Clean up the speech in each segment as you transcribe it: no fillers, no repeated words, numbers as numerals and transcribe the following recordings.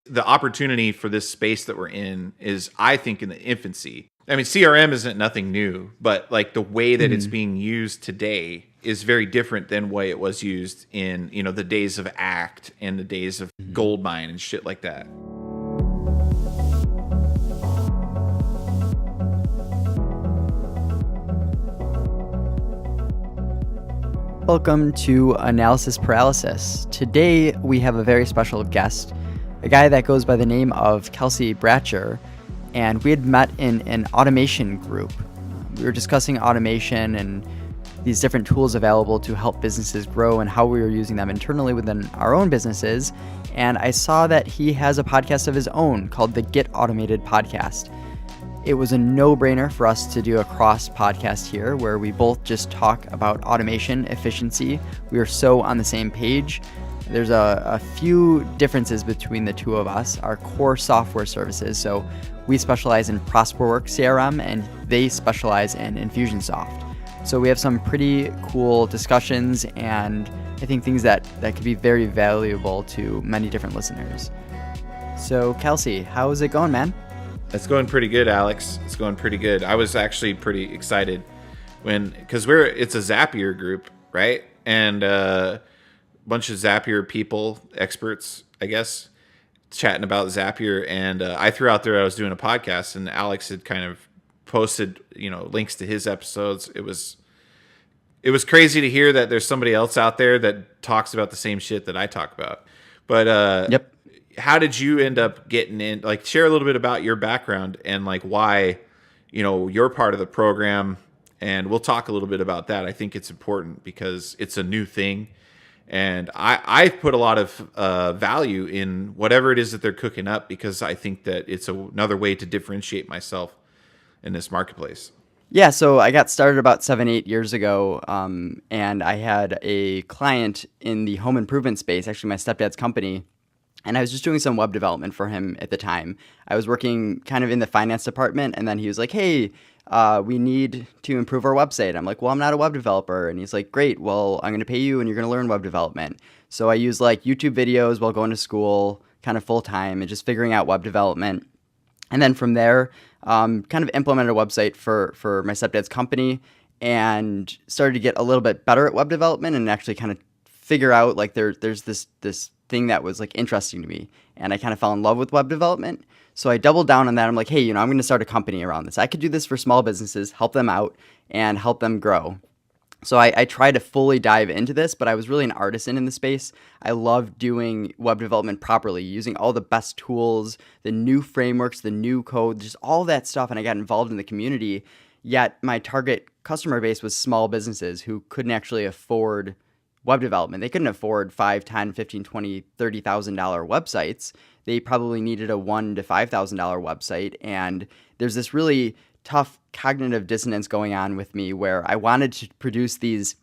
The opportunity for this space that we're in is, I think, in the infancy. I mean, CRM isn't nothing new, but like the way that it's being used today is very different than the way it was used in, the days of Act and the days of Goldmine and shit like that. Welcome to Analysis Paralysis. Today we have a very special guest, a guy that goes by the name of Kelsey Bratcher, and we had met in an automation group. We were discussing automation and these different tools available to help businesses grow and how we were using them internally within our own businesses. And I saw that he has a podcast of his own called the Get Automated Podcast. It was a no-brainer for us to do a cross podcast here where we both just talk about automation efficiency. We are so on the same page. There's a few differences between the two of us, our core software services. So we specialize in Copper CRM and they specialize in InfusionSoft. So we have some pretty cool discussions and I think things that could be very valuable to many different listeners. So Kelsey, how's it going, man? It's going pretty good, Alex. It's going pretty good. I was actually pretty excited because it's a Zapier group, right? And a bunch of Zapier people, experts, I guess, chatting about Zapier. And I threw out there I was doing a podcast, and Alex had kind of posted, links to his episodes. It was crazy to hear that there's somebody else out there that talks about the same shit that I talk about. But Yep. How did you end up getting in? Like, share a little bit about your background and like why, you're part of the program. And we'll talk a little bit about that. I think it's important because it's a new thing. And I put a lot of value in whatever it is that they're cooking up because I think that it's another way to differentiate myself in this marketplace. Yeah, so I got started about 7-8 years ago, and I had a client in the home improvement space, actually my stepdad's company. And I was just doing some web development for him at the time. I was working kind of in the finance department, and then he was like, hey, we need to improve our website. I'm like, well, I'm not a web developer. And he's like, great, well, I'm going to pay you, and you're going to learn web development. So I use like YouTube videos while going to school, kind of full time, and just figuring out web development. And then from there, kind of implemented a website for my stepdad's company and started to get a little bit better at web development and actually kind of figure out like there's this thing that was like interesting to me, and I kind of fell in love with web development. So I doubled down on that. I'm like, hey, I'm going to start a company around this. I could do this for small businesses, help them out, and help them grow. So I tried to fully dive into this, but I was really an artisan in the space. I love doing web development properly, using all the best tools, the new frameworks, the new code, just all that stuff, and I got involved in the community. Yet my target customer base was small businesses who couldn't actually afford web development. They couldn't afford $5, $10, $15, $20, $30,000 websites. They probably needed a $1,000 to $5,000 website. And there's this really tough cognitive dissonance going on with me where I wanted to produce these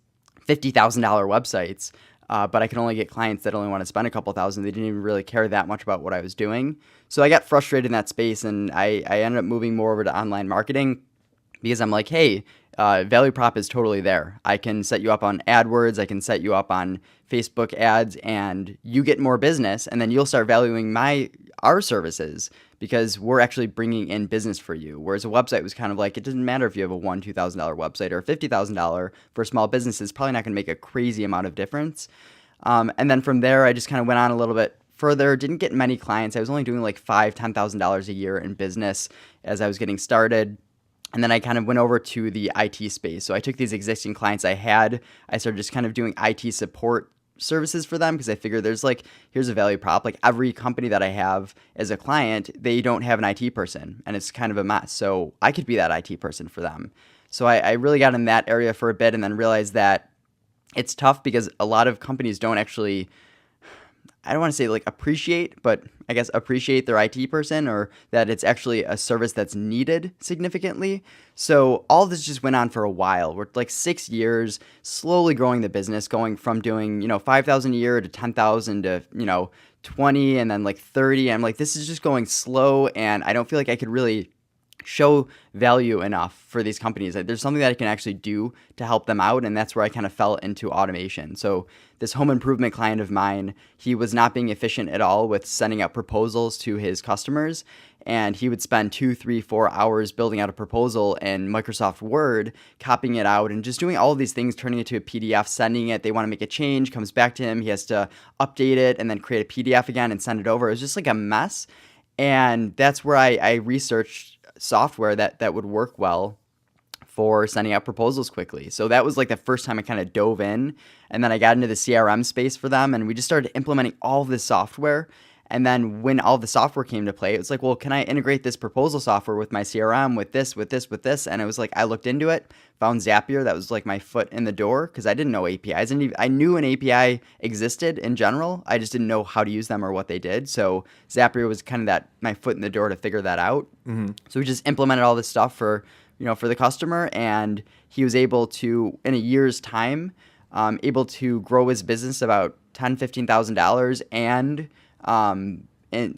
$50,000 websites, but I could only get clients that only want to spend a couple thousand. They didn't even really care that much about what I was doing. So I got frustrated in that space, and I ended up moving more over to online marketing because I'm like, hey, value prop is totally there. I can set you up on AdWords. I can set you up on Facebook ads, and you get more business, and then you'll start valuing our services because we're actually bringing in business for you. Whereas a website was kind of like, it doesn't matter if you have a $1,000, $2,000 website or $50,000 for a small business. It's probably not going to make a crazy amount of difference. And then from there, I just kind of went on a little bit further. Didn't get many clients. I was only doing like $5,000, $10,000 a year in business as I was getting started. And then I kind of went over to the IT space. So I took these existing clients I had. I started just kind of doing IT support services for them because I figured here's a value prop. Like every company that I have as a client, they don't have an IT person, and it's kind of a mess. So I could be that IT person for them. So I really got in that area for a bit and then realized that it's tough because a lot of companies don't actually, I don't want to say like appreciate, but I guess appreciate their IT person, or that it's actually a service that's needed significantly. So all this just went on for a while. We're like 6 years, slowly growing the business, going from doing, $5,000 a year to $10,000 to, 20 and then like 30. I'm like, this is just going slow, and I don't feel like I could really show value enough for these companies that there's something that I can actually do to help them out. And that's where I kind of fell into automation. So this home improvement client of mine, he was not being efficient at all with sending out proposals to his customers. And he would spend 2, 3, 4 hours building out a proposal in Microsoft Word, copying it out and just doing all of these things, turning it to a PDF, sending it. They want to make a change, comes back to him. He has to update it and then create a PDF again and send it over. It was just like a mess. And that's where I researched software that would work well for sending out proposals quickly. So that was like the first time I kind of dove in. And then I got into the CRM space for them, and we just started implementing all of this software. And then when all the software came to play, it was like, well, can I integrate this proposal software with my CRM, with this, with this, with this? And it was like, I looked into it, found Zapier. That was like my foot in the door because I didn't know APIs. I knew an API existed in general. I just didn't know how to use them or what they did. So Zapier was kind of my foot in the door to figure that out. Mm-hmm. So we just implemented all this stuff for the customer, and he was able to, in a year's time, able to grow his business about $10,000-$15,000, and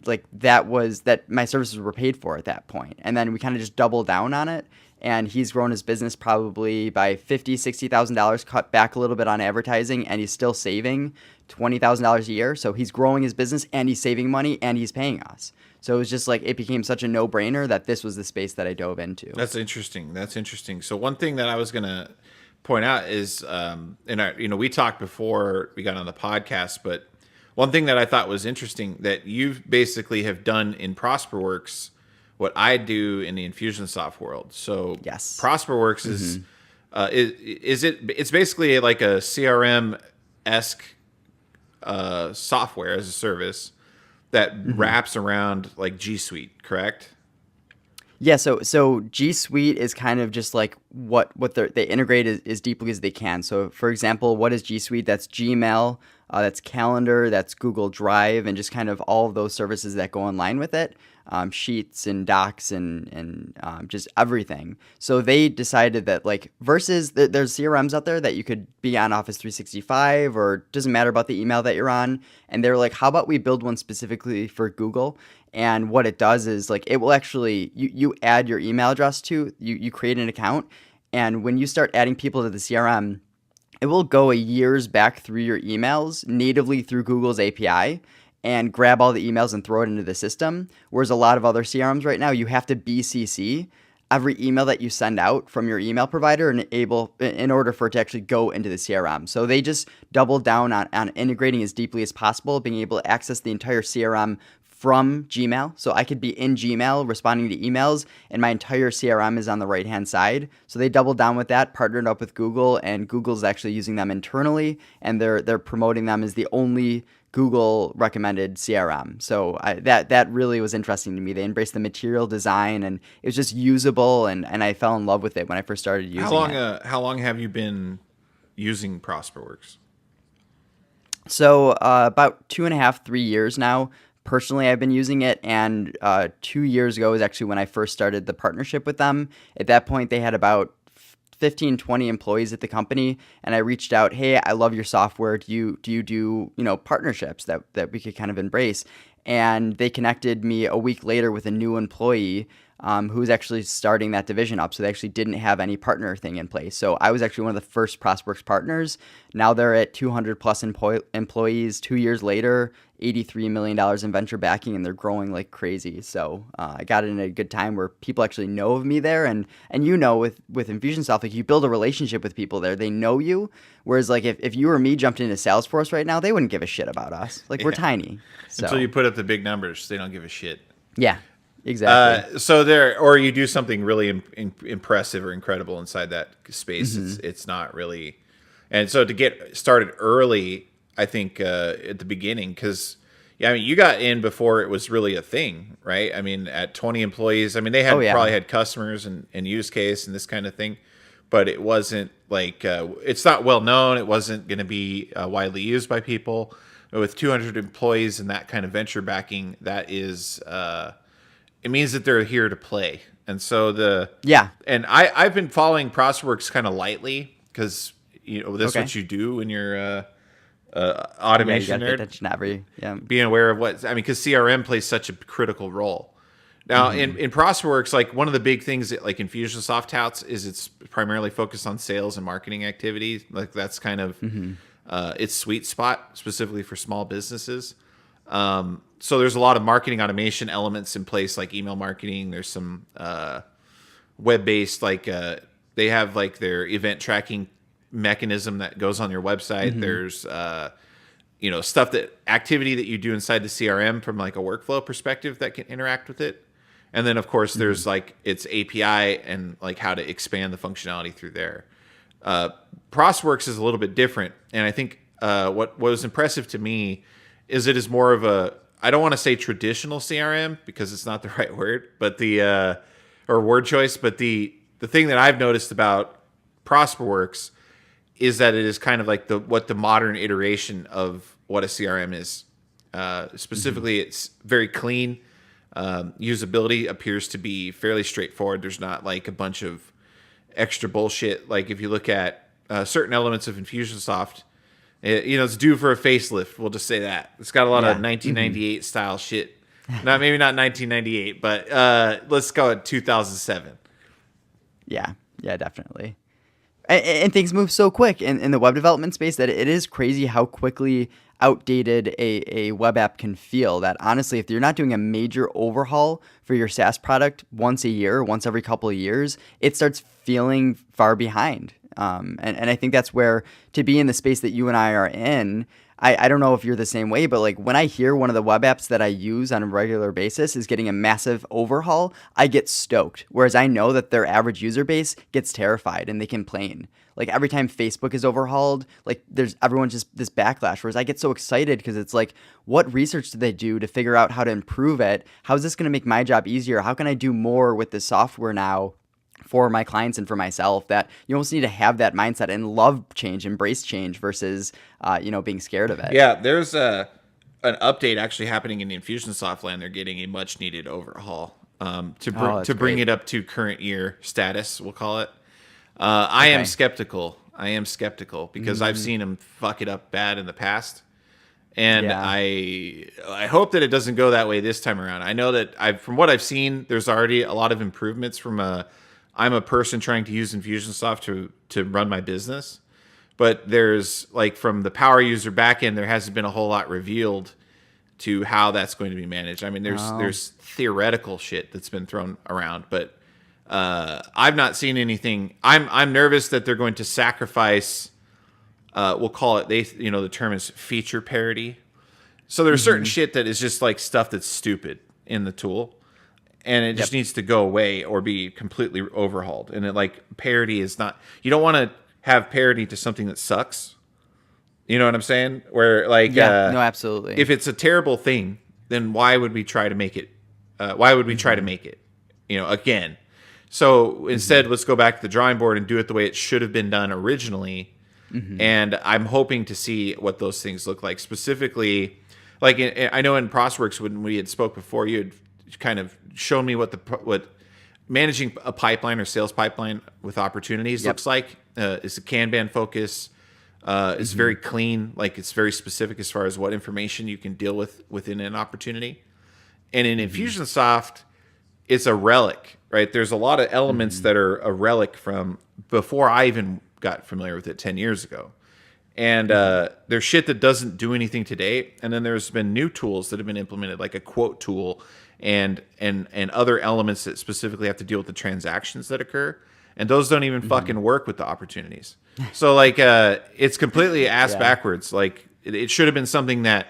like that my services were paid for at that point. And then we kind of just doubled down on it, and he's grown his business probably by $50,000-$60,000, cut back a little bit on advertising, and he's still saving $20,000 a year. So he's growing his business, and he's saving money, and he's paying us. So it was just like, it became such a no-brainer that this was the space that I dove into. That's interesting. So one thing that I was going to point out is, we talked before we got on the podcast, but one thing that I thought was interesting that you basically have done in ProsperWorks, what I do in the InfusionSoft world. So yes, ProsperWorks it's basically like a CRM-esque software as a service that wraps around like G Suite, correct? Yeah, so G Suite is kind of just like what they integrate as deeply as they can. So for example, what is G Suite? That's Gmail, that's Calendar, that's Google Drive, and just kind of all of those services that go in line with it. Sheets and docs and just everything. So they decided that versus there's CRMs out there that you could be on Office 365 or doesn't matter about the email that you're on. And they're like, how about we build one specifically for Google? And what it does is it will actually, you add your email address to, you create an account. And when you start adding people to the CRM, it will go a years back through your emails natively through Google's API and grab all the emails and throw it into the system. Whereas a lot of other CRMs right now, you have to BCC every email that you send out from your email provider in order for it to actually go into the CRM. So they just doubled down on integrating as deeply as possible, being able to access the entire CRM from Gmail. So I could be in Gmail responding to emails, and my entire CRM is on the right-hand side. So they doubled down with that, partnered up with Google, and Google's actually using them internally, and they're promoting them as the only Google recommended CRM. So that really was interesting to me. They embraced the material design, and it was just usable, and I fell in love with it when I first started using it. How long have you been using ProsperWorks? So about 2.5, 3 years now. Personally, I've been using it, and 2 years ago was actually when I first started the partnership with them. At that point, they had about 15, 20 employees at the company, and I reached out, hey, I love your software. Do you do partnerships that we could kind of embrace? And they connected me a week later with a new employee who was actually starting that division up. So they actually didn't have any partner thing in place. So I was actually one of the first ProsperWorks partners. Now they're at 200 plus employees. 2 years later, $83 million in venture backing, and they're growing like crazy. So I got it in a good time where people actually know of me there. And with InfusionSoft, you build a relationship with people there. They know you. Whereas if you or me jumped into Salesforce right now, they wouldn't give a shit about us. We're tiny. So. Until you put up the big numbers, they don't give a shit. Yeah. Exactly. Or you do something really impressive or incredible inside that space. Mm-hmm. It's not really, and so to get started early, I think at the beginning, because you got in before it was really a thing, right? I mean, at 20 employees, they had probably had customers and use case and this kind of thing, but it wasn't it's not well known. It wasn't going to be widely used by people. With 200 employees and that kind of venture backing, that is. It means that they're here to play. And so and I've been following ProsperWorks kind of lightly because that's what you do when you're automation nerd. Being aware of Being aware of because CRM plays such a critical role. Now, in ProsperWorks, like one of the big things that like InfusionSoft touts is it's primarily focused on sales and marketing activities. Like that's kind of its sweet spot, specifically for small businesses. So there's a lot of marketing automation elements in place, like email marketing. There's some web-based, like they have like their event tracking mechanism that goes on your website. There's stuff activity that you do inside the CRM from like a workflow perspective that can interact with it. And then of course there's like its API and like how to expand the functionality through there. ProsperWorks is a little bit different. And I think what was impressive to me is it is more of a, I don't want to say traditional CRM because it's not the right word, but or word choice, but the thing that I've noticed about ProsperWorks is that it is kind of like what the modern iteration of what a CRM is. Specifically, it's very clean. Usability appears to be fairly straightforward. There's not like a bunch of extra bullshit. Like if you look at certain elements of InfusionSoft, it's due for a facelift. We'll just say that. It's got a lot of 1998 style shit. Maybe not 1998, but let's go at 2007. Yeah, definitely. And things move so quick in the web development space that it is crazy how quickly outdated a web app can feel. That honestly, if you're not doing a major overhaul for your SaaS product once a year, once every couple of years, it starts feeling far behind. And I think that's where, to be in the space that you and I are in, I don't know if you're the same way, but like when I hear one of the web apps that I use on a regular basis is getting a massive overhaul, I get stoked. Whereas I know that their average user base gets terrified and they complain. Like every time Facebook is overhauled, like everyone's just this backlash. Whereas I get so excited because it's like, what research did they do to figure out how to improve it? How is this going to make my job easier? How can I do more with this software now for my clients and for myself? That you almost need to have that mindset and love change, embrace change versus, being scared of it. Yeah, there's an update actually happening in the InfusionSoft land. They're getting a much needed overhaul to bring it up to current year status, we'll call it. I am skeptical because I've seen them fuck it up bad in the past. And I hope that it doesn't go that way this time around. I know that from what I've seen, there's already a lot of improvements from I'm a person trying to use InfusionSoft to run my business. But there's like from the power user backend, there hasn't been a whole lot revealed to how that's going to be managed. I mean, there's theoretical shit that's been thrown around, but I've not seen anything. I'm nervous that they're going to sacrifice. We'll call it the term is feature parity. So there's certain shit that is just like stuff that's stupid in the tool. And it just needs to go away or be completely overhauled. And parity is not, you don't want to have parity to something that sucks. You know what I'm saying? Where no, absolutely. If it's a terrible thing, then why would we try to make it? Again? So instead, let's go back to the drawing board and do it the way it should have been done originally. And I'm hoping to see what those things look like. Specifically, like I know in ProsperWorks when we had spoke before, you had kind of shown me what managing a pipeline or sales pipeline with opportunities looks like. It's a Kanban focus. It's very clean. Like it's very specific as far as what information you can deal with within an opportunity. And in InfusionSoft, it's a relic, right? There's a lot of elements that are a relic from before I even got familiar with it 10 years ago. And there's shit that doesn't do anything today. And then there's been new tools that have been implemented, like a quote tool and other elements that specifically have to deal with the transactions that occur. And those don't even fucking work with the opportunities. So it's completely ass backwards. Like it should have been something that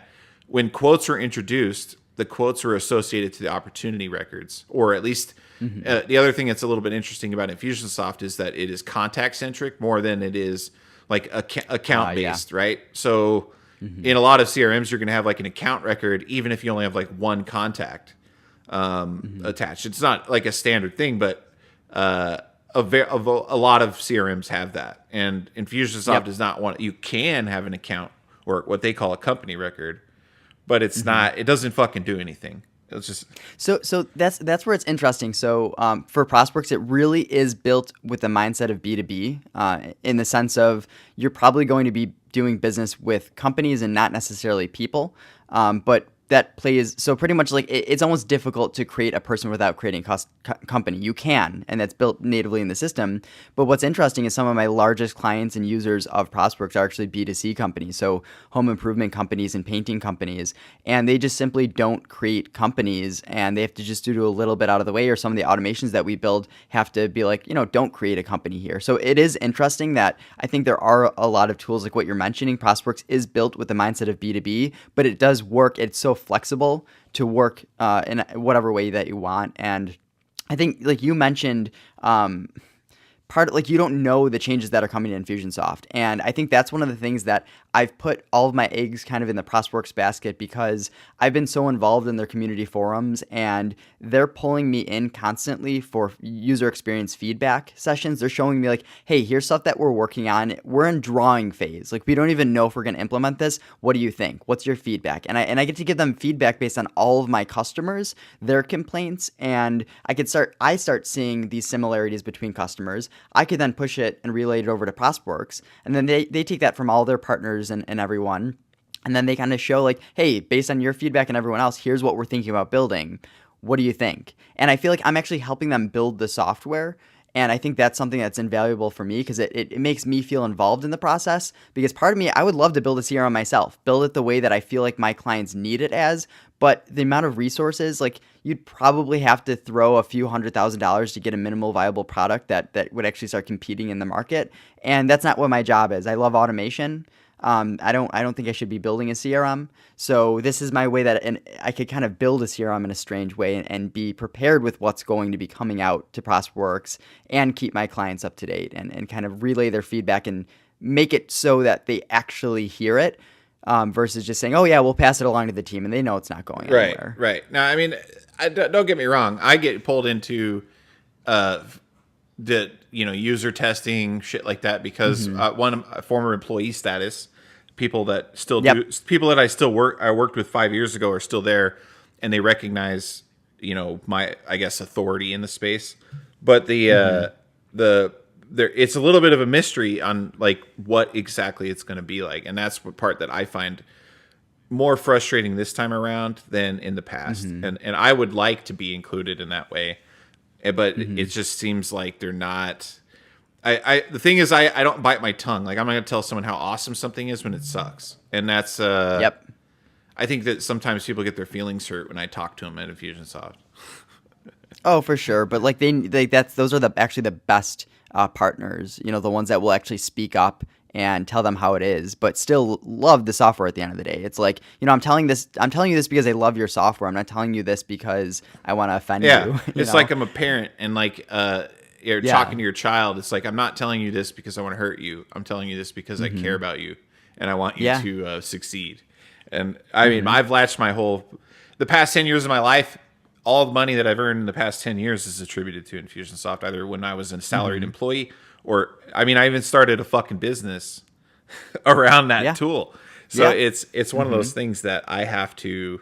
when quotes were introduced, the quotes were associated to the opportunity records, or at least the other thing that's a little bit interesting about InfusionSoft is that it is contact centric more than it is like account based, right? So in a lot of CRMs, you're going to have like an account record, even if you only have like one contact attached. It's not like a standard thing, but a lot of CRMs have that, and InfusionSoft does not want. You can have an account or what they call a company record, but it's not. It doesn't fucking do anything. It's just so that's where it's interesting. So for ProsperWorks, it really is built with the mindset of B2B in the sense of you're probably going to be doing business with companies and not necessarily people. But that plays so pretty much like it's almost difficult to create a person without creating a company. You can, and that's built natively in the system. But what's interesting is some of my largest clients and users of PropsWorks are actually B2C companies, so home improvement companies and painting companies, and they just simply don't create companies, and they have to just do a little bit out of the way, or some of the automations that we build have to be like, don't create a company here. So it is interesting that I think there are a lot of tools like what you're mentioning. PropsWorks is built with the mindset of B2B, but it does work. It's so flexible to work in whatever way that you want. And I think, like you mentioned, you don't know the changes that are coming to InfusionSoft. And I think that's one of the things that I've put all of my eggs kind of in the PropsWorks basket, because I've been so involved in their community forums, and they're pulling me in constantly for user experience feedback sessions. They're showing me like, hey, here's stuff that we're working on. We're in drawing phase. Like, we don't even know if we're going to implement this. What do you think? What's your feedback? And I get to give them feedback based on all of my customers, their complaints, and I start seeing these similarities between customers. I could then push it and relay it over to PropsWorks, and then they take that from all their partners and everyone, and then they kind of show like, hey, based on your feedback and everyone else, here's what we're thinking about building. What do you think? And I feel like I'm actually helping them build the software. And I think that's something that's invaluable for me, because it makes me feel involved in the process. Because part of me, I would love to build a CRM myself, build it the way that I feel like my clients need it as. But the amount of resources, like, you'd probably have to throw a few $100,000 to get a minimal viable product that would actually start competing in the market. And that's not what my job is. I love automation. I don't think I should be building a CRM. So this is my way that I could kind of build a CRM in a strange way and be prepared with what's going to be coming out to PropsWorks and keep my clients up to date and kind of relay their feedback and make it so that they actually hear it, versus just saying, oh yeah, we'll pass it along to the team, and they know it's not going anywhere. Right. Now, I mean, don't get me wrong. I get pulled into the user testing shit like that because one former employee status, people that still do, people that I worked with 5 years ago are still there, and they recognize my, I guess, authority in the space. But it's a little bit of a mystery on like what exactly it's going to be like, and that's what part that I find more frustrating this time around than in the past. And I would like to be included in that way, but it just seems like they're not. The thing is, I don't bite my tongue. Like, I'm not going to tell someone how awesome something is when it sucks, and that's I think that sometimes people get their feelings hurt when I talk to them at InfusionSoft. Oh, for sure. But like those are actually the best partners. The ones that will actually speak up and tell them how it is, but still love the software at the end of the day. It's like, I'm telling you this because I love your software. I'm not telling you this because I want to offend you. It's like I'm a parent, and like you're talking to your child. It's like, I'm not telling you this because I want to hurt you. I'm telling you this because I care about you, and I want you to succeed. And I mean, I've latched the past 10 years of my life. All the money that I've earned in the past 10 years is attributed to InfusionSoft, either when I was a salaried employee or, I mean, I even started a fucking business around that tool. So it's one of those things that I have to,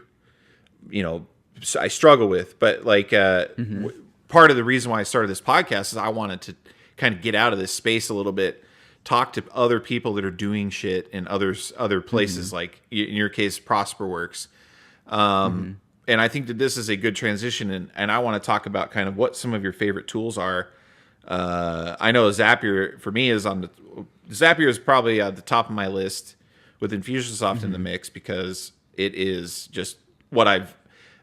I struggle with. But like part of the reason why I started this podcast is I wanted to kind of get out of this space a little bit, talk to other people that are doing shit in other places, like in your case, PropsWorks. And I think that this is a good transition, and I want to talk about kind of what some of your favorite tools are. I know Zapier for me is Zapier is probably at the top of my list with InfusionSoft in the mix, because it is just what I've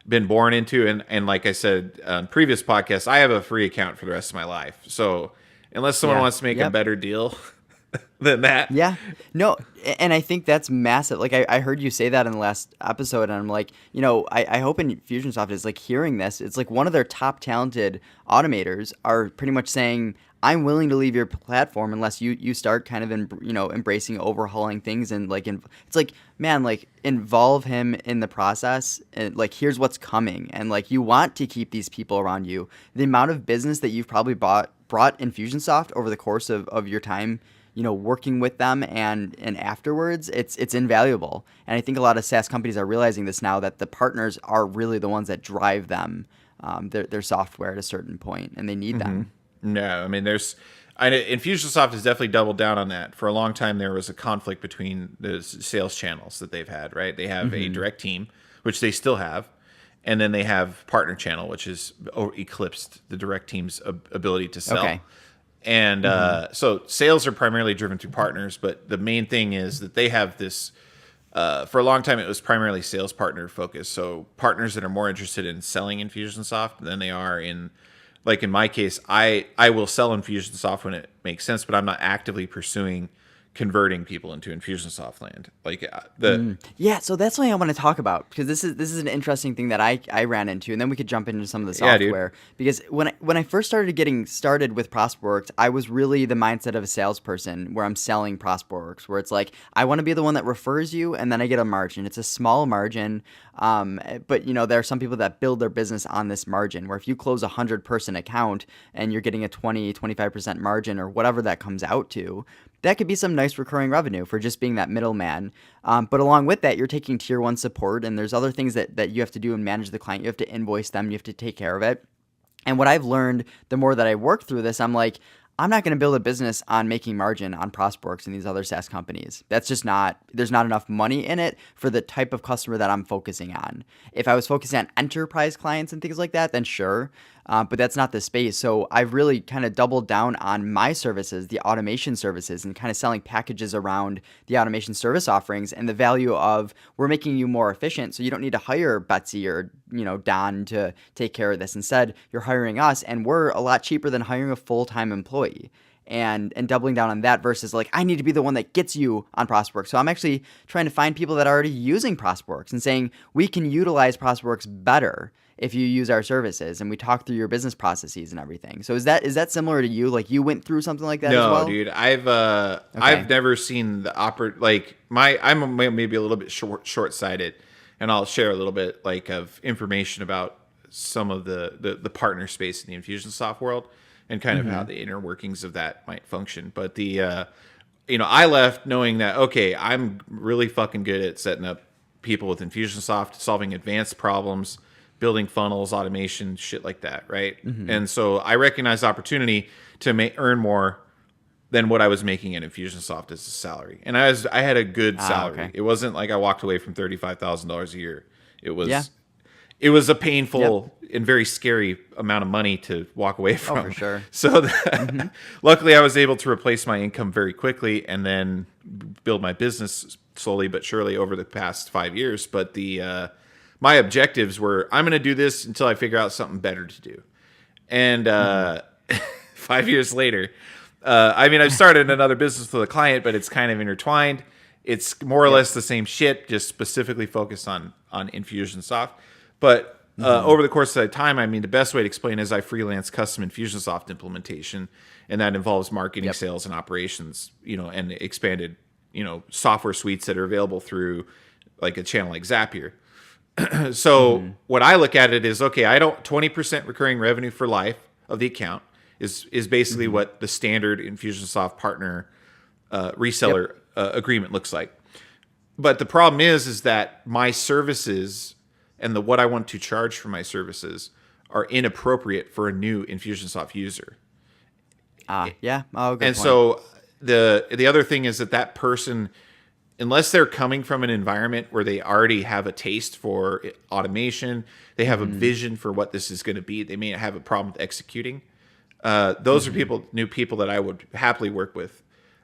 been born into, and like I said on previous podcasts, I have a free account for the rest of my life. So unless someone wants to make a better deal than that. Yeah. No, and I think that's massive. Like, I heard you say that in the last episode, and I'm like, I hope InfusionSoft is like hearing this. It's like one of their top talented automators are pretty much saying, I'm willing to leave your platform unless you start kind of embracing overhauling things, and like it's like, man, like, involve him in the process, and like, here's what's coming, and like, you want to keep these people around you. The amount of business that you've probably brought InfusionSoft over the course of your time working with them and afterwards, it's invaluable. And I think a lot of SaaS companies are realizing this now, that the partners are really the ones that drive them, their software at a certain point, and they need them. No, I mean, InfusionSoft has definitely doubled down on that. For a long time, there was a conflict between the sales channels that they've had, right? They have a direct team, which they still have. And then they have partner channel, which is eclipsed the direct team's ability to sell. Okay. And so sales are primarily driven through partners, but the main thing is that they have this, for a long time, it was primarily sales partner focused. So partners that are more interested in selling Infusionsoft than they are in, like in my case, I will sell Infusionsoft when it makes sense, but I'm not actively pursuing converting people into Infusionsoft land. Like Yeah, so that's what I want to talk about, because this is an interesting thing that I ran into, and then we could jump into some of the Yeah, dude. software. Because when I first started getting started with ProsperWorks, I was really the mindset of a salesperson, where I'm selling ProsperWorks, where it's like I want to be the one that refers you, and then I get a margin. It's a small margin, but there are some people that build their business on this margin. Where if you close a 100-person account and you're getting a 20-25% margin or whatever that comes out to, that could be some nice recurring revenue for just being that middleman. But along with that, you're taking tier 1 support, and there's other things that you have to do and manage the client. You have to invoice them. You have to take care of it. And what I've learned, the more that I work through this, I'm like, I'm not going to build a business on making margin on ProsperWorks and these other SaaS companies. That's just there's not enough money in it for the type of customer that I'm focusing on. If I was focusing on enterprise clients and things like that, then sure. But that's not the space. So I've really kind of doubled down on my services, the automation services, and kind of selling packages around the automation service offerings and the value of we're making you more efficient. So you don't need to hire Betsy or Don to take care of this. Instead, you're hiring us, and we're a lot cheaper than hiring a full-time employee. And doubling down on that versus like, I need to be the one that gets you on ProsperWorks. So I'm actually trying to find people that are already using ProsperWorks and saying, we can utilize ProsperWorks better if you use our services, and we talk through your business processes and everything. So is that similar to you? Like you went through something like that as well? No, dude. I've never seen the I'm maybe a little bit short-sighted, and I'll share a little bit like of information about some of the partner space in the Infusionsoft world and kind of how the inner workings of that might function. But I left knowing that, okay, I'm really fucking good at setting up people with Infusionsoft, solving advanced problems, building funnels, automation, shit like that, right? And so I recognized opportunity to earn more than what I was making at Infusionsoft as a salary. And I had a good salary. Okay. It wasn't like I walked away from $35,000 a year. It was a painful and very scary amount of money to walk away from. Oh, for sure. So luckily I was able to replace my income very quickly and then build my business slowly but surely over the past 5 years. But my objectives were, I'm going to do this until I figure out something better to do. And 5 years later, I've started another business with a client, but it's kind of intertwined. It's more or less the same shit, just specifically focused on Infusionsoft. But over the course of that time, the best way to explain it is I freelance custom Infusionsoft implementation, and that involves marketing, sales, and operations, and expanded, software suites that are available through like a channel like Zapier. So what I look at it is, okay, 20% recurring revenue for life of the account is basically what the standard Infusionsoft partner reseller agreement looks like. But the problem is that my services and what I want to charge for my services are inappropriate for a new Infusionsoft user. Yeah. Oh, good and point. So the other thing is that person, unless they're coming from an environment where they already have a taste for automation, they have a vision for what this is going to be, they may have a problem with executing. Those are new people that I would happily work with.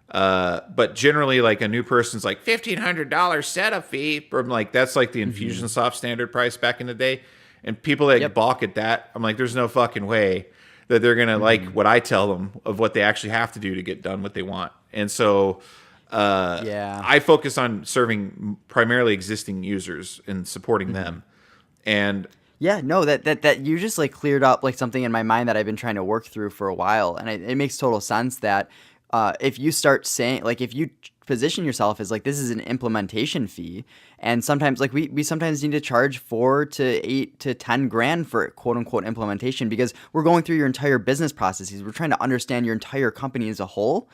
But generally, like a new person's like $1,500 setup fee from that's like the Infusionsoft standard price back in the day. And people that balk at that, I'm like, there's no fucking way that they're going to like what I tell them of what they actually have to do to get done what they want. And so I focus on serving primarily existing users and supporting them. And yeah, no, that you just like cleared up like something in my mind that I've been trying to work through for a while. And it makes total sense that if you start saying, like, if you position yourself as like, this is an implementation fee, and sometimes like we sometimes need to charge $4 to $8 to $10,000 for quote unquote implementation, because we're going through your entire business processes. We're trying to understand your entire company as a whole.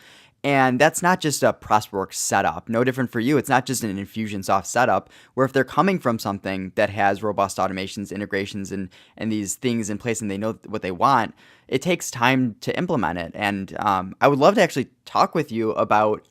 And that's not just a ProsperWorks setup. No different for you. It's not just an Infusionsoft setup, where if they're coming from something that has robust automations, integrations, and these things in place, and they know what they want, it takes time to implement it. And I would love to actually talk with you about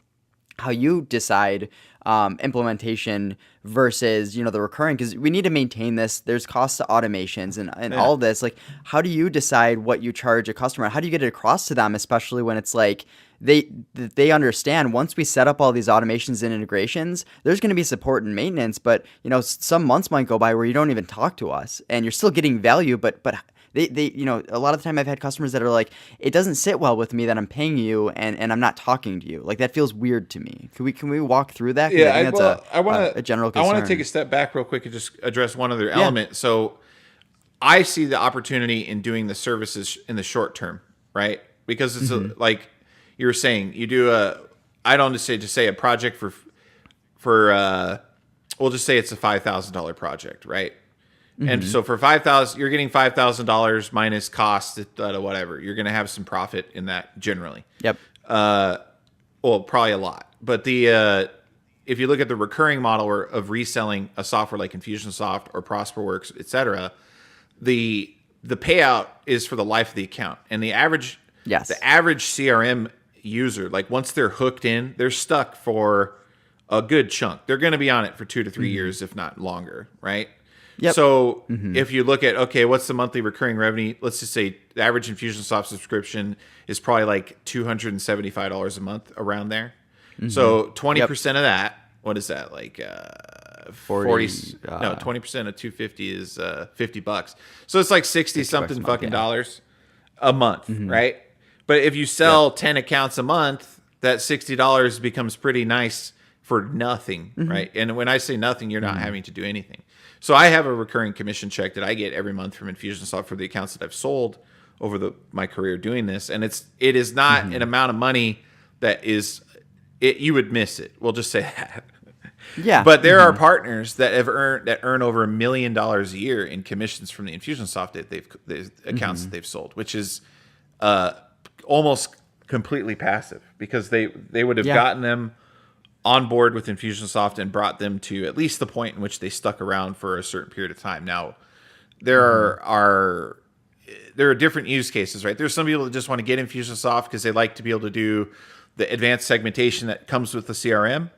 how you decide implementation versus, the recurring, because we need to maintain this. There's costs to automations and all of this. Like, how do you decide what you charge a customer? How do you get it across to them, especially when it's like they understand once we set up all these automations and integrations, there's going to be support and maintenance, but some months might go by where you don't even talk to us and you're still getting value, but they a lot of the time I've had customers that are like, it doesn't sit well with me that I'm paying you and I'm not talking to you. Like, that feels weird to me. Can we walk through that? Yeah, I think that's a general concern. I want to take a step back real quick and just address one other element. So I see the opportunity in doing the services in the short term, right? Because it's like you were saying, you do I don't just say a project for we'll just say it's a $5,000 project, right? And so for $5,000, you're getting $5,000 minus cost, whatever. You're going to have some profit in that generally. Yep. Well, probably a lot. But if you look at the recurring model of reselling a software like InfusionSoft or ProsperWorks, et cetera, the payout is for the life of the account. And the average CRM user, like once they're hooked in, they're stuck for a good chunk. They're going to be on it for 2 to 3 years, if not longer, right? Yep. So if you look at, okay, what's the monthly recurring revenue? Let's just say the average InfusionSoft subscription is probably like $275 a month, around there. So 20% of that, what is that? Like 20% of 250 is $50. So it's like 60 something fucking dollars a month, right? But if you sell 10 accounts a month, that $60 becomes pretty nice for nothing, right? And when I say nothing, you're not having to do anything. So I have a recurring commission check that I get every month from InfusionSoft for the accounts that I've sold over my career doing this, and it is not an amount of money that is you would miss it. We'll just say that. Yeah. But there are partners that earn over $1 million a year in commissions from the InfusionSoft accounts that they've sold, which is almost completely passive, because they would have gotten them on board with InfusionSoft and brought them to at least the point in which they stuck around for a certain period of time. Now, there are different use cases, right? There's some people that just want to get InfusionSoft because they like to be able to do the advanced segmentation that comes with the CRM,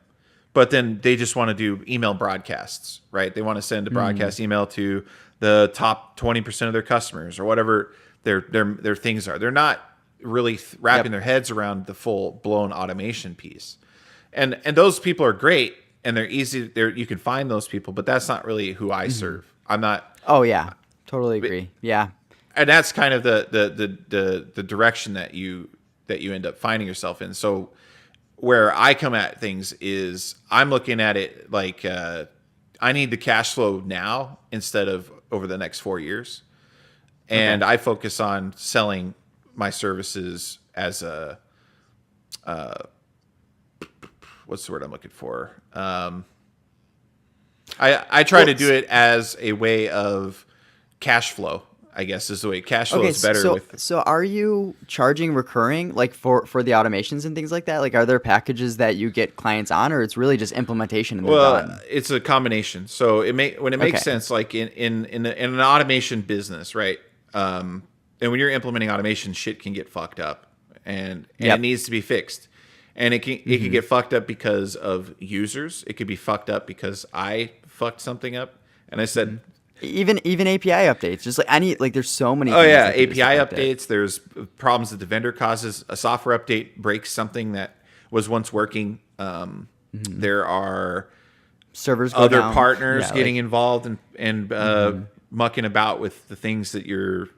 but then they just want to do email broadcasts, right? They want to send a broadcast email to the top 20% of their customers or whatever their things are. They're not really wrapping their heads around the full blown automation piece. And those people are great, and they're easy. You can find those people, but that's not really who I serve. I'm not. Oh yeah, totally agree. Yeah, and that's kind of the direction that you end up finding yourself in. So where I come at things is I'm looking at it like I need the cash flow now instead of over the next 4 years, and I focus on selling my services as a what's the word I'm looking for? I try to do it as a way of cash flow, I guess is the way. Cash flow is better. So are you charging recurring, like for the automations and things like that? Like, are there packages that you get clients on, or it's really just implementation and they're done? It's a combination. So when it makes sense, like in an automation business, right? And when you're implementing automation, shit can get fucked up, and it needs to be fixed. And it can get fucked up because of users. It could be fucked up because I fucked something up, and I said even API updates. Just there's so many. Oh yeah, API updates. There's problems that the vendor causes. A software update breaks something that was once working. There are servers, other partners getting involved and mucking about with the things that you're.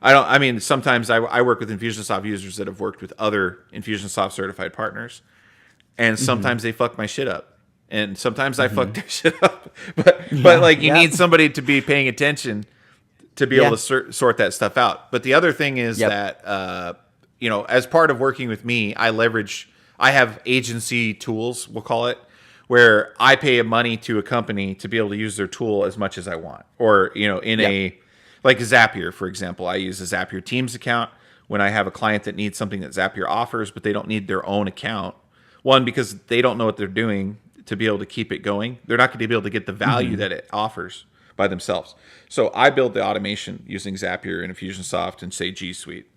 Sometimes I work with InfusionSoft users that have worked with other InfusionSoft certified partners, and sometimes they fuck my shit up, and sometimes I fuck their shit up. But you need somebody to be paying attention to be able to sort that stuff out. But the other thing is that as part of working with me, I have agency tools, we'll call it, where I pay money to a company to be able to use their tool as much as I want, or like Zapier, for example. I use a Zapier Teams account when I have a client that needs something that Zapier offers, but they don't need their own account. One, because they don't know what they're doing to be able to keep it going. They're not going to be able to get the value that it offers by themselves. So I build the automation using Zapier and InfusionSoft and say G Suite.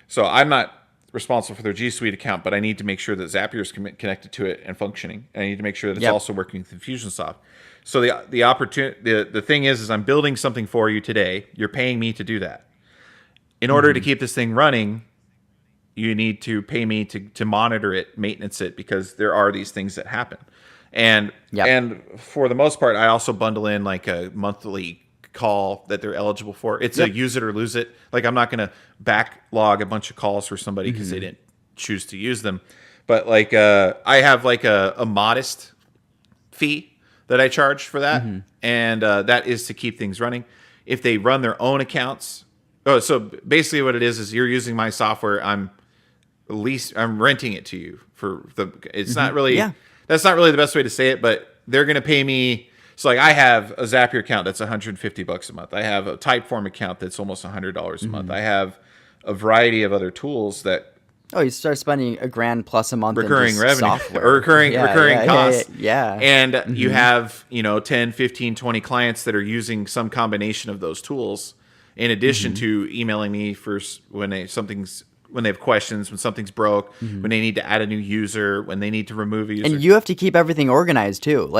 So I'm not responsible for their G Suite account, but I need to make sure that Zapier is connected to it and functioning. And I need to make sure that it's also working with Infusionsoft. So the opportunity, the thing is I'm building something for you today. You're paying me to do that. In order to keep this thing running, you need to pay me to monitor it, maintenance it, because there are these things that happen. And for the most part, I also bundle in like a monthly call that they're eligible for. It's a use it or lose it. Like I'm not going to backlog a bunch of calls for somebody because they didn't choose to use them. But like I have like a modest fee that I charge for that. And that is to keep things running. If they run their own accounts. Oh, so basically what it is you're using my software. I'm renting it to you for it's not really, that's not really the best way to say it, but they're going to pay me. So like I have a Zapier account that's $150 a month. I have a Typeform account that's almost $100 a month. I have a variety of other tools that. Oh, you start spending $1,000 plus a month recurring in revenue software. or recurring costs. Yeah. And you have, 10, 15, 20 clients that are using some combination of those tools in addition to emailing me first when they have questions, when something's broke, when they need to add a new user, when they need to remove a user. And you have to keep everything organized too.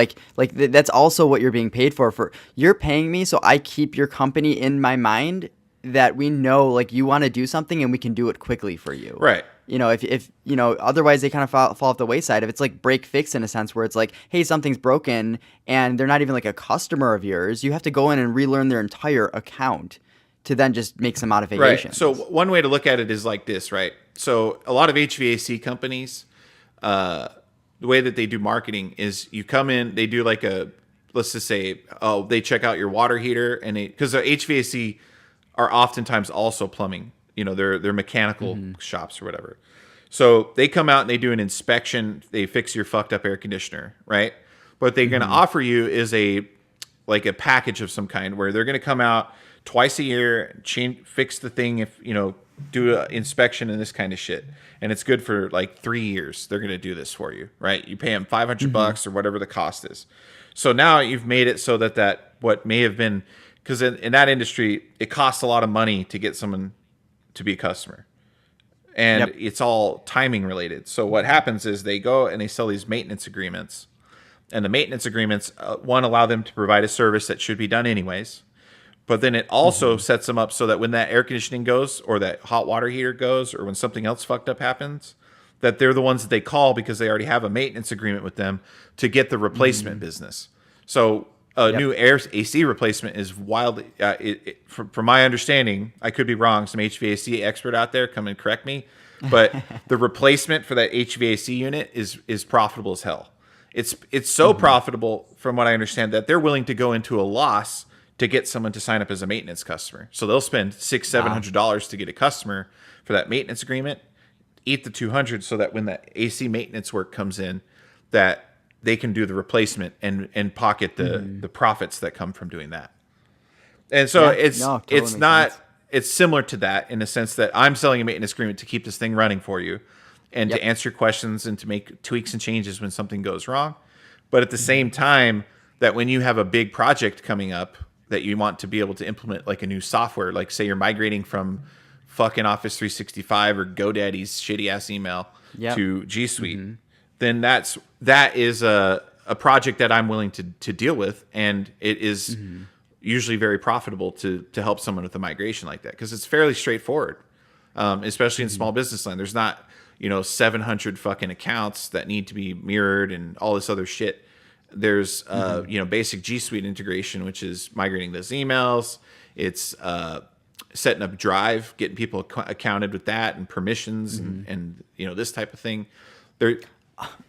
That's also what you're being paid for. You're paying me so I keep your company in my mind, that we know like you want to do something and we can do it quickly for you. Right. If otherwise they kind of fall off the wayside. If it's like break fix in a sense where it's like, hey, something's broken and they're not even like a customer of yours, you have to go in and relearn their entire account to then just make some modifications. Right. So one way to look at it is like this, right? So a lot of HVAC companies, the way that they do marketing is you come in, they do like let's just say, they check out your water heater, and because the HVAC are oftentimes also plumbing, they're mechanical shops or whatever. So they come out and they do an inspection, they fix your fucked up air conditioner, right? What they're going to offer you is a package of some kind where they're going to come out twice a year, fix the thing, do an inspection and this kind of shit. And it's good for like 3 years. They're going to do this for you, right? You pay them $500 or whatever the cost is. So now you've made it so that what may have been, because in that industry, it costs a lot of money to get someone to be a customer. And it's all timing related. So what happens is they go and they sell these maintenance agreements. And the maintenance agreements, one, allow them to provide a service that should be done anyways. But then it also sets them up so that when that air conditioning goes, or that hot water heater goes, or when something else fucked up happens, that they're the ones that they call because they already have a maintenance agreement with them to get the replacement business. So a new AC replacement is wildly, from my understanding, I could be wrong, some HVAC expert out there, come and correct me, but the replacement for that HVAC unit is profitable as hell. It's so profitable, from what I understand, that they're willing to go into a loss to get someone to sign up as a maintenance customer. So they'll spend $600-$700 to get a customer for that maintenance agreement, eat the $200 so that when that AC maintenance work comes in, that they can do the replacement and pocket the profits that come from doing that. And so it's similar to that in the sense that I'm selling a maintenance agreement to keep this thing running for you and to answer your questions and to make tweaks and changes when something goes wrong. But at the same time, that when you have a big project coming up that you want to be able to implement like a new software, like say you're migrating from fucking Office 365 or GoDaddy's shitty ass email to G Suite, then that is a project that I'm willing to deal with, and it is usually very profitable to help someone with a migration like that, because it's fairly straightforward, especially in small business land. There's not 700 fucking accounts that need to be mirrored and all this other shit. There's basic G Suite integration, which is migrating those emails. It's setting up Drive, getting people accounted with that and permissions and this type of thing.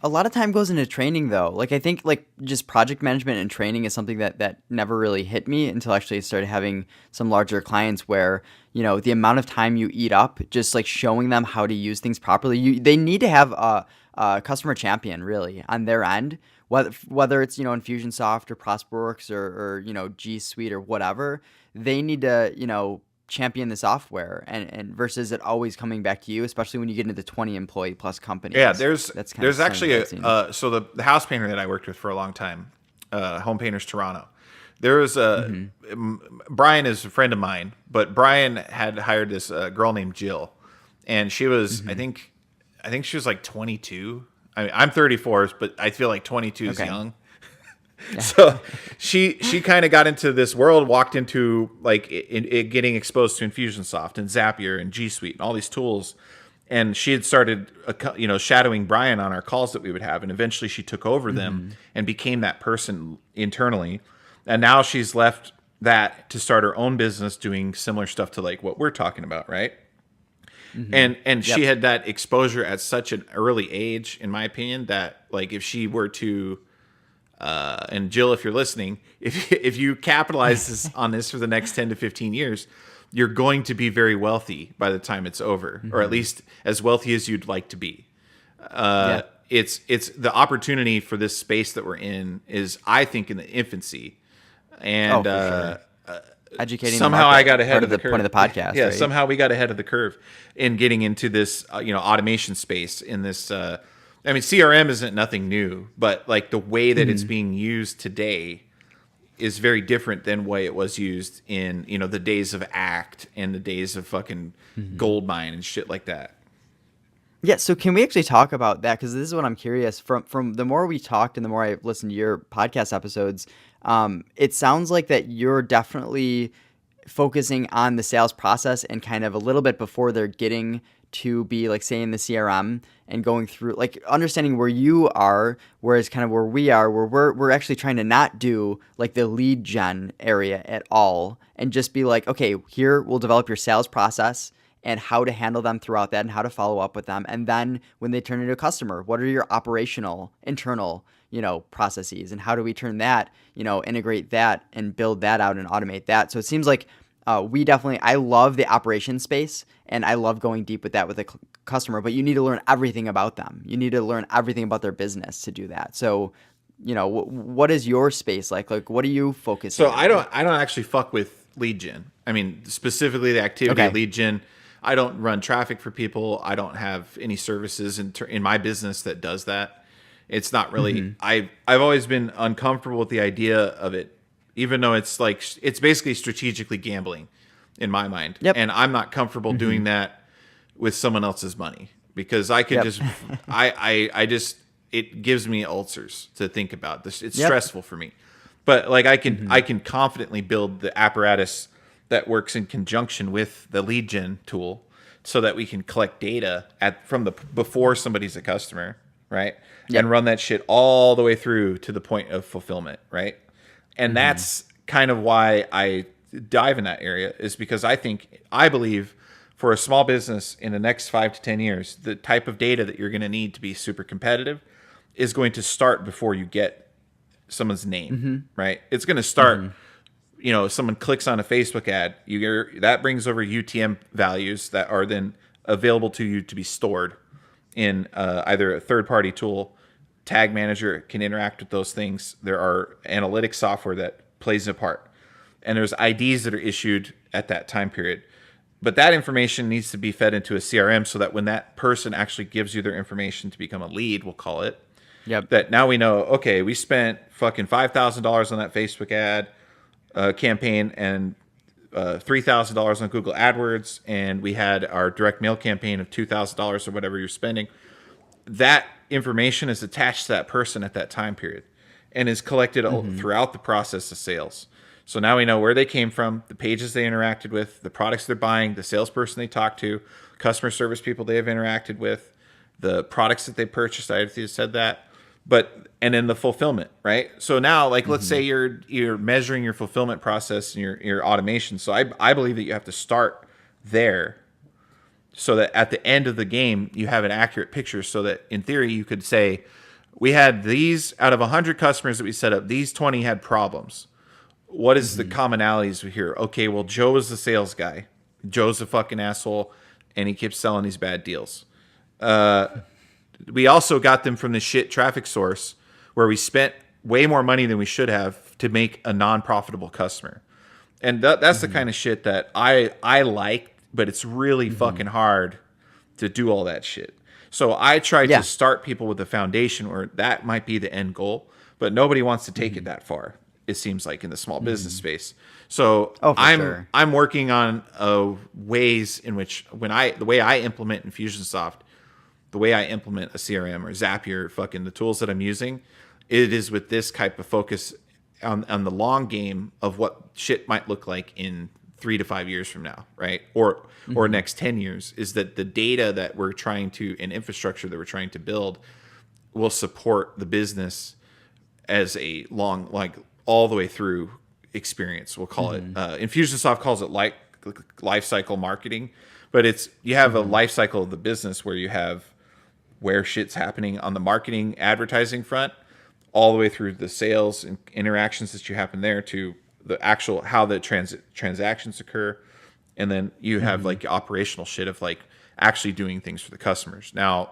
A lot of time goes into training though. Like I think like just project management and training is something that never really hit me until actually I started having some larger clients where, the amount of time you eat up just like showing them how to use things properly. They need to have a customer champion really on their end, whether it's, Infusionsoft or Prosperworks or G Suite or whatever. They need to, champion the software and versus it always coming back to you, especially when you get into the 20 employee plus companies. Yeah, there's actually so the house painter that I worked with for a long time, Home Painters Toronto. There was Brian is a friend of mine, but Brian had hired this girl named Jill, and she was I think she was like 22. I mean, I'm 34, but I feel like 22 is young. So she kind of got into this world, walked into like getting exposed to InfusionSoft and Zapier and G Suite and all these tools. And she had started, shadowing Brian on our calls that we would have. And eventually she took over them and became that person internally. And now she's left that to start her own business doing similar stuff to like what we're talking about, right? And she had that exposure at such an early age, in my opinion, that like if she were to, and Jill, if you're listening, if you capitalize on this for the next 10 to 15 years, you're going to be very wealthy by the time it's over, or at least as wealthy as you'd like to be. It's the opportunity for this space that we're in is, I think, in the infancy, and educating. Somehow I got ahead of the curve. Point of the podcast. Yeah, right? Somehow we got ahead of the curve in getting into this, automation space. In this, I mean, CRM isn't nothing new, but like the way that it's being used today is very different than the way it was used in the days of Act and the days of fucking Goldmine and shit like that. Yeah, so can we actually talk about that? Because this is what I'm curious from the more we talked and the more I listened to your podcast episodes, it sounds like that you're definitely focusing on the sales process and kind of a little bit before they're getting to be like, say, in the CRM and going through like understanding where you are, whereas kind of where we are, where we're actually trying to not do like the lead gen area at all and just be like, okay, here we'll develop your sales process and how to handle them throughout that and how to follow up with them. And then when they turn into a customer, what are your operational, internal, processes, and how do we turn that, integrate that and build that out and automate that? So it seems like I love the operation space and I love going deep with that with a customer, but you need to learn everything about them. You need to learn everything about their business to do that. So, what is your space like? Like, what are you focusing on? So I don't actually fuck with lead gen. I mean, specifically the activity of lead gen. I don't run traffic for people. I don't have any services in my business that does that. It's not really, I've always been uncomfortable with the idea of it, even though it's like, it's basically strategically gambling in my mind. Yep. And I'm not comfortable doing that with someone else's money because I could just, I just, it gives me ulcers to think about this. It's stressful for me, but like I can confidently build the apparatus that works in conjunction with the lead gen tool so that we can collect data from before somebody's a customer, right? And run that shit all the way through to the point of fulfillment, right? And that's kind of why I dive in that area, is because I believe for a small business in the next 5 to 10 years, the type of data that you're going to need to be super competitive is going to start before you get someone's name, right? It's going to start, someone clicks on a Facebook ad, that brings over UTM values that are then available to you to be stored in either a third-party tool. Tag Manager can interact with those things. There are analytics software that plays a part. And there's IDs that are issued at that time period. But that information needs to be fed into a CRM so that when that person actually gives you their information to become a lead, we'll call it, that now we know, okay, we spent fucking $5,000 on that Facebook ad campaign and $3,000 on Google AdWords, and we had our direct mail campaign of $2,000 or whatever you're spending. That information is attached to that person at that time period and is collected throughout the process of sales. So now we know where they came from, the pages they interacted with, the products they're buying, the salesperson they talked to, customer service people they have interacted with, the products that they purchased. I just said that. And then the fulfillment, right? So now, like, let's say you're measuring your fulfillment process and your automation. So I believe that you have to start there so that at the end of the game, you have an accurate picture so that in theory, you could say, we had these out of 100 customers that we set up, these 20 had problems. What is the commonalities here? Okay, well, Joe is the sales guy. Joe's a fucking asshole, and he keeps selling these bad deals. We also got them from the shit traffic source where we spent way more money than we should have to make a non-profitable customer. And that's the kind of shit that I like, but it's really fucking hard to do all that shit. So I try to start people with a foundation where that might be the end goal, but nobody wants to take it that far. it seems like in the small business space. So Oh, for sure. I'm working on ways in which the way I implement Infusionsoft, the way I implement a CRM or Zapier, fucking the tools that I'm using, it is with this type of focus on the long game of what shit might look like in 3 to 5 years from now, right? Or next 10 years, is that the data that we're trying to, and infrastructure that we're trying to build will support the business as a long, like all the way through experience. We'll call it, Infusionsoft calls it life cycle marketing, but you have a life cycle of the business where you have where shit's happening on the marketing advertising front, all the way through the sales and interactions that you happen there to the actual, how the transactions occur. And then you have like operational shit of like actually doing things for the customers. Now,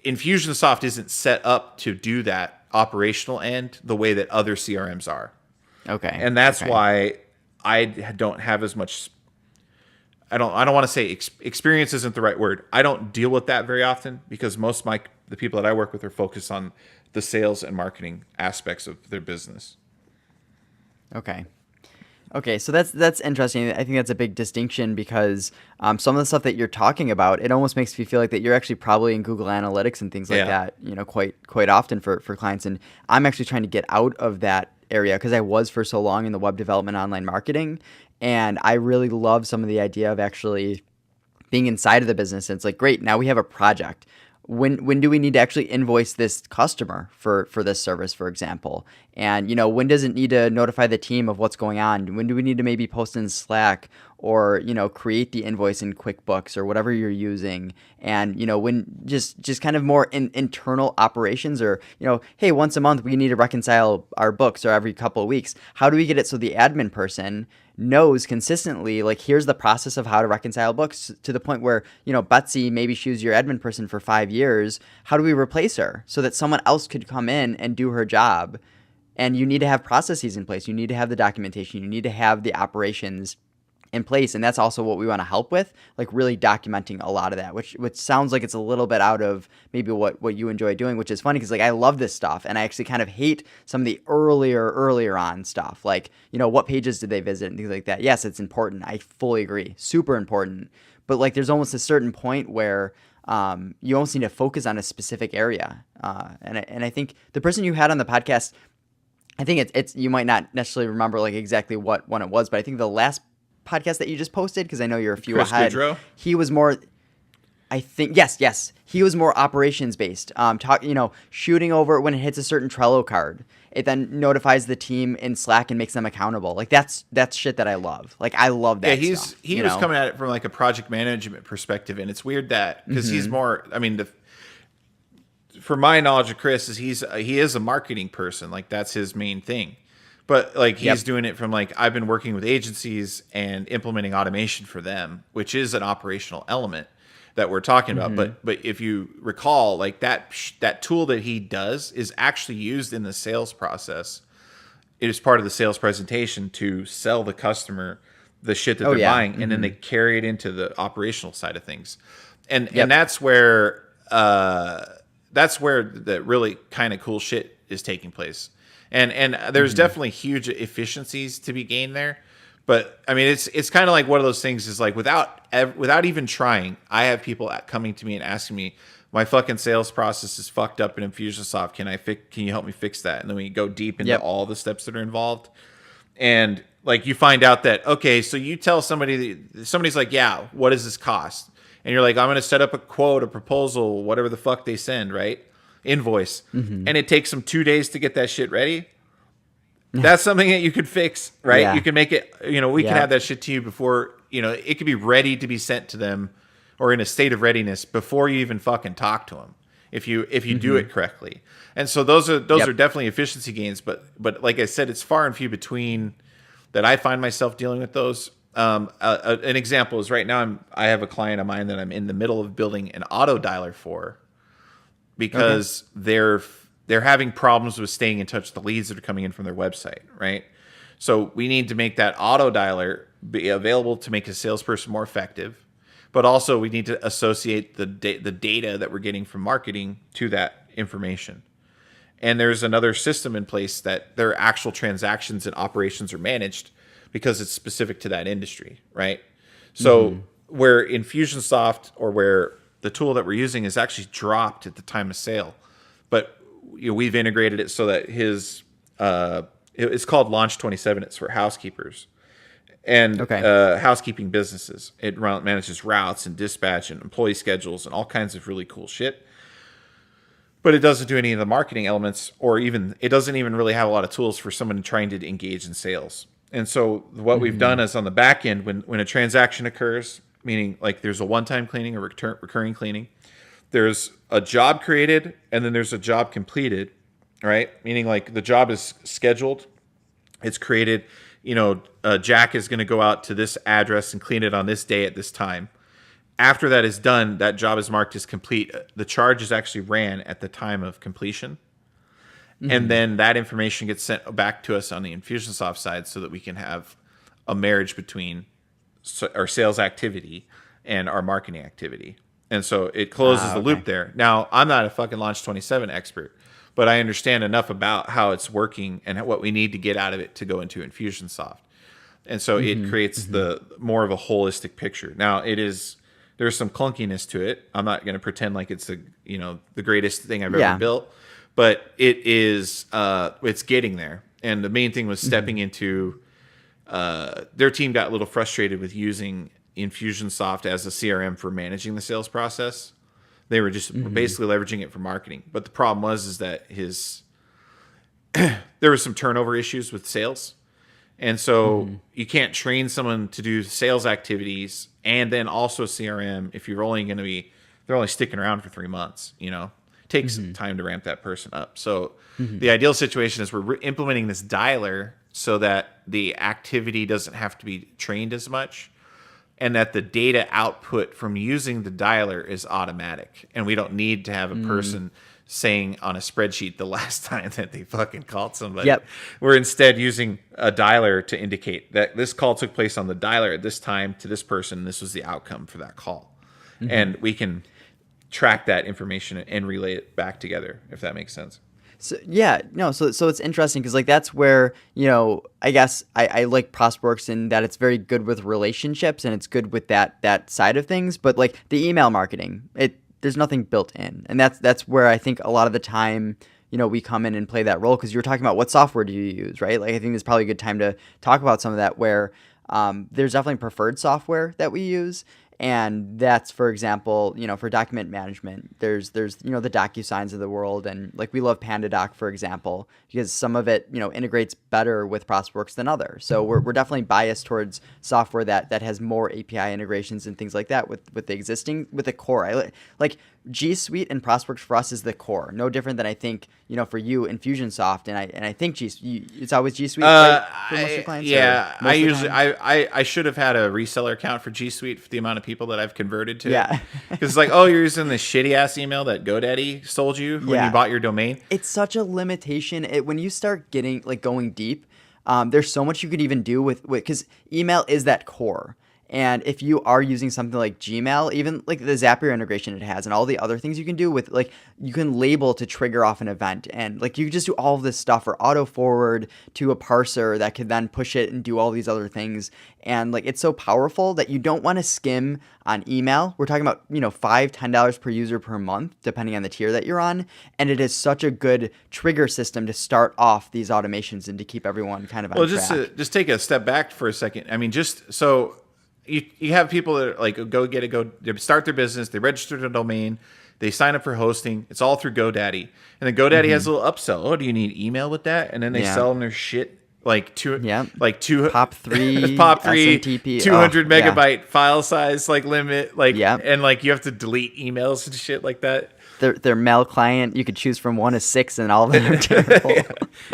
Infusionsoft isn't set up to do that operational end the way that other CRMs are. Okay. And that's why I don't have as much, I don't want to say experience isn't the right word. I don't deal with that very often because most of the people that I work with are focused on the sales and marketing aspects of their business. Okay. Okay, so that's interesting. I think that's a big distinction because some of the stuff that you're talking about, it almost makes me feel like that you're actually probably in Google Analytics and things like that, quite often for clients. And I'm actually trying to get out of that area because I was for so long in the web development, online marketing, and I really love some of the idea of actually being inside of the business. And it's like, great, now we have a project. When do we need to actually invoice this customer for this service, for example? And, when does it need to notify the team of what's going on? When do we need to maybe post in Slack or, create the invoice in QuickBooks or whatever you're using? And, when just kind of more internal operations or, hey, once a month we need to reconcile our books or every couple of weeks. How do we get it so the admin person knows consistently, like, here's the process of how to reconcile books to the point where, Betsy, maybe she was your admin person for 5 years. How do we replace her so that someone else could come in and do her job? And you need to have processes in place. You need to have the documentation. You need to have the operations in place. And that's also what we want to help with, like really documenting a lot of that, which sounds like it's a little bit out of maybe what you enjoy doing, which is funny because like I love this stuff and I actually kind of hate some of the earlier on stuff, like, what pages did they visit and things like that. Yes, it's important. I fully agree. Super important. But like there's almost a certain point where you almost need to focus on a specific area. And I think the person you had on the podcast, I think it's you might not necessarily remember like exactly what one it was, but I think the last podcast that you just posted, because I know you're a few Chris ahead. Goodrow? He was more, I think, yes, he was more operations based. Shooting over when it hits a certain Trello card, it then notifies the team in Slack and makes them accountable. Like that's shit that I love. Like I love that. Yeah, stuff, he was coming at it from like a project management perspective, and it's weird that because he's more. I mean, for my knowledge of Chris, he is a marketing person. Like that's his main thing. But like he's doing it from like I've been working with agencies and implementing automation for them, which is an operational element that we're talking about. But if you recall, like that tool that he does is actually used in the sales process. It is part of the sales presentation to sell the customer the shit that they're buying, and then they carry it into the operational side of things. And that's where the really kind of cool shit is taking place. And there's definitely huge efficiencies to be gained there. But I mean, it's kind of like one of those things is like without even trying, I have people coming to me and asking me, my fucking sales process is fucked up in Infusionsoft. Can you help me fix that? And then we go deep into all the steps that are involved. And like you find out that, okay, so you tell somebody's like, yeah, what does this cost? And you're like, I'm going to set up a quote, a proposal, whatever the fuck they send, right? Invoice. And it takes them 2 days to get that shit ready. That's something that you could fix, right? Yeah. You can make it, we can have that shit to you before, it could be ready to be sent to them or in a state of readiness before you even fucking talk to them. If you do it correctly. And so those are definitely efficiency gains, but like I said, it's far and few between that I find myself dealing with those. An example is right now I have a client of mine that I'm in the middle of building an auto dialer for because they're having problems with staying in touch with the leads that are coming in from their website, right? So we need to make that auto dialer be available to make a salesperson more effective, but also we need to associate the data that we're getting from marketing to that information. And there's another system in place that their actual transactions and operations are managed because it's specific to that industry, right? So where InfusionSoft or where the tool that we're using is actually dropped at the time of sale, but we've integrated it so that it's called Launch 27. It's for housekeepers and housekeeping businesses. It manages routes and dispatch and employee schedules and all kinds of really cool shit. But it doesn't do any of the marketing elements, or even it doesn't even really have a lot of tools for someone trying to engage in sales. And so what we've done is on the back end, when a transaction occurs, meaning like there's a one-time cleaning or recurring cleaning, there's a job created and then there's a job completed, right? Meaning like the job is scheduled, it's created, Jack is going to go out to this address and clean it on this day at this time. After that is done, that job is marked as complete. The charge is actually ran at the time of completion. And then that information gets sent back to us on the InfusionSoft side so that we can have a marriage between our sales activity and our marketing activity. And so it closes the loop there. Now, I'm not a fucking Launch 27 expert, but I understand enough about how it's working and what we need to get out of it to go into InfusionSoft. And so it creates the more of a holistic picture. Now, there's some clunkiness to it. I'm not going to pretend like it's the greatest thing I've ever built, but it is it's getting there. And the main thing was stepping into their team got a little frustrated with using InfusionSoft as a CRM for managing the sales process. They were just basically leveraging it for marketing. But the problem was that there was some turnover issues with sales. And so you can't train someone to do sales activities and then also CRM if they're only sticking around for 3 months, It takes some time to ramp that person up. So the ideal situation is we're implementing this dialer so that the activity doesn't have to be trained as much and that the data output from using the dialer is automatic. And we don't need to have a person saying on a spreadsheet the last time that they fucking called somebody. We're instead using a dialer to indicate that this call took place on the dialer at this time to this person. This was the outcome for that call. And we can track that information and relay it back together, if that makes sense. So so it's interesting because like that's where I guess I like Prosperworks in that it's very good with relationships and it's good with that side of things, but like the email marketing, there's nothing built in, and that's where I think a lot of the time we come in and play that role, because you were talking about what software do you use, right? Like I think it's probably a good time to talk about some of that where there's definitely preferred software that we use. And that's, for example, for document management, there's the DocuSigns of the world. And like we love Pandadoc, for example, because some of it, integrates better with Prosperworks than others. So we're definitely biased towards software that has more API integrations and things like that with the core. Like G Suite and Prosperworks for us is the core. No different than I think, for you, InfusionSoft. And I think it's always G Suite right, for most of your clients? Yeah, I should have had a reseller account for G Suite for the amount of people that I've converted to. Yeah. Because it's like, oh, you're using this shitty ass email that GoDaddy sold you when you bought your domain. It's such a limitation. When you start getting going deep, there's so much you could even do with because email is that core. And if you are using something like Gmail, even like the Zapier integration it has and all the other things you can do with, like, you can label to trigger off an event. And like you just do all of this stuff or auto forward to a parser that could then push it and do all these other things. And like it's so powerful that you don't want to skim on email. We're talking about, $5, $10 per user per month, depending on the tier that you're on. And it is such a good trigger system to start off these automations and to keep everyone kind of on track. Well, just take a step back for a second. I mean, just so... You have people that like they start their business, they register their domain, they sign up for hosting. It's all through GoDaddy, and then GoDaddy has a little upsell. Oh, do you need email with that? And then they sell them their shit like two POP3 SMTP 200 megabyte file size limit and you have to delete emails and shit like that. Their mail client, you could choose from 1 to 6, and all of them are terrible.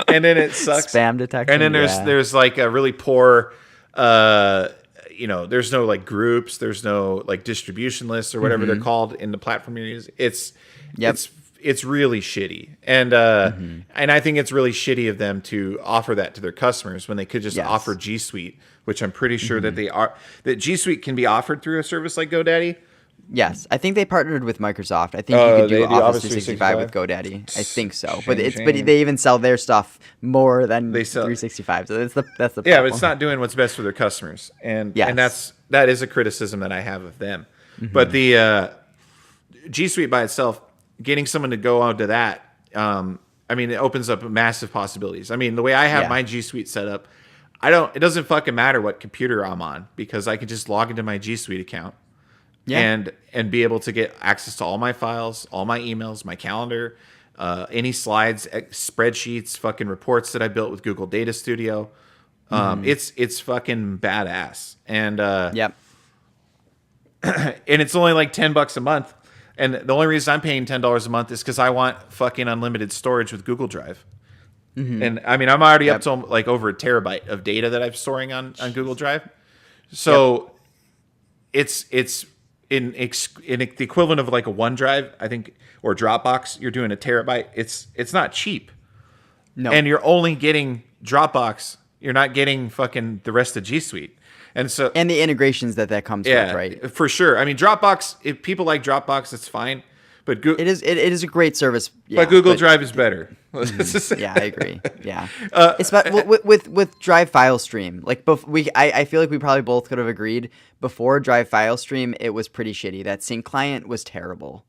And then it sucks. Spam detection. And then there's like a really poor. There's no like groups, there's no like distribution lists or whatever they're called in the platform you're using. It's really shitty. And I think it's really shitty of them to offer that to their customers when they could just offer G Suite, which I'm pretty sure that G Suite can be offered through a service like GoDaddy, Yes, I think they partnered with Microsoft. I think you Oh, could they do do Office Office 365 with 365? GoDaddy. I think so, but Shame. they even sell their stuff more than They sell, 365. So that's the yeah, but it's problem. not doing what's best for their customers, and Yes. that is a criticism that I have of them. But Hmm. the G Suite by itself, getting someone to go onto that, I mean, it opens up massive possibilities. I mean, the way I have Yeah. my G Suite set up, I don't. It doesn't fucking matter what computer I'm on because I can just log into my G Suite account Yeah. and be able to get access to all my files, all my emails, my calendar, any slides, spreadsheets, fucking reports that I built with Google Data Studio. It's fucking badass, Yep. and it's only like $10 a month. And the only reason I'm paying $10 a month is because I want fucking unlimited storage with Google Drive. And I mean, I'm already up Yep. to like over a terabyte of data that I'm storing on Google Drive. So it's in the equivalent of like a OneDrive, I think, or Dropbox. You're doing a terabyte. It's not cheap, No. and you're only getting Dropbox. You're not getting fucking the rest of G Suite. And so, And the integrations that comes with, right? for sure. I mean, Dropbox. If people like Dropbox, it's fine. But It is a great service. Yeah, but Google Drive is better. Let's just say. Yeah, I agree. Yeah, it's about with Drive File Stream. Like I feel like we probably both could have agreed before Drive File Stream, it was pretty shitty. That sync client was terrible.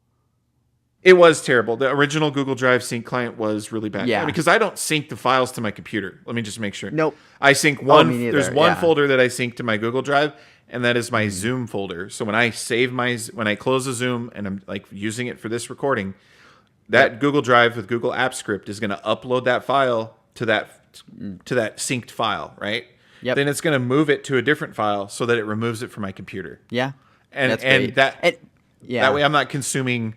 It was terrible. The original Google Drive sync client was really bad. Yeah. Because I don't sync the files to my computer. Let me just make sure. Nope. I sync me one. neither, There's one yeah. folder that I sync to my Google Drive, and that is my Zoom folder. So when I when I close the Zoom and I'm like using it for this recording, that Google Drive with Google Apps Script is going to upload that file to that synced file, right? Yep. Then it's going to move it to a different file so that it removes it from my computer. Yeah, And that's great. Yeah, that way I'm not consuming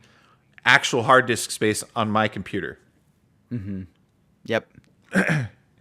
actual hard disk space on my computer. Yep.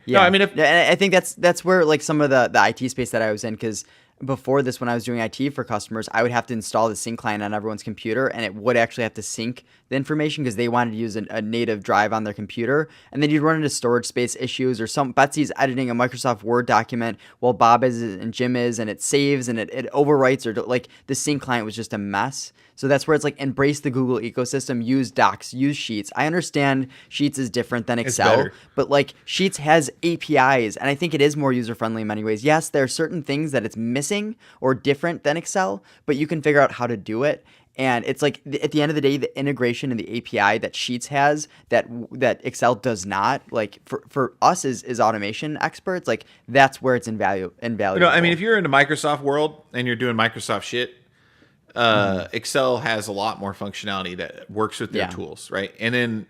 No, I mean, and I think that's where like some of the IT space that I was in, because before this, when I was doing IT for customers, I would have to install the sync client on everyone's computer, and it would actually have to sync the information because they wanted to use a native drive on their computer, and then you'd run into storage space issues, or Betsy's editing a Microsoft Word document while Bob is and Jim is, and it saves and it overwrites, or like the sync client was just a mess. So that's where it's like, embrace the Google ecosystem, use Docs, use Sheets. I understand Sheets is different than Excel, better. but like Sheets has APIs, and I think it is more user-friendly in many ways. Yes, there are certain things that it's missing or different than Excel, but you can figure out how to do it. And it's like, at the end of the day, the integration and the API that Sheets has that Excel does not, like for us as automation experts, like that's where it's invaluable. I mean, if you're in the Microsoft world and you're doing Microsoft shit, Excel has a lot more functionality that works with their tools, right? And then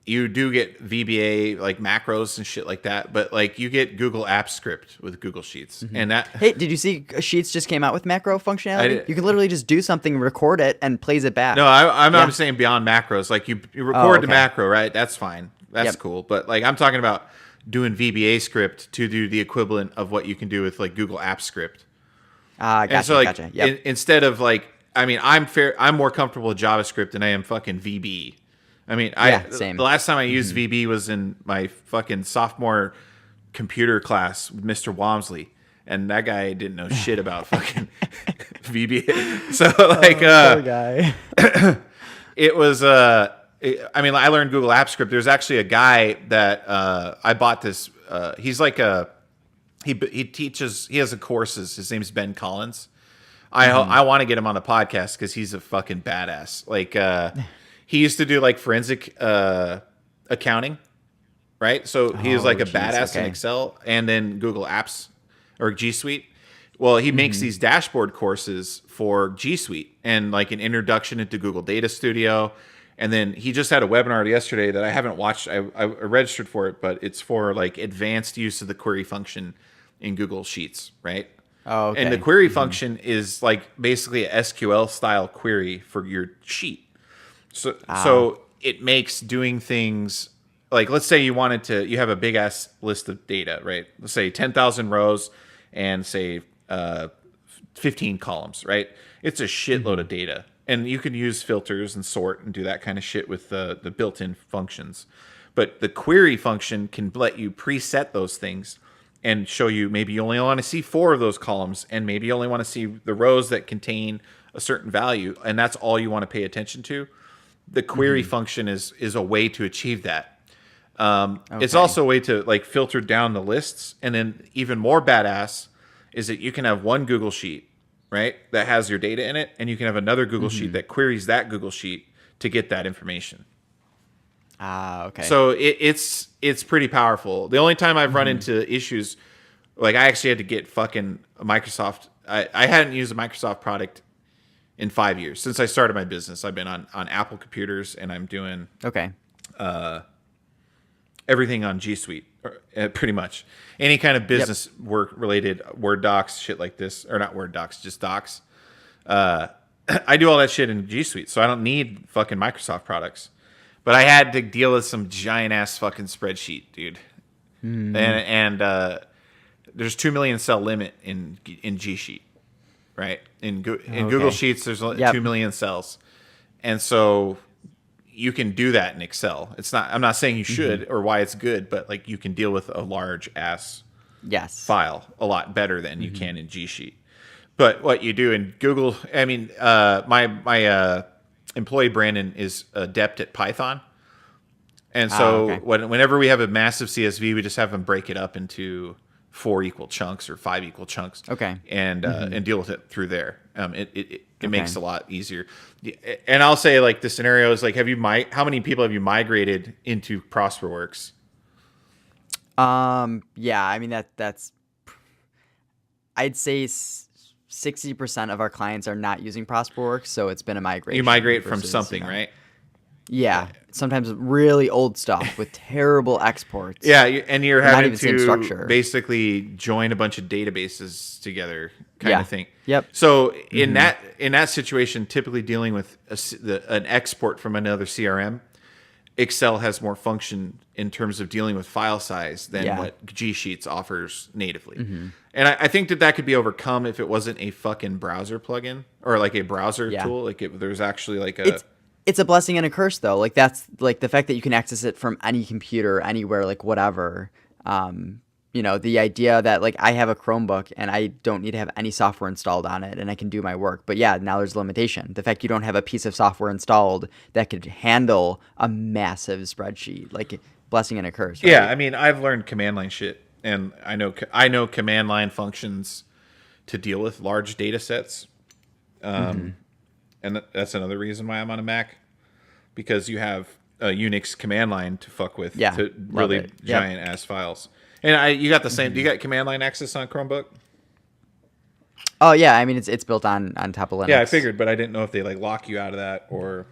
you do get VBA, like macros and shit like that, but like you get Google Apps Script with Google Sheets, and that. Hey, did you see Sheets just came out with macro functionality? did. You can literally just do something, record it, and plays it back. No, I'm saying beyond macros. Like you record the macro, right? That's fine. That's cool. But like I'm talking about doing VBA script to do the equivalent of what you can do with like Google Apps Script. Gotcha, And so like gotcha. Yep. instead of like, I mean, I'm more comfortable with JavaScript than I am fucking VB. I mean, same. the last time I used VB was in my fucking sophomore computer class with Mr. Walmsley, and that guy didn't know shit about fucking VB. So like, Poor guy. it was. I mean, I learned Google Apps Script. There's actually a guy that I bought this. He's like he teaches. He has a courses. His name's Ben Collins. I want to get him on the podcast because he's a fucking badass. Like he used to do like forensic accounting, right? So he was like a badass in Excel and then Google Apps or G Suite. Well, he makes these dashboard courses for G Suite and like an introduction into Google Data Studio. And then he just had a webinar yesterday that I haven't watched. I registered for it, but it's for like advanced use of the query function in Google Sheets, right? Oh, okay. And the query function is like basically a SQL style query for your sheet. So it makes doing things like, let's say you have a big ass list of data, right? Let's say 10,000 rows and say 15 columns, right? It's a shitload of data. And you can use filters and sort and do that kind of shit with the built-in functions. But the query function can let you preset those things and show you maybe you only want to see 4 of those columns, and maybe you only want to see the rows that contain a certain value, and that's all you want to pay attention to, the query function is a way to achieve that. It's also a way to like filter down the lists, and then even more badass is that you can have one Google Sheet, right, that has your data in it, and you can have another Google Sheet that queries that Google Sheet to get that information. Okay. So it's pretty powerful. The only time I've run into issues, like I actually had to get fucking Microsoft. I hadn't used a Microsoft product in 5 years since I started my business. I've been on Apple computers, and I'm doing everything on G Suite, pretty much. Any kind of business work related, Word docs, shit like this, or not Word docs, just docs. I do all that shit in G Suite, so I don't need fucking Microsoft products. But I had to deal with some giant ass fucking spreadsheet, dude. And there's 2 million cell limit in G Sheet, right? In Google Sheets, there's 2 million cells, and so you can do that in Excel. It's not. I'm not saying you should or why it's good, but like you can deal with a large ass file a lot better than you can in G Sheet. But what you do in Google, I mean, my employee Brandon is adept at Python, and so whenever we have a massive CSV, we just have him break it up into 4 equal chunks or 5 equal chunks. And deal with it through there. It makes it a lot easier. And I'll say like the scenario is like, how many people have you migrated into ProsperWorks? Yeah, I mean that's I'd say 60% of our clients are not using ProsperWorks, so it's been a migration. You migrate from something, right? Yeah, sometimes really old stuff with terrible exports. Yeah, and you're having to basically join a bunch of databases together, kind of thing. So in that situation, typically dealing with an export from another CRM, Excel has more function in terms of dealing with file size than what G Sheets offers natively. And I think that could be overcome if it wasn't a fucking browser plugin or like a browser tool. Like there's actually like It's a blessing and a curse, though. Like that's like the fact that you can access it from any computer, anywhere, like whatever. The idea that like I have a Chromebook and I don't need to have any software installed on it and I can do my work. But yeah, now there's a limitation. The fact you don't have a piece of software installed that could handle a massive spreadsheet, like blessing and a curse. Right? Yeah, I mean, I've learned command line shit, and I know command line functions to deal with large data sets. And that's another reason why I'm on a Mac, because you have a Unix command line to fuck with to really giant ass files. And you got the same. Do you got command line access on Chromebook? Oh yeah, I mean it's built on top of Linux. Yeah, I figured, but I didn't know if they like lock you out of that or.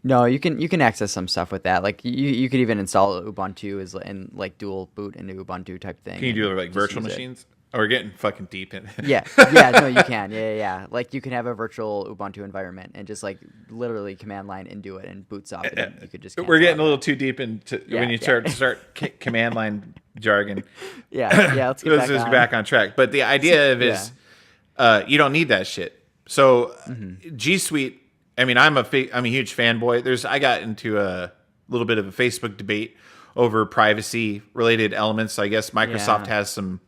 No, you can access some stuff with that. Like you could even install Ubuntu and like dual boot into Ubuntu type thing. Can you do like virtual machines? Oh, we're getting fucking deep in. Yeah, no, you can. Yeah. Like you can have a virtual Ubuntu environment and just like literally command line into it and boots up. And you could just. We're getting a little too deep into when you start command line jargon. Yeah. Let's get back on track. But the idea of is, you don't need that shit. So G Suite. I mean, I'm a huge fanboy. I got into a little bit of a Facebook debate over privacy related elements. I guess Microsoft has some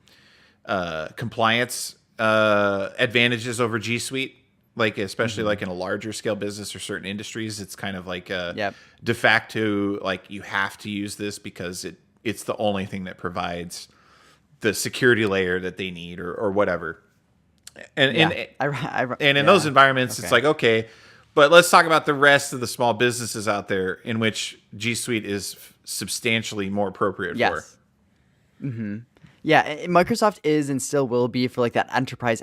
compliance advantages over G Suite, like especially like in a larger scale business or certain industries. It's kind of like a de facto, like you have to use this because it's the only thing that provides the security layer that they need or whatever. And in those environments, it's like, okay, but let's talk about the rest of the small businesses out there in which G Suite is substantially more appropriate for. Yeah, Microsoft is and still will be for like that enterprise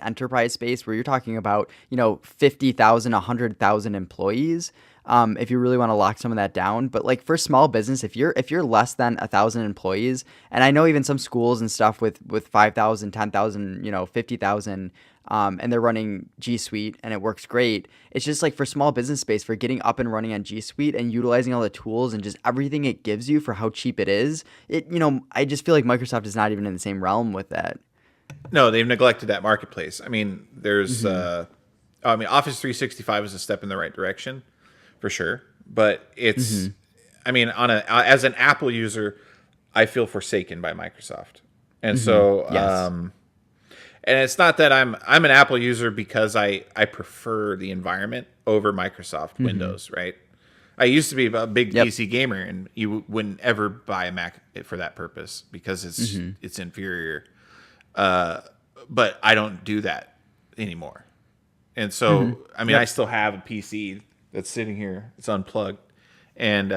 space where you're talking about, 50,000, 100,000 employees. If you really want to lock some of that down, but like for small business, if you're less than 1,000 employees, and I know even some schools and stuff with 5,000, 10,000, 50,000, and they're running G Suite and it works great. It's just like for small business space, for getting up and running on G Suite and utilizing all the tools and just everything it gives you for how cheap it is. I just feel like Microsoft is not even in the same realm with that. No, they've neglected that marketplace. I mean, there's, Office 365 is a step in the right direction. For sure, but it's. I mean, as an Apple user, I feel forsaken by Microsoft, and so And it's not that I'm an Apple user because I prefer the environment over Microsoft Windows, right? I used to be a big PC gamer, and you wouldn't ever buy a Mac for that purpose because it's inferior. But I don't do that anymore. And so, I mean, I still have a PC that's sitting here. It's unplugged. And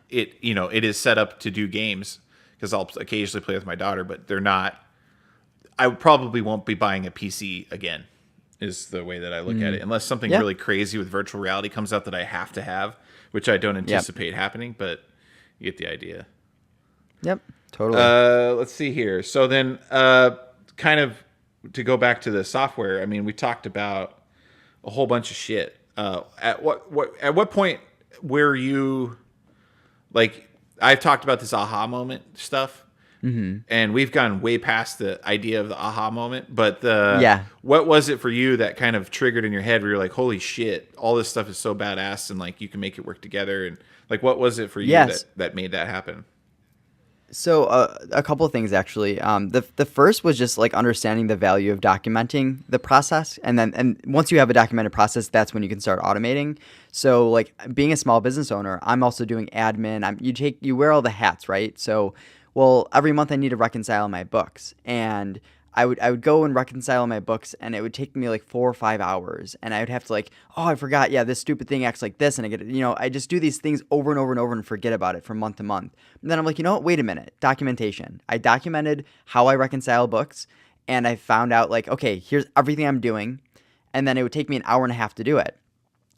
it is set up to do games because I'll occasionally play with my daughter, but they're not. I probably won't be buying a PC again, is the way that I look at it, unless something really crazy with virtual reality comes out that I have to have, which I don't anticipate happening, but you get the idea. Yep, totally. Let's see here. So then, kind of to go back to the software, I mean, we talked about a whole bunch of shit. At what point were you, like, I've talked about this aha moment stuff. And we've gone way past the idea of the aha moment, but what was it for you that kind of triggered in your head where you're like, holy shit, all this stuff is so badass and like you can make it work together? And like, what was it for you that made that happen? So a couple of things actually. The first was just like understanding the value of documenting the process, and once you have a documented process, that's when you can start automating. So like being a small business owner, I'm also doing admin. You wear all the hats, right? So every month I need to reconcile my books, and I would go and reconcile my books, and it would take me like 4 or 5 hours, and I would have to like, oh, I forgot, this stupid thing acts like this, and I just do these things over and over and over and forget about it from month to month. And then I'm like, wait a minute, documentation. I documented how I reconcile books, and I found out like, okay, here's everything I'm doing, and then it would take me an hour and a half to do it.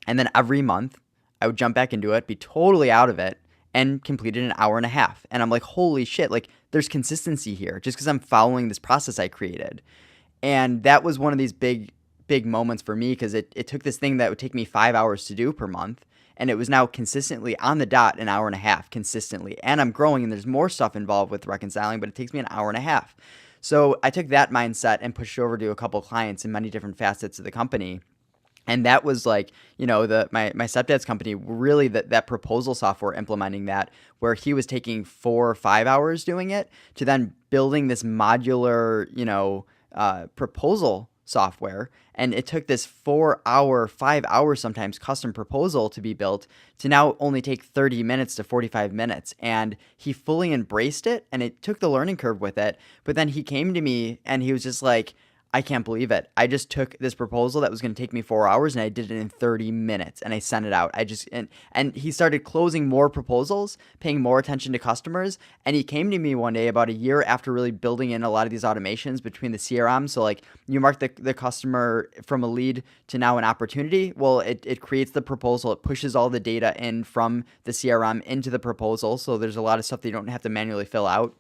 And then every month I would jump back into it, be totally out of it, and completed an hour and a half. And I'm like, holy shit, like there's consistency here just because I'm following this process I created. And that was one of these big moments for me because it took this thing that would take me 5 hours to do per month, and it was now consistently on the dot an hour and a half consistently. And I'm growing, and there's more stuff involved with reconciling, but it takes me an hour and a half. So I took that mindset and pushed it over to a couple clients in many different facets of the company. And that was like, my stepdad's company, really that proposal software, implementing that, where he was taking 4 or 5 hours doing it to then building this modular, proposal software. And it took this 4 hour, 5 hour sometimes custom proposal to be built to now only take 30 minutes to 45 minutes. And he fully embraced it, and it took the learning curve with it. But then he came to me and he was just like, I can't believe it. I just took this proposal that was going to take me 4 hours, and I did it in 30 minutes, and I sent it out. And he started closing more proposals, paying more attention to customers. And he came to me one day about a year after really building in a lot of these automations between the CRM. So like you mark the customer from a lead to now an opportunity. Well, it creates the proposal. It pushes all the data in from the CRM into the proposal. So there's a lot of stuff that you don't have to manually fill out.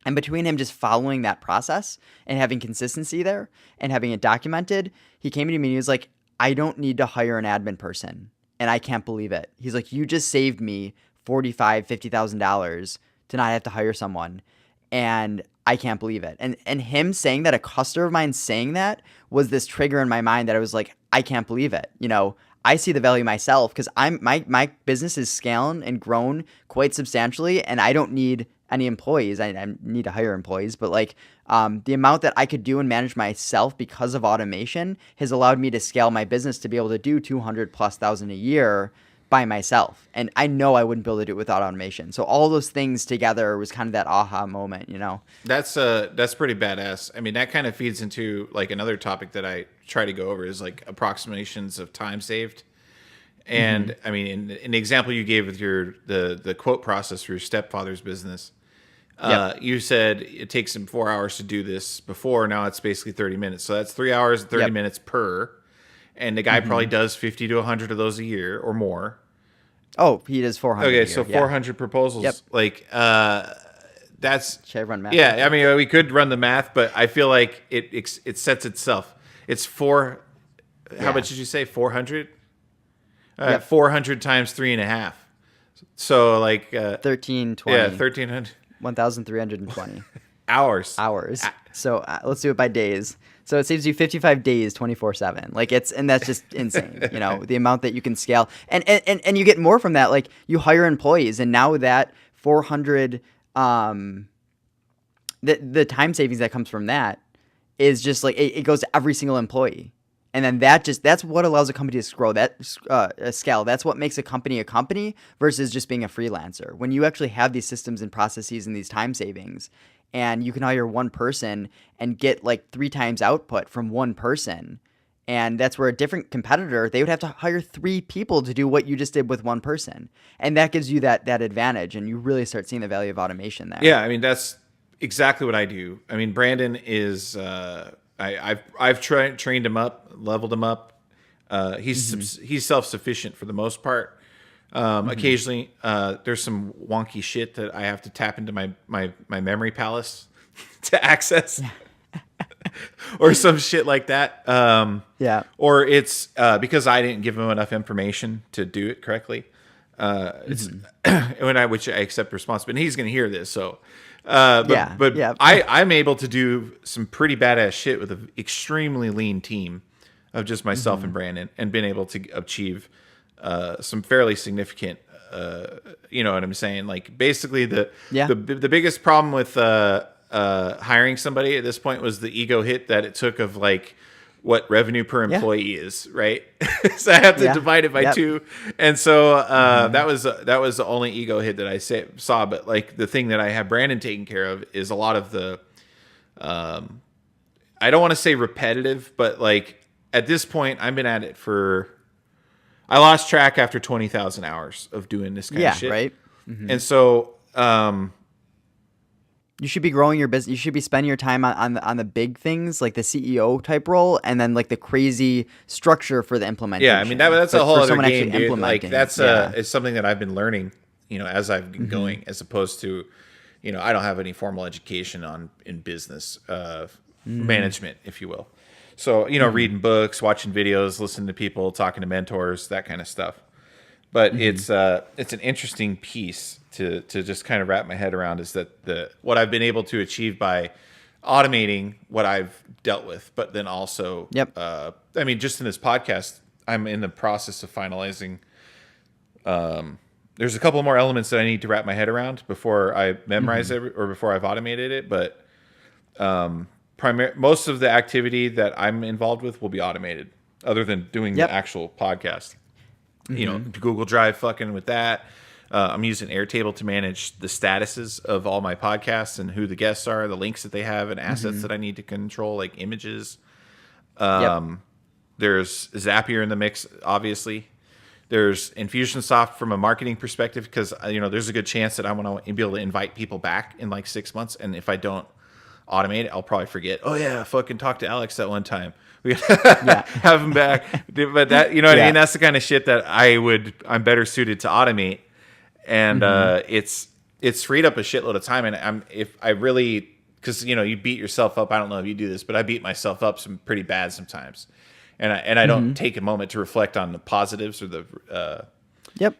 And between him just following that process and having consistency there and having it documented, he came to me and he was like, I don't need to hire an admin person. And I can't believe it. He's like, you just saved me $45,000, $50,000 to not have to hire someone. And I can't believe it. And him saying that, a customer of mine saying that, was this trigger in my mind that I was like, I can't believe it. I see the value myself because my business is scaling and grown quite substantially, and I don't need any employees. I need to hire employees, but like the amount that I could do and manage myself because of automation has allowed me to scale my business to be able to do 200,000+ a year by myself. And I know I wouldn't be able to do it without automation. So all those things together was kind of that aha moment, That's pretty badass. I mean, that kind of feeds into like another topic that I try to go over is like approximations of time saved. And I mean, in the example you gave with the quote process for your stepfather's business, you said it takes him 4 hours to do this before. Now it's basically 30 minutes. So that's 3 hours and 30 minutes per. And the guy probably does 50 to 100 of those a year or more. Oh, he does 400. Okay, so 400 proposals. Yep. Like, that's... Should I run math? Yeah, I mean, we could run the math, but I feel like it sets itself. It's how much did you say? 400? 400 times 3.5. So like... 1320. Yeah, 1,300. 1,320. Hours. So let's do it by days. So it saves you 55 days, 24/7. Like and that's just insane. The amount that you can scale, and you get more from that. Like you hire employees, and now that 400, the time savings that comes from that is just like it goes to every single employee. And then that's what allows a company to grow, that scale. That's what makes a company versus just being a freelancer. When you actually have these systems and processes and these time savings, and you can hire one person and get like 3 times output from one person. And that's where a different competitor, they would have to hire 3 people to do what you just did with one person. And that gives you that advantage, and you really start seeing the value of automation there. Yeah, I mean, that's exactly what I do. I mean, Brandon is I've trained him up, leveled him up. He's self-sufficient for the most part. Occasionally, there's some wonky shit that I have to tap into my memory palace to access, or some shit like that. Or it's because I didn't give him enough information to do it correctly. It's which I accept responsibility. And he's going to hear this, so. I'm able to do some pretty badass shit with an extremely lean team of just myself and Brandon, and been able to achieve some fairly significant, you know what I'm saying? Like, basically the biggest problem with hiring somebody at this point was the ego hit that it took of like what revenue per employee is, right? So I have to divide it by 2. And so that was the only ego hit that I saw. But like the thing that I have Brandon taking care of is a lot of the, I don't want to say repetitive, but like at this point I've been at it I lost track after 20,000 hours of doing this kind of shit. Right. And so, you should be growing your business. You should be spending your time on the big things, like the CEO type role, and then like the crazy structure for the implementation. Yeah, I mean that's a whole other game, dude. Like that's it's something that I've been learning, you know, as I've been going, as opposed to, you know, I don't have any formal education in business management, if you will. So, you know, reading books, watching videos, listening to people, talking to mentors, that kind of stuff. But it's an interesting piece to just kind of wrap my head around, is that what I've been able to achieve by automating what I've dealt with, but then also, I mean, just in this podcast, I'm in the process of finalizing. There's a couple more elements that I need to wrap my head around before I memorize it or before I've automated it. But most of the activity that I'm involved with will be automated, other than doing the actual podcast. You know, Google Drive, fucking with that. I'm using Airtable to manage the statuses of all my podcasts and who the guests are, the links that they have, and assets that I need to control, like images. There's Zapier in the mix, obviously. There's InfusionSoft from a marketing perspective, because, you know, there's a good chance that I want to be able to invite people back in like 6 months. And if I don't automate it, I'll probably forget. Oh yeah, I fucking talked to Alex that one time. We have him back. But that, you know what I mean? That's the kind of shit that I'm better suited to automate. And it's freed up a shitload of time. And because, you know, you beat yourself up. I don't know if you do this, but I beat myself up pretty bad sometimes. And I don't take a moment to reflect on the positives or the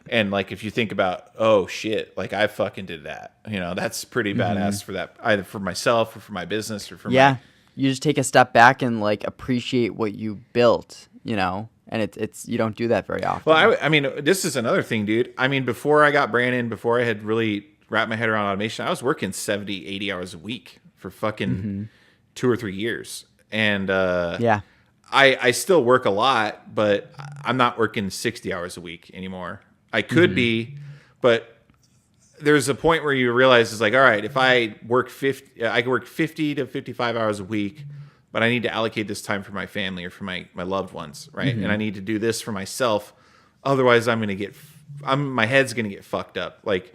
and like, if you think about, oh shit, like I fucking did that, you know, that's pretty badass for that, either for myself or for my business or for you just take a step back and like appreciate what you built, you know, and it's you don't do that very often. Well, I mean, this is another thing, dude. I mean, before I got Brandon, before I had really wrapped my head around automation, I was working 70, 80 hours a week for fucking 2 or 3 years. And I still work a lot, but I'm not working 60 hours a week anymore. I could be, but there's a point where you realize it's like, all right, if I work 50, I can work 50 to 55 hours a week, but I need to allocate this time for my family or for my loved ones, right? And I need to do this for myself. Otherwise, my head's going to get fucked up. Like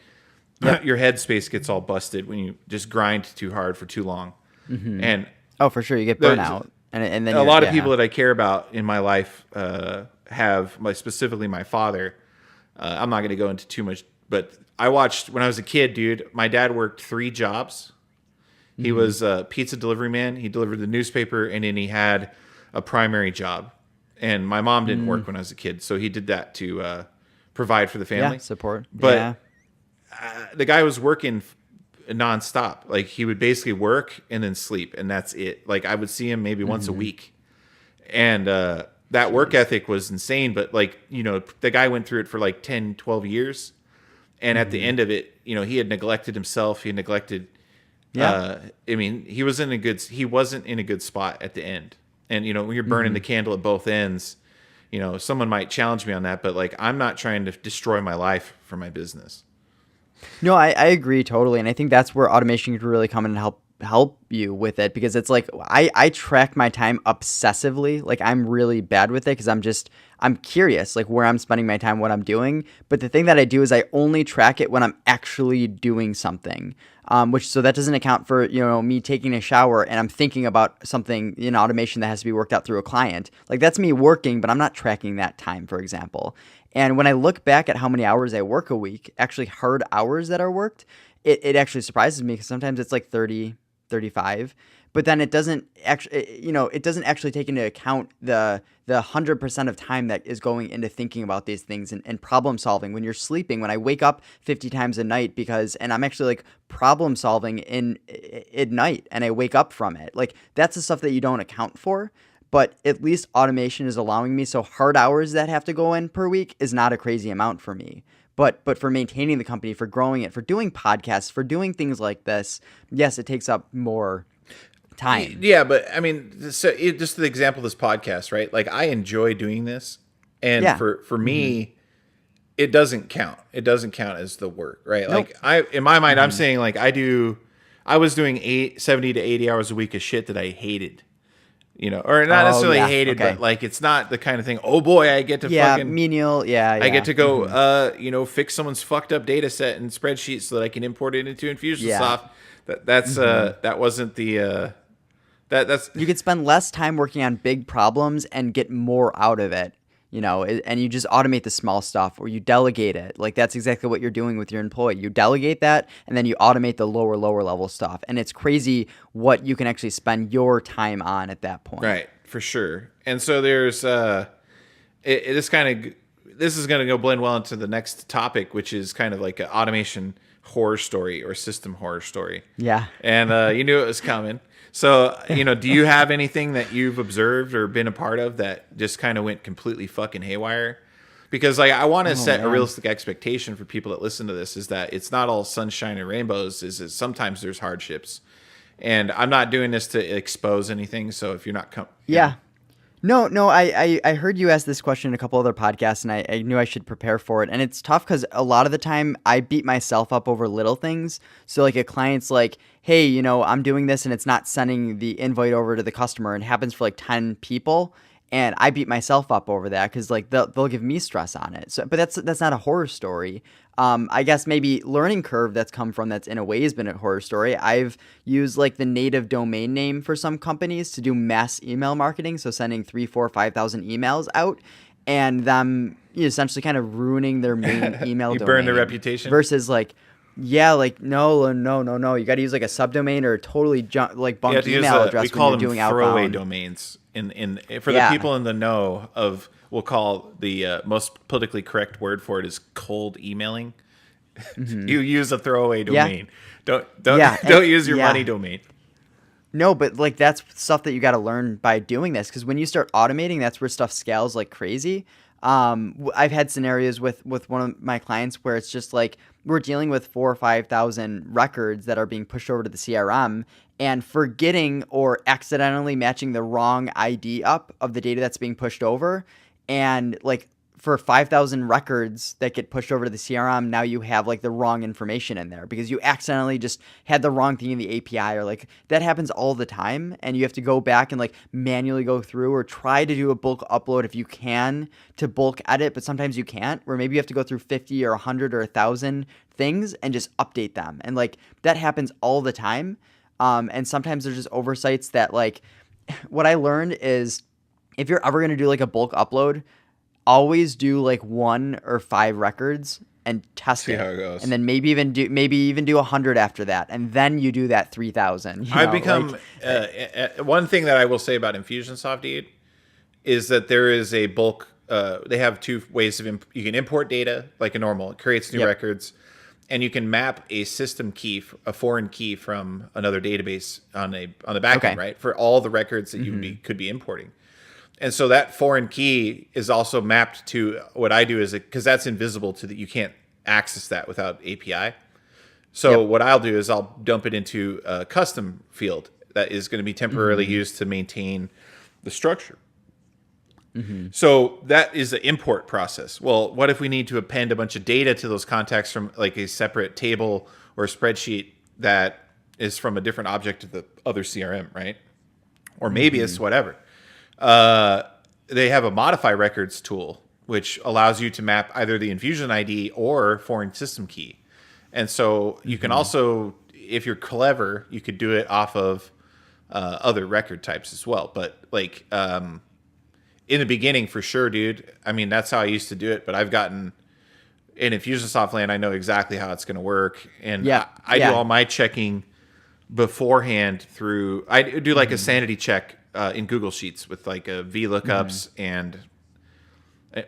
your headspace gets all busted when you just grind too hard for too long. And for sure, you get burnout. And then a lot of people that I care about in my life have, specifically my father. I'm not going to go into too much, but I watched when I was a kid, dude. My dad worked 3 jobs. He was a pizza delivery man. He delivered the newspaper, and then he had a primary job. And my mom didn't work when I was a kid, so he did that to provide for the family. Support. But the guy was working nonstop. Like, he would basically work and then sleep, and that's it. Like, I would see him maybe once a week. And that work ethic was insane. But, like, you know, the guy went through it for like 10, 12 years. And at the end of it, you know, he had neglected himself. He had neglected I mean, he wasn't in a good spot at the end. And, when you're burning the candle at both ends, someone might challenge me on that, but like, I'm not trying to destroy my life for my business. No, I agree totally. And I think that's where automation could really come in and help you with it, because it's like I track my time obsessively. Like I'm really bad with it because I'm curious like where I'm spending my time, what I'm doing. But the thing that I do is I only track it when I'm actually doing something. So that doesn't account for, me taking a shower and I'm thinking about something in automation that has to be worked out through a client. Like that's me working, but I'm not tracking that time, for example. And when I look back at how many hours I work a week, actually hard hours that are worked, it actually surprises me because sometimes it's like 30, 35, but then it doesn't actually, it doesn't actually take into account the 100% of time that is going into thinking about these things and problem solving when you're sleeping. When I wake up 50 times a night and I'm actually like problem solving at night and I wake up from it. Like that's the stuff that you don't account for. But at least automation is allowing me. So hard hours that have to go in per week is not a crazy amount for me. But for maintaining the company, for growing it, for doing podcasts, for doing things like this, yes, it takes up more time. Yeah, but I mean, just the example of this podcast, right? Like I enjoy doing this, and for me, it doesn't count. It doesn't count as the work, right? Nope. Like in my mind, I'm saying like I was doing 70 to 80 hours a week of shit that I hated. Or not necessarily hated, but like it's not the kind of thing. Oh boy, I get to fucking menial. I get to go, fix someone's fucked up data set and spreadsheet so that I can import it into InfusionSoft. That wasn't the that's. You could spend less time working on big problems and get more out of it. And you just automate the small stuff or you delegate it. Like that's exactly what you're doing with your employee. You delegate that and then you automate the lower level stuff. And it's crazy what you can actually spend your time on at that point. Right, for sure. And so there's this is going to go blend well into the next topic, which is kind of like an automation horror story or system horror story. Yeah. And you knew it was coming. So, do you have anything that you've observed or been a part of that just kind of went completely fucking haywire? Because like I want to set a realistic expectation for people that listen to this is that it's not all sunshine and rainbows. Is sometimes there's hardships, and I'm not doing this to expose anything. So if you're not No, I heard you ask this question in a couple other podcasts, and I knew I should prepare for it. And it's tough because a lot of the time I beat myself up over little things. So like a client's like, hey, I'm doing this and it's not sending the invite over to the customer, and it happens for like 10 people. And I beat myself up over that because like they'll give me stress on it. So, but that's not a horror story. I guess maybe learning curve that's come from that's in a way has been a horror story. I've used like the native domain name for some companies to do mass email marketing. So sending 3,000, 4,000, 5,000 emails out and them essentially kind of ruining their main email you domain. burn their reputation versus like, yeah, like no. You got to use like a subdomain or a totally bunk email address. We call them doing throwaway outbound domains. For the people in the know of, we'll call the most politically correct word for it is cold emailing. You use a throwaway domain. Don't use your money domain. No, but like that's stuff that you got to learn by doing this, because when you start automating, that's where stuff scales like crazy. I've had scenarios with one of my clients where it's just like we're dealing with 4,000 or 5,000 records that are being pushed over to the CRM, and forgetting or accidentally matching the wrong ID up of the data that's being pushed over. And like for 5,000 records that get pushed over to the CRM, now you have like the wrong information in there because you accidentally just had the wrong thing in the API, or like that happens all the time. And you have to go back and like manually go through or try to do a bulk upload if you can to bulk edit, but sometimes you can't, where maybe you have to go through 50 or 100 or 1,000 things and just update them. And like that happens all the time. And sometimes there's just oversights that like what I learned is if you're ever going to do like a bulk upload, always do like 1 or 5 records and test See how it goes. And then maybe even do 100 after that. And then you do that 3,000. I've become one thing that I will say about InfusionSoft, dude, is that there is a bulk. They have 2 ways of you can import data like a normal. It creates new records. And you can map a system key, a foreign key from another database on the back end, right? For all the records that you could be importing. And so that foreign key is also mapped to what I do is because that's invisible to that. You can't access that without API. So what I'll do is I'll dump it into a custom field that is going to be temporarily used to maintain the structure. So that is the import process. Well, what if we need to append a bunch of data to those contacts from like a separate table or a spreadsheet that is from a different object of the other CRM, right? Or maybe it's whatever. They have a modify records tool, which allows you to map either the infusion ID or foreign system key. And so you can also, if you're clever, you could do it off of other record types as well. But like in the beginning, for sure, dude. I mean, that's how I used to do it. But I've gotten in InfusionSoft land, I know exactly how it's going to work. And I do all my checking beforehand through, I do like a sanity check in Google Sheets with like a VLOOKUPs and,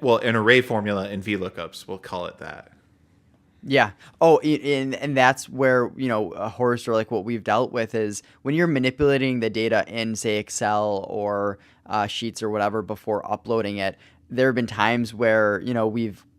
well, an array formula and VLOOKUPs. We'll call it that. Yeah. Oh, and that's where, a horror story like what we've dealt with is when you're manipulating the data in, say, Excel or Sheets or whatever before uploading it. There have been times where,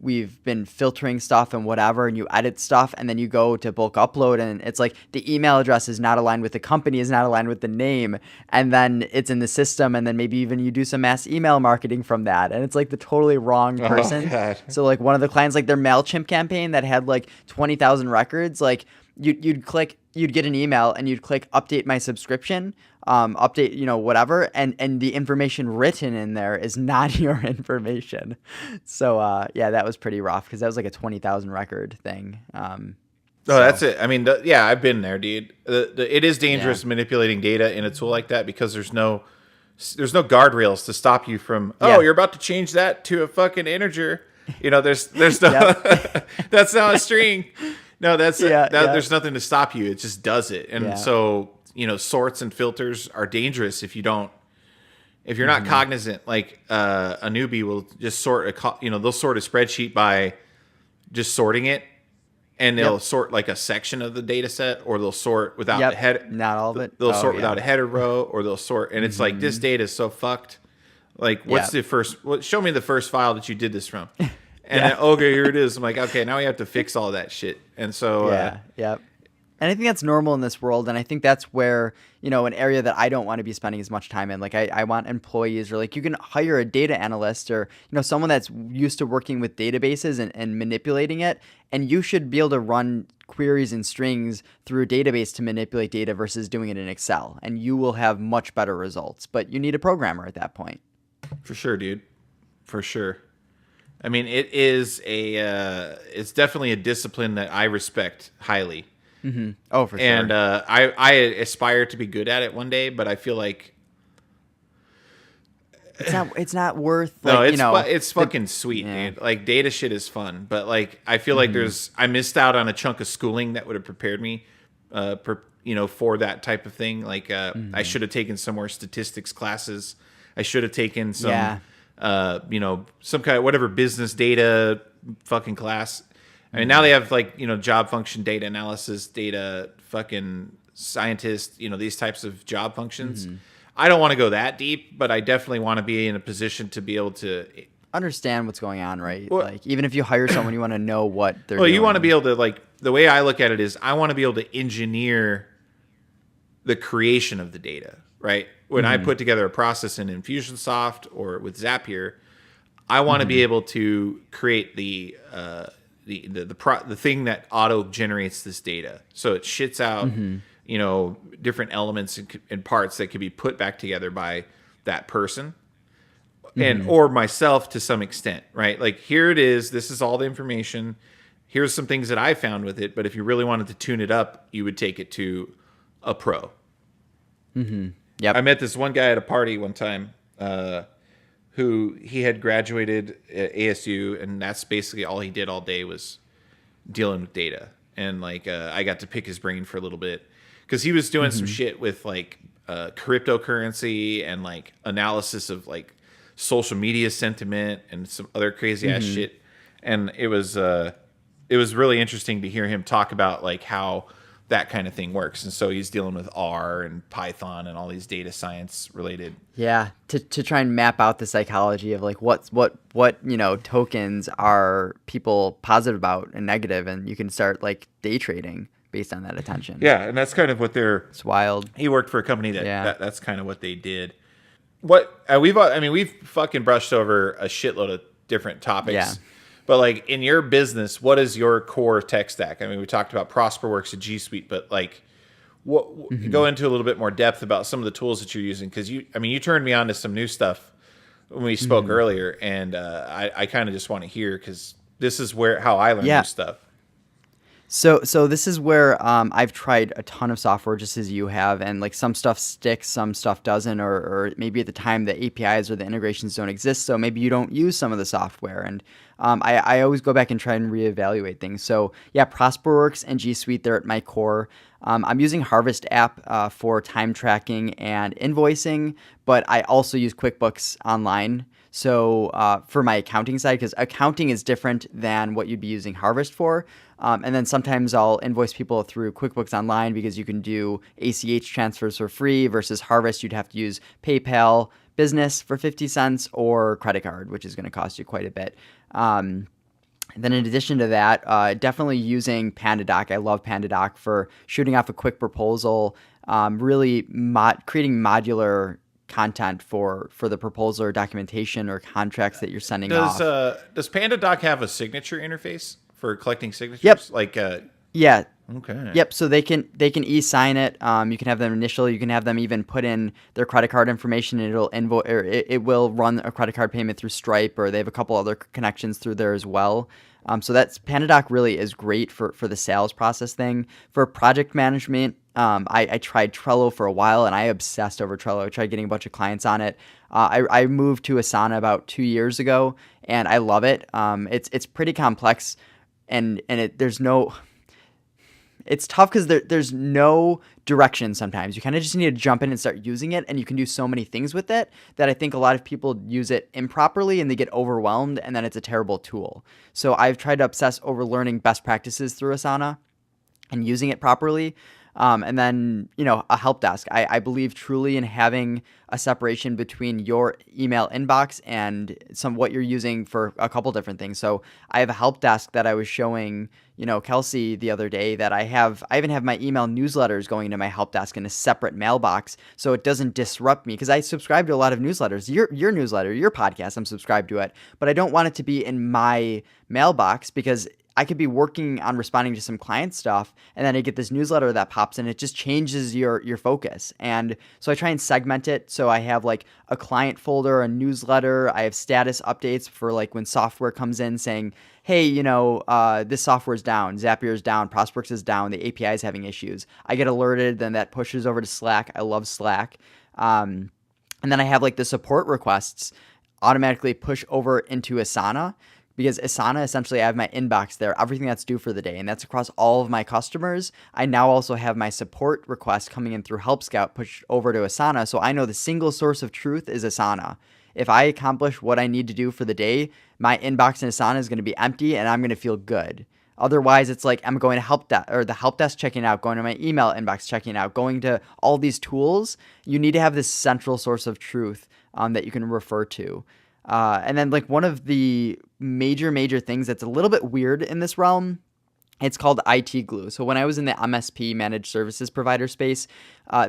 we've been filtering stuff and whatever, and you edit stuff, and then you go to bulk upload, and it's like the email address is not aligned with the company, is not aligned with the name, and then it's in the system, and then maybe even you do some mass email marketing from that, and it's like the totally wrong person. God. So like one of the clients, like their MailChimp campaign that had like 20,000 records, like you'd get an email and you'd click update my subscription, update, whatever. And the information written in there is not your information. So, that was pretty rough because that was like a 20,000 record thing. That's it. I mean, I've been there, dude. It is dangerous manipulating data in a tool like that because there's no guardrails to stop you from, you're about to change that to a fucking integer. There's no, that's not a string. No, there's nothing to stop you. It just does it. And so, sorts and filters are dangerous if you're not cognizant. Like a newbie will just sort they'll sort a spreadsheet by just sorting it, and they'll sort like a section of the data set, or they'll sort without a header. Not all of it. They'll sort without a header row, or they'll sort, and it's like, this data is so fucked. Like, what's the first? Show me the first file that you did this from. And then, okay, here it is. I'm like, okay, now we have to fix all that shit. And so, And I think that's normal in this world. And I think that's where, an area that I don't want to be spending as much time in. Like I want employees, or like you can hire a data analyst, or, someone that's used to working with databases and manipulating it. And you should be able to run queries and strings through a database to manipulate data versus doing it in Excel. And you will have much better results. But you need a programmer at that point. For sure, dude. For sure. I mean, it's definitely a discipline that I respect highly. Mm-hmm. Oh, for sure. And I aspire to be good at it one day, but I feel like it's not worth. It's fucking sweet, dude. Like data shit is fun, but like I feel like I missed out on a chunk of schooling that would have prepared me, for that type of thing. Like I should have taken some more statistics classes. I should have taken some. Some kind of whatever business data fucking class. I mean, now they have like, job function data analysis, data fucking scientist, these types of job functions. I don't want to go that deep, but I definitely want to be in a position to be able to understand what's going on, right? Well, like even if you hire someone, you want to know what they're doing. Well, you want to be able to, like, the way I look at it is I want to be able to engineer the creation of the data, right? When I put together a process in InfusionSoft or with Zapier, I want to be able to create the thing that auto generates this data. So it shits out, different elements and parts that can be put back together by that person and or myself to some extent, right? Like, here it is. This is all the information. Here's some things that I found with it. But if you really wanted to tune it up, you would take it to a pro. Yep. I met this one guy at a party one time who he had graduated at ASU, and that's basically all he did all day was dealing with data. And like I got to pick his brain for a little bit because he was doing some shit with like cryptocurrency and like analysis of like social media sentiment and some other crazy ass shit. And it was really interesting to hear him talk about like how that kind of thing works. And so he's dealing with R and Python and all these data science related. Yeah. To try and map out the psychology of like what tokens are people positive about and negative. And you can start like day trading based on that attention. Yeah, and that's kind of what It's wild. he worked for a company Yeah. that's kind of what they did. What we've fucking brushed over a shitload of different topics. Yeah. But like in your business, what is your core tech stack? I mean, we talked about ProsperWorks and G Suite, but like go into a little bit more depth about some of the tools that you're using, because you turned me on to some new stuff when we spoke earlier, and I kind of just want to hear, because this is how I learn new stuff. So this is where I've tried a ton of software, just as you have, and like some stuff sticks, some stuff doesn't, or maybe at the time the APIs or the integrations don't exist, so maybe you don't use some of the software. And I always go back and try and reevaluate things. So yeah, ProsperWorks and G Suite, they're at my core. I'm using Harvest app for time tracking and invoicing, but I also use QuickBooks Online. So for my accounting side, because accounting is different than what you'd be using Harvest for. And then sometimes I'll invoice people through QuickBooks Online, because you can do ACH transfers for free, versus Harvest, you'd have to use PayPal Business for 50 cents or credit card, which is going to cost you quite a bit. And then in addition to that, definitely using Pandadoc. I love Pandadoc for shooting off a quick proposal, really creating modular content for the proposal or documentation or contracts that you're sending off. Does Pandadoc have a signature interface for collecting signatures? Yep. Yeah. Okay. Yep. So they can e-sign it. You can have them initial. You can have them even put in their credit card information, and it will run a credit card payment through Stripe, or they have a couple other connections through there as well. So that's Pandadoc really is great for the sales process thing. For project management, I tried Trello for a while, and I obsessed over Trello. I tried getting a bunch of clients on it. I moved to Asana about 2 years ago, and I love it. It's pretty complex, and it's tough because there's no direction sometimes. You kind of just need to jump in and start using it, and you can do so many things with it that I think a lot of people use it improperly and they get overwhelmed, and then it's a terrible tool. So I've tried to obsess over learning best practices through Asana and using it properly. And then, a help desk. I believe truly in having a separation between your email inbox and what you're using for a couple different things. So I have a help desk that I was showing, Kelsey the other day, that I even have my email newsletters going to my help desk in a separate mailbox, so it doesn't disrupt me, because I subscribe to a lot of newsletters. Your newsletter, your podcast, I'm subscribed to it, but I don't want it to be in my mailbox, because I could be working on responding to some client stuff, and then I get this newsletter that pops in. It just changes your focus. And so I try and segment it. So I have like a client folder, a newsletter. I have status updates for like when software comes in saying, hey, this software is down, Zapier is down, ProsperWorks is down, the API is having issues. I get alerted, then that pushes over to Slack. I love Slack. And then I have like the support requests automatically push over into Asana, because Asana, essentially, I have my inbox there, everything that's due for the day, and that's across all of my customers. I now also have my support requests coming in through Help Scout pushed over to Asana, so I know the single source of truth is Asana. If I accomplish what I need to do for the day, my inbox in Asana is going to be empty, and I'm going to feel good. Otherwise, it's like I'm going to the help desk checking out, going to my email inbox checking out, going to all these tools. You need to have this central source of truth that you can refer to. And then like one of the major things that's a little bit weird in this realm, it's called IT glue. So when I was in the MSP, managed services provider space,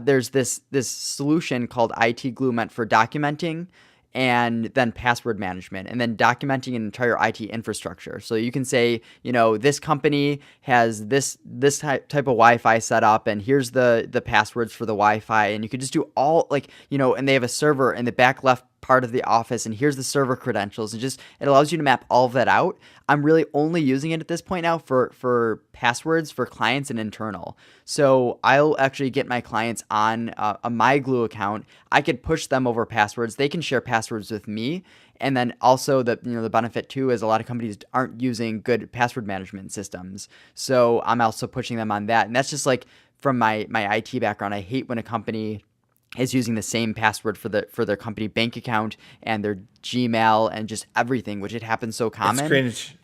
there's this solution called IT glue, meant for documenting and then password management, and then documenting an entire IT infrastructure. So you can say, this company has this type of Wi-Fi set up, and here's the passwords for the Wi-Fi, and you could just do all and they have a server in the back left part of the office, and here's the server credentials, and just it allows you to map all of that out. I'm really only using it at this point now for passwords for clients and internal. So I'll actually get my clients on a MyGlue account. I could push them over passwords. They can share passwords with me. And then also the benefit too is a lot of companies aren't using good password management systems. So I'm also pushing them on that. And that's just like from my IT background. I hate when a company is using the same password for their company bank account and their Gmail and just everything, which it happens so common. It's cringe.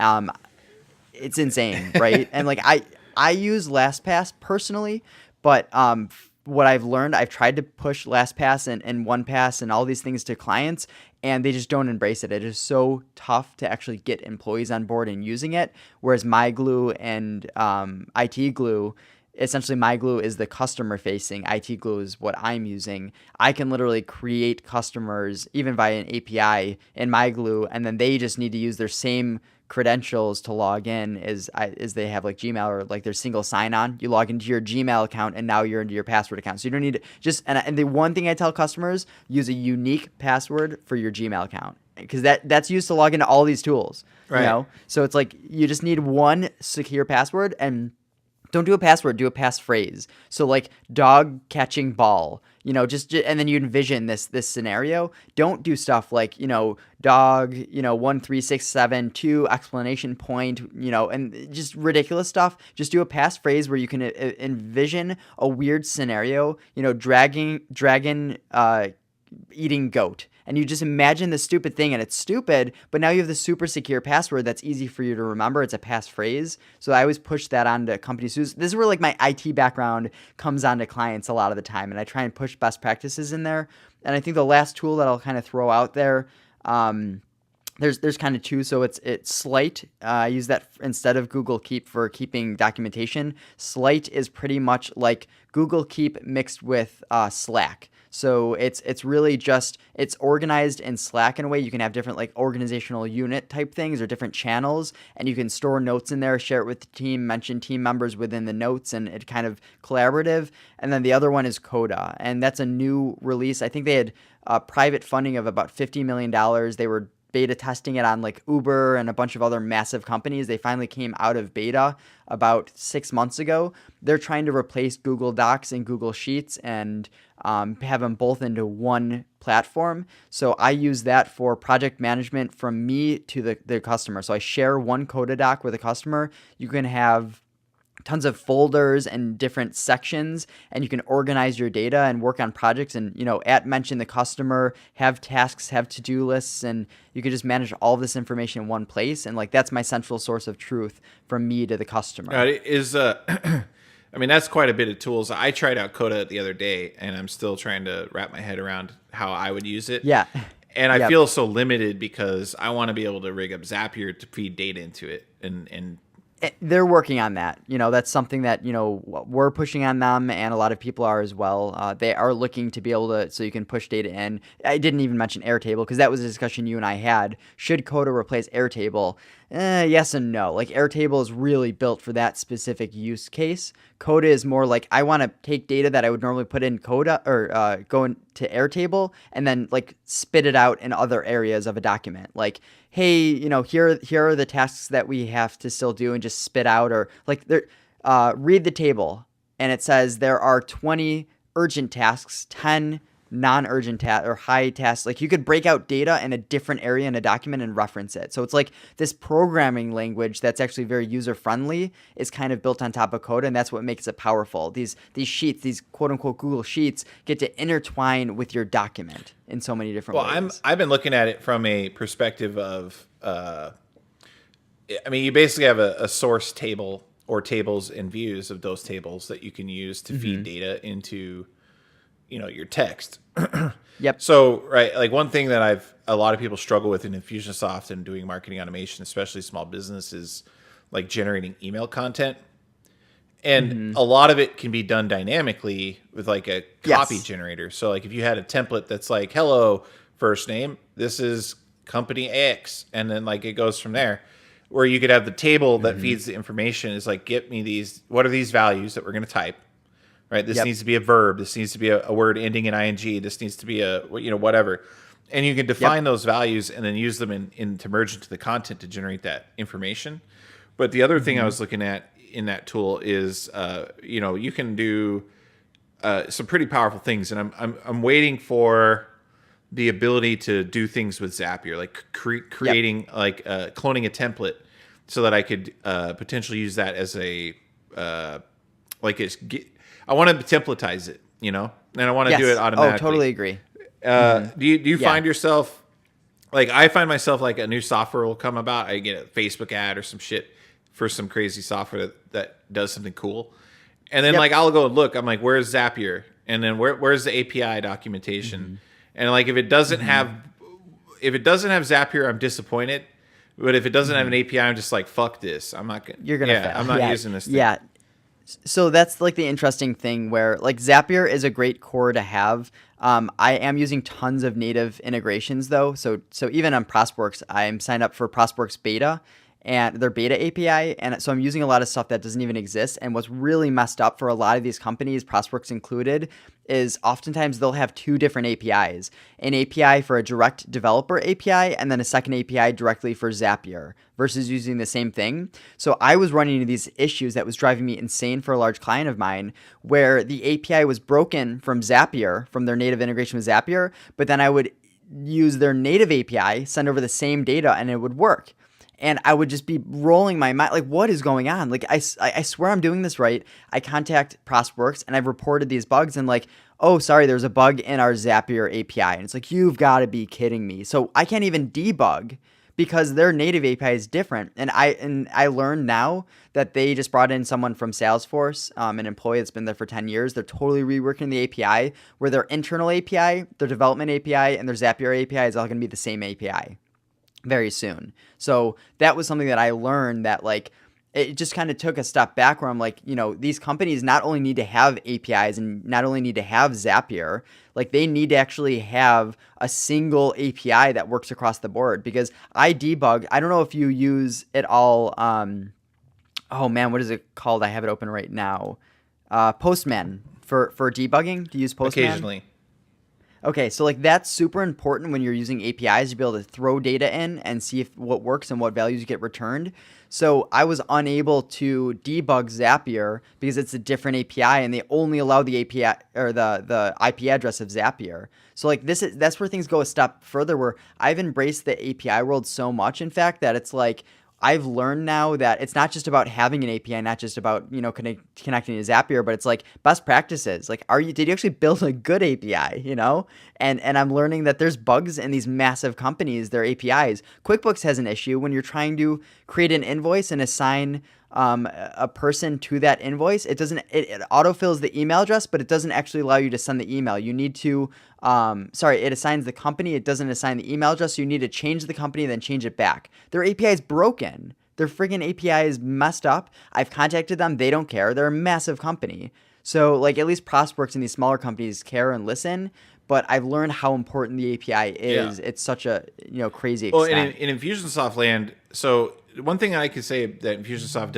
It's insane, right? And like I use LastPass personally, but what I've learned, I've tried to push LastPass and OnePass and all these things to clients, and they just don't embrace it. It is so tough to actually get employees on board and using it. Whereas MyGlue and IT Glue, essentially MyGlue is the customer facing, IT Glue is what I'm using. I can literally create customers even via an API in MyGlue, and then they just need to use their same credentials to log in as they have like Gmail or like their single sign-on. You log into your Gmail account and now you're into your password account. So you don't need to just, and the one thing I tell customers, use a unique password for your Gmail account, because that's used to log into all these tools, Right. you know? So it's like you just need one secure password, and don't do a password, do a passphrase. So like dog catching ball, you know, just and then you envision this scenario. Don't do stuff like, you know, dog, you know, 13672 exclamation point, you know, and just ridiculous stuff. Just do a passphrase where you can envision a weird scenario, you know, dragon eating goat, and you just imagine the stupid thing, and it's stupid, but now you have the super secure password that's easy for you to remember. It's a passphrase. So I always push that onto companies. This is where like my IT background comes onto clients a lot of the time, and I try and push best practices in there. And I think the last tool that I'll kind of throw out there, there's kind of two. So it's Slite. I use that instead of Google Keap for keeping documentation. Slite is pretty much like Google Keap mixed with Slack. So it's really just, it's organized in Slack in a way. You can have different like organizational unit type things or different channels, and you can store notes in there, share it with the team, mention team members within the notes, and it's kind of collaborative. And then the other one is Coda, and that's a new release. I think they had private funding of about $50 million. They were beta testing it on like Uber and a bunch of other massive companies. They finally came out of beta about 6 months ago. They're trying to replace Google Docs and Google Sheets and have them both into one platform. So I use that for project management from me to the customer. So I share one Coda doc with a customer. You can have tons of folders and different sections, and you can organize your data and work on projects, and, you know, mention the customer, have tasks, have to-do lists, and you can just manage all of this information in one place. And like, that's my central source of truth from me to the customer. It is, I mean, that's quite a bit of tools. I tried out Coda the other day, and I'm still trying to wrap my head around how I would use it. Yeah. And I feel so limited because I want to be able to rig up Zapier to feed data into it, and they're working on that. You know, that's something that, you know, we're pushing on them, and a lot of people are as well. They are looking to be able to, so you can push data in. I didn't even mention Airtable, because that was a discussion you and I had. Should Coda replace Airtable? Yes and no. Like, Airtable is really built for that specific use case. Coda is more like, I want to take data that I would normally put in Coda or go into Airtable and then like spit it out in other areas of a document. Like, hey, you know, here are the tasks that we have to still do, and just spit out, or like read the table, and it says there are 20 urgent tasks, 10 non-urgent tasks or high tasks. Like, you could break out data in a different area in a document and reference it. So it's like this programming language that's actually very user-friendly is kind of built on top of Coda, and that's what makes it powerful. These sheets, these quote-unquote Google Sheets, get to intertwine with your document in so many different ways. I've been looking at it from a perspective of, I mean, you basically have a source table or tables and views of those tables that you can use to feed data into, you know, your text. Yep. So, right, like one thing that a lot of people struggle with in InfusionSoft and doing marketing automation, especially small business, is like generating email content. And a lot of it can be done dynamically with like a copy generator. So like if you had a template that's like, hello, first name, this is company X, and then like it goes from there, where you could have the table that feeds the information is like, get me these, what are these values that we're going to type? Right. This needs to be a verb. This needs to be a word ending in ing. This needs to be a, you know, whatever. And you can define those values and then use them in to merge into the content to generate that information. But the other thing I was looking at in that tool is, you know, you can do some pretty powerful things. And I'm waiting for the ability to do things with Zapier, like creating, like cloning a template so that I could potentially use that as a, I want to templatize it, you know, and I want to do it automatically. Oh, totally agree. Do you find yourself, like, I find myself like a new software will come about, I get a Facebook ad or some shit for some crazy software that does something cool, and then like I'll go and look, I'm like, where's Zapier, and then where's the API documentation, and like if it doesn't have Zapier, I'm disappointed, but if it doesn't have an API, I'm just like, fuck this, I'm not gonna. You're gonna. I'm not using this thing. Yeah. So that's like the interesting thing where like Zapier is a great core to have. I am using tons of native integrations though. So even on Prosperworks, I'm signed up for Prosperworks beta and their beta API. And so I'm using a lot of stuff that doesn't even exist. And what's really messed up for a lot of these companies, Prosperworks included, is oftentimes they'll have two different APIs, an API for a direct developer API and then a second API directly for Zapier versus using the same thing. So I was running into these issues that was driving me insane for a large client of mine where the API was broken from Zapier, from their native integration with Zapier, but then I would use their native API, send over the same data, and it would work. And I would just be rolling my mind, like, what is going on? Like, I swear I'm doing this right. I contact Prosperworks, and I've reported these bugs, and like, oh, sorry, there's a bug in our Zapier API. And it's like, you've got to be kidding me. So I can't even debug because their native API is different. And I learned now that they just brought in someone from Salesforce, an employee that's been there for 10 years. They're totally reworking the API, where their internal API, their development API, and their Zapier API is all going to be the same API very soon. So that was something that I learned that like it just kind of took a step back where I'm like, you know, these companies not only need to have APIs and not only need to have Zapier, like they need to actually have a single API that works across the board because I debug. I don't know if you use it all. Oh man, what is it called? I have it open right now. Postman for debugging. Do you use Postman? Occasionally. Okay, so like that's super important when you're using APIs to be able to throw data in and see if what works and what values get returned. So I was unable to debug Zapier because it's a different API and they only allow the API or the IP address of Zapier. So like that's where things go a step further where I've embraced the API world so much, in fact, that it's like I've learned now that it's not just about having an API, not just about, you know, connecting to Zapier, but it's like best practices. Like, did you actually build a good API, you know? And I'm learning that there's bugs in these massive companies, their APIs. QuickBooks has an issue when you're trying to create an invoice and assign a person to that invoice. It autofills the email address, but it doesn't actually allow you to send the email. You need to, it assigns the company. It doesn't assign the email address. So you need to change the company, then change it back. Their API is broken. Their friggin' API is messed up. I've contacted them. They don't care. They're a massive company. So like at least Prosperworks and these smaller companies care and listen. But I've learned how important the API is. Yeah. It's such a crazy extent. Well, in Infusionsoft land, so one thing I could say that Infusionsoft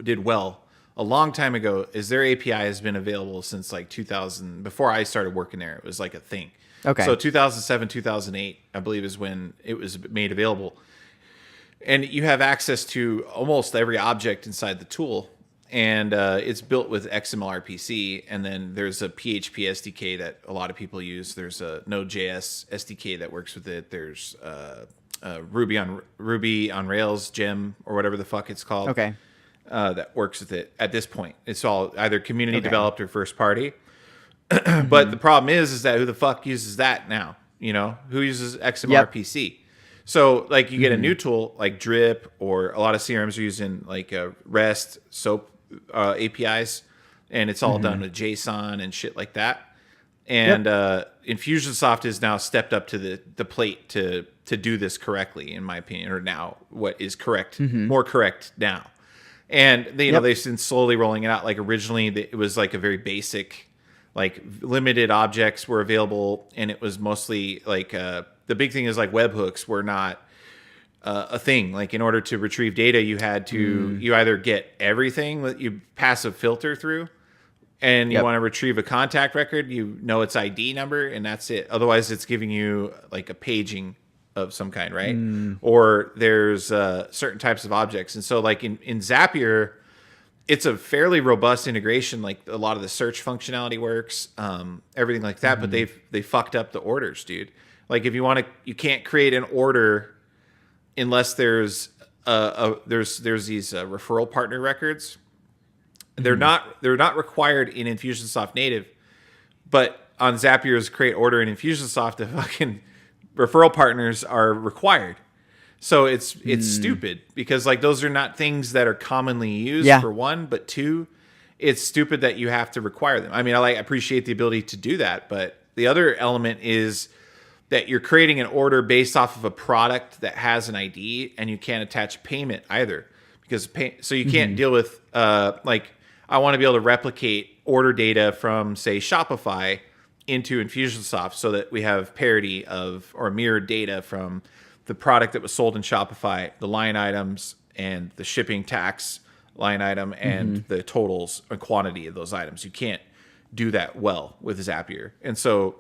did well a long time ago is their API has been available since like 2000. Before I started working there, it was like a thing. Okay. So 2007, 2008, I believe, is when it was made available. And you have access to almost every object inside the tool. And it's built with XML-RPC, and then there's a PHP SDK that a lot of people use. There's a Node.js SDK that works with it. There's Ruby on Rails gem or whatever the fuck it's called. Okay. That works with it at this point. It's all either community developed or first party. But the problem is that who the fuck uses that now? You know, who uses XML-RPC? Yep. So, like, you get a new tool like Drip, or a lot of CRMs are using like REST, SOAP APIs, and it's all done with JSON and shit like that. And Infusionsoft has now stepped up to the plate to do this correctly, in my opinion, or now what is correct, more correct now. And they, they've been slowly rolling it out. Like originally, it was like a very basic, like limited objects were available, and it was mostly like the big thing is like webhooks were not a thing. Like in order to retrieve data, you had to you either get everything that you pass a filter through, and you want to retrieve a contact record, you know its ID number, and that's it. Otherwise, it's giving you like a paging of some kind, right? Or there's certain types of objects, and so like in Zapier, it's a fairly robust integration. Like a lot of the search functionality works, everything like that. But they fucked up the orders, dude. Like if you want to, you can't create an order unless there's these referral partner records. They're not required in Infusionsoft native, but on Zapier's create order in Infusionsoft, the fucking referral partners are required. So it's stupid because like those are not things that are commonly used for one, but two, it's stupid that you have to require them. I mean, I appreciate the ability to do that, but the other element is that you're creating an order based off of a product that has an ID, and you can't attach payment either because so you can't deal with like I want to be able to replicate order data from, say, Shopify into Infusionsoft so that we have parity of or mirrored data from the product that was sold in Shopify, the line items and the shipping tax line item and the totals and quantity of those items. You can't do that well with Zapier. And so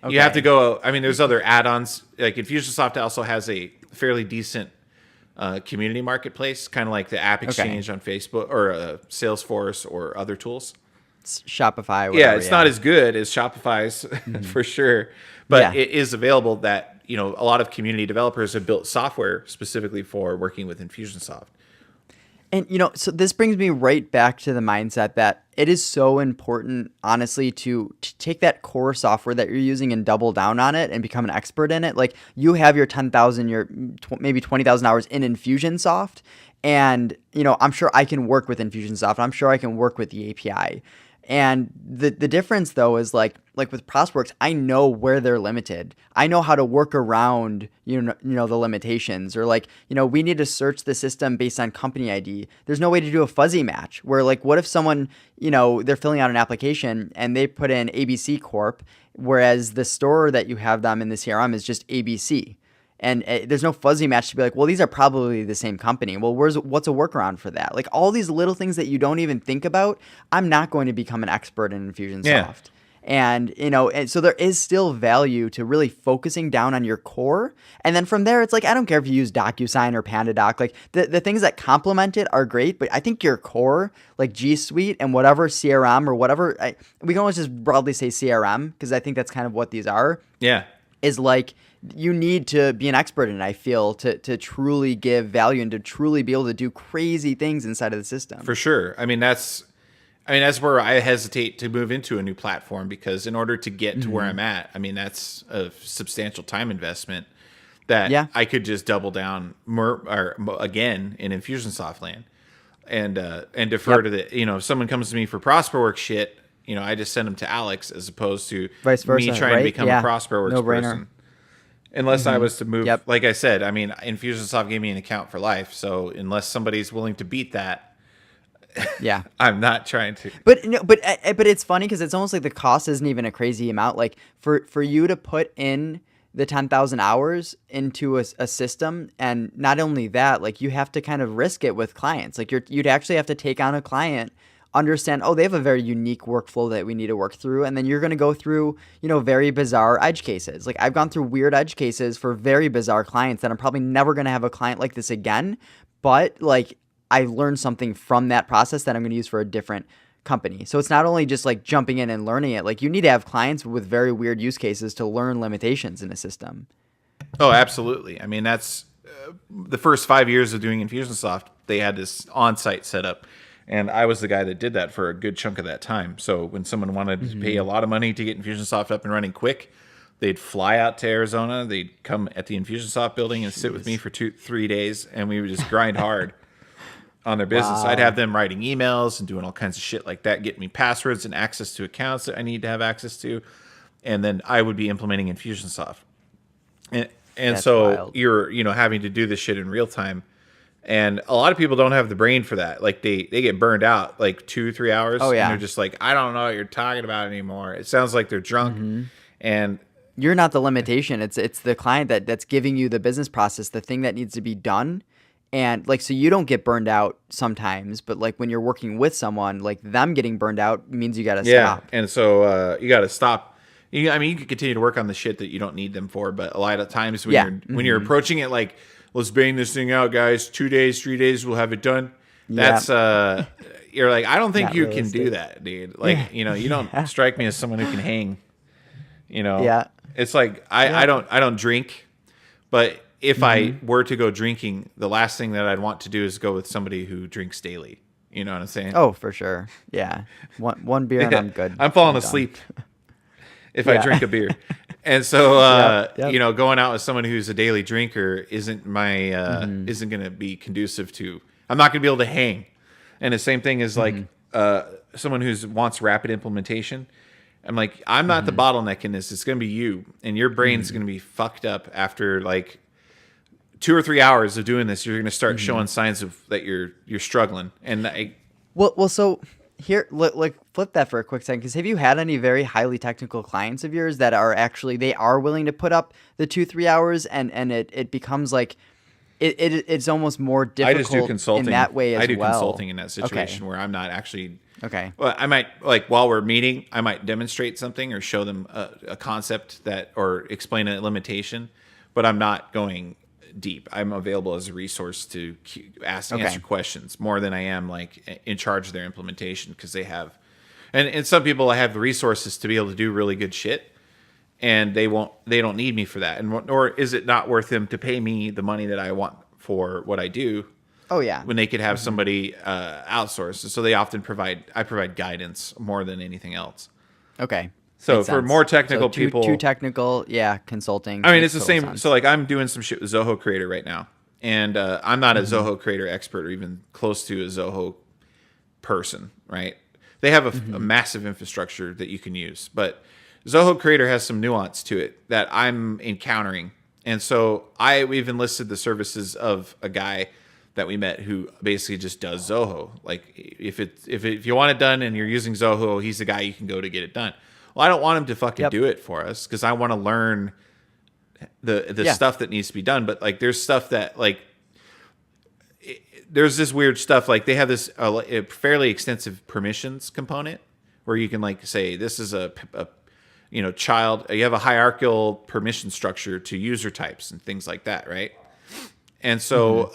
you have to go, I mean, there's other add-ons. Like Infusionsoft also has a fairly decent community marketplace, kind of like the App Exchange on Facebook or Salesforce or other tools. Shopify. Whatever, yeah, it's not as good as Shopify's for sure, but it is available that, you know, a lot of community developers have built software specifically for working with Infusionsoft. And, you know, so this brings me right back to the mindset that it is so important, honestly, to take that core software that you're using and double down on it and become an expert in it. Like, you have your 10,000, maybe 20,000 hours in Infusionsoft. And, you know, I'm sure I can work with Infusionsoft. I'm sure I can work with the API. And the difference, though, is like with Prosperworks, I know where they're limited. I know how to work around, you know, the limitations. Or like, you know, we need to search the system based on company ID. There's no way to do a fuzzy match where, like, what if someone, you know, they're filling out an application and they put in ABC Corp, whereas the store that you have them in the CRM is just ABC. And there's no fuzzy match to be like, well, these are probably the same company. Well, what's a workaround for that? Like, all these little things that you don't even think about, I'm not going to become an expert in Infusionsoft. Yeah. And, you know, and so there is still value to really focusing down on your core. And then from there, it's like, I don't care if you use DocuSign or Pandadoc. Like, the things that complement it are great, but I think your core, like G Suite and whatever CRM or whatever, we can always just broadly say CRM because I think that's kind of what these are. Yeah. Is like, you need to be an expert in it, I feel, to truly give value and to truly be able to do crazy things inside of the system. For sure. I mean, that's where I hesitate to move into a new platform, because in order to get to where I'm at, I mean, that's a substantial time investment that I could just double down again in Infusionsoft land and defer to the, you know, if someone comes to me for Prosperworks shit, you know, I just send them to Alex as opposed to vice versa, me trying to become a Prosperworks person. Unless I was to move, like I said, I mean, Infusionsoft gave me an account for life. So unless somebody's willing to beat that, I'm not trying to. But it's funny because it's almost like the cost isn't even a crazy amount. Like for you to put in the 10,000 hours into a system, and not only that, like you have to kind of risk it with clients. Like you'd actually have to take on a client, understand, oh, they have a very unique workflow that we need to work through. And then you're going to go through, you know, very bizarre edge cases. Like I've gone through weird edge cases for very bizarre clients that I'm probably never going to have a client like this again. But like I learned something from that process that I'm going to use for a different company. So it's not only just like jumping in and learning it. Like you need to have clients with very weird use cases to learn limitations in a system. Oh, absolutely. I mean, that's the first 5 years of doing Infusionsoft, they had this on-site setup. And I was the guy that did that for a good chunk of that time. So when someone wanted to pay a lot of money to get Infusionsoft up and running quick, they'd fly out to Arizona. They'd come at the Infusionsoft building and sit with me for 2-3 days, and we would just grind hard on their business. I'd have them writing emails and doing all kinds of shit like that, getting me passwords and access to accounts that I need to have access to. And then I would be implementing Infusionsoft. And so wild. You're, you know, having to do this shit in real time. And a lot of people don't have the brain for that. Like they get burned out like 2-3 hours. Oh, yeah. And they're just like, I don't know what you're talking about anymore. It sounds like they're drunk. And you're not the limitation. It's the client that's giving you the business process, the thing that needs to be done. And like, so you don't get burned out sometimes, but like when you're working with someone, like them getting burned out means you got to stop. And so you got to stop. I mean, you can continue to work on the shit that you don't need them for, but a lot of times when you're approaching it like, let's bang this thing out, guys. 2 days, 3 days, we'll have it done. That's you're like, I don't think you can do that, dude. Like, you know, you don't strike me as someone who can hang. You know, it's like I don't drink, but if I were to go drinking, the last thing that I'd want to do is go with somebody who drinks daily. You know what I'm saying? Oh, for sure. Yeah, one beer and I'm good. I'm falling asleep if I drink a beer. And so, you know, going out with someone who's a daily drinker isn't isn't going to be conducive to. I'm not going to be able to hang. And the same thing is like someone who wants rapid implementation. I'm like, I'm not the bottleneck in this. It's going to be you, and your brain's going to be fucked up after like 2 or 3 hours of doing this. You're going to start showing signs of that you're struggling. And well, so Here, look, flip that for a quick second. Because have you had any very highly technical clients of yours that are actually they are willing to put up the 2-3 hours, and it becomes like it's almost more I just do difficult consulting in that way as I do well. consulting in that situation where I'm not actually. Okay. Well, I might, like, while we're meeting, I might demonstrate something or show them a concept that, or explain a limitation, but I'm not going deep. I'm available as a resource to answer questions more than I am like in charge of their implementation, because they have, and some people have the resources to be able to do really good shit, and they don't need me for that, and nor is it not worth them to pay me the money that I want for what I do. Oh yeah. When they could have somebody outsource. So they often I provide guidance more than anything else. Okay. So Makes for sense. more technical So people, too technical, yeah, consulting. I mean, makes it's the total same. sense. So like I'm doing some shit with Zoho Creator right now, and I'm not a Zoho Creator expert or even close to a Zoho person, right? They have a massive infrastructure that you can use, but Zoho Creator has some nuance to it that I'm encountering. And so we've enlisted the services of a guy that we met who basically just does Zoho. Like if you want it done and you're using Zoho, he's the guy you can go to get it done. Well, I don't want him to fucking do it for us, because I want to learn the stuff that needs to be done. But like there's stuff that like there's this weird stuff, like they have this a fairly extensive permissions component where you can like say this is a child. You have a hierarchical permission structure to user types and things like that, right? And so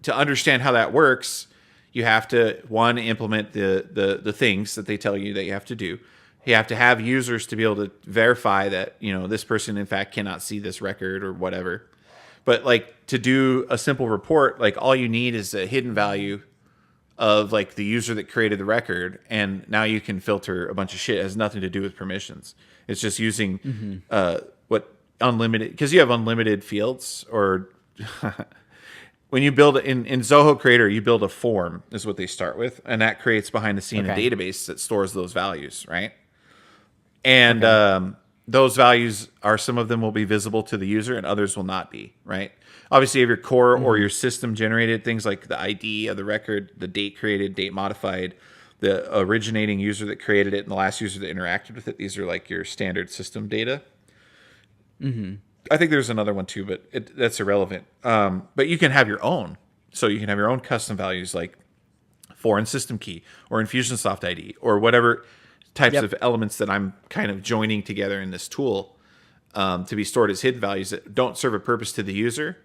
to understand how that works, you have to implement the things that they tell you that you have to do. You have to have users to be able to verify that this person in fact cannot see this record or whatever. But like to do a simple report, like all you need is a hidden value of like the user that created the record, and now you can filter a bunch of shit. It has nothing to do with permissions. It's just using unlimited, because you have unlimited fields, or when you build in Zoho Creator, you build a form is what they start with, and that creates behind the scene a database that stores those values, right? And those values some of them will be visible to the user and others will not be, right? Obviously, you have your core or your system generated things like the ID of the record, the date created, date modified, the originating user that created it, and the last user that interacted with it. These are like your standard system data. I think there's another one too, but that's irrelevant. But you can have your own. So you can have your own custom values like foreign system key or InfusionSoft ID or whatever types of elements that I'm kind of joining together in this tool to be stored as hidden values that don't serve a purpose to the user,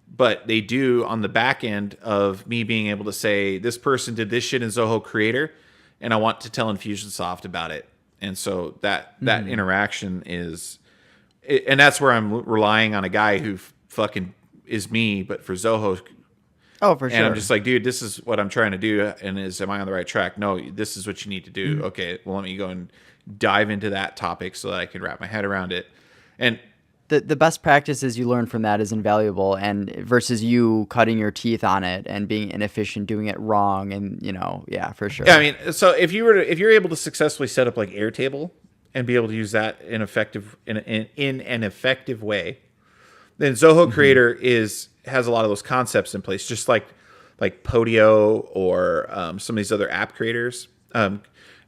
but they do on the back end of me being able to say, this person did this shit in Zoho Creator, and I want to tell InfusionSoft about it. And so that interaction is... And that's where I'm relying on a guy who fucking is me, but for Zoho. Oh, for sure. And I'm just like, dude, this is what I'm trying to do. And am I on the right track? No, this is what you need to do. Okay, well, let me go and dive into that topic so that I can wrap my head around it. And the best practices you learn from that is invaluable, and versus you cutting your teeth on it and being inefficient, doing it wrong, and for sure. Yeah, I mean, so if you're able to successfully set up like Airtable and be able to use that in an effective way, then Zoho Creator has a lot of those concepts in place, just like Podio or some of these other app creators.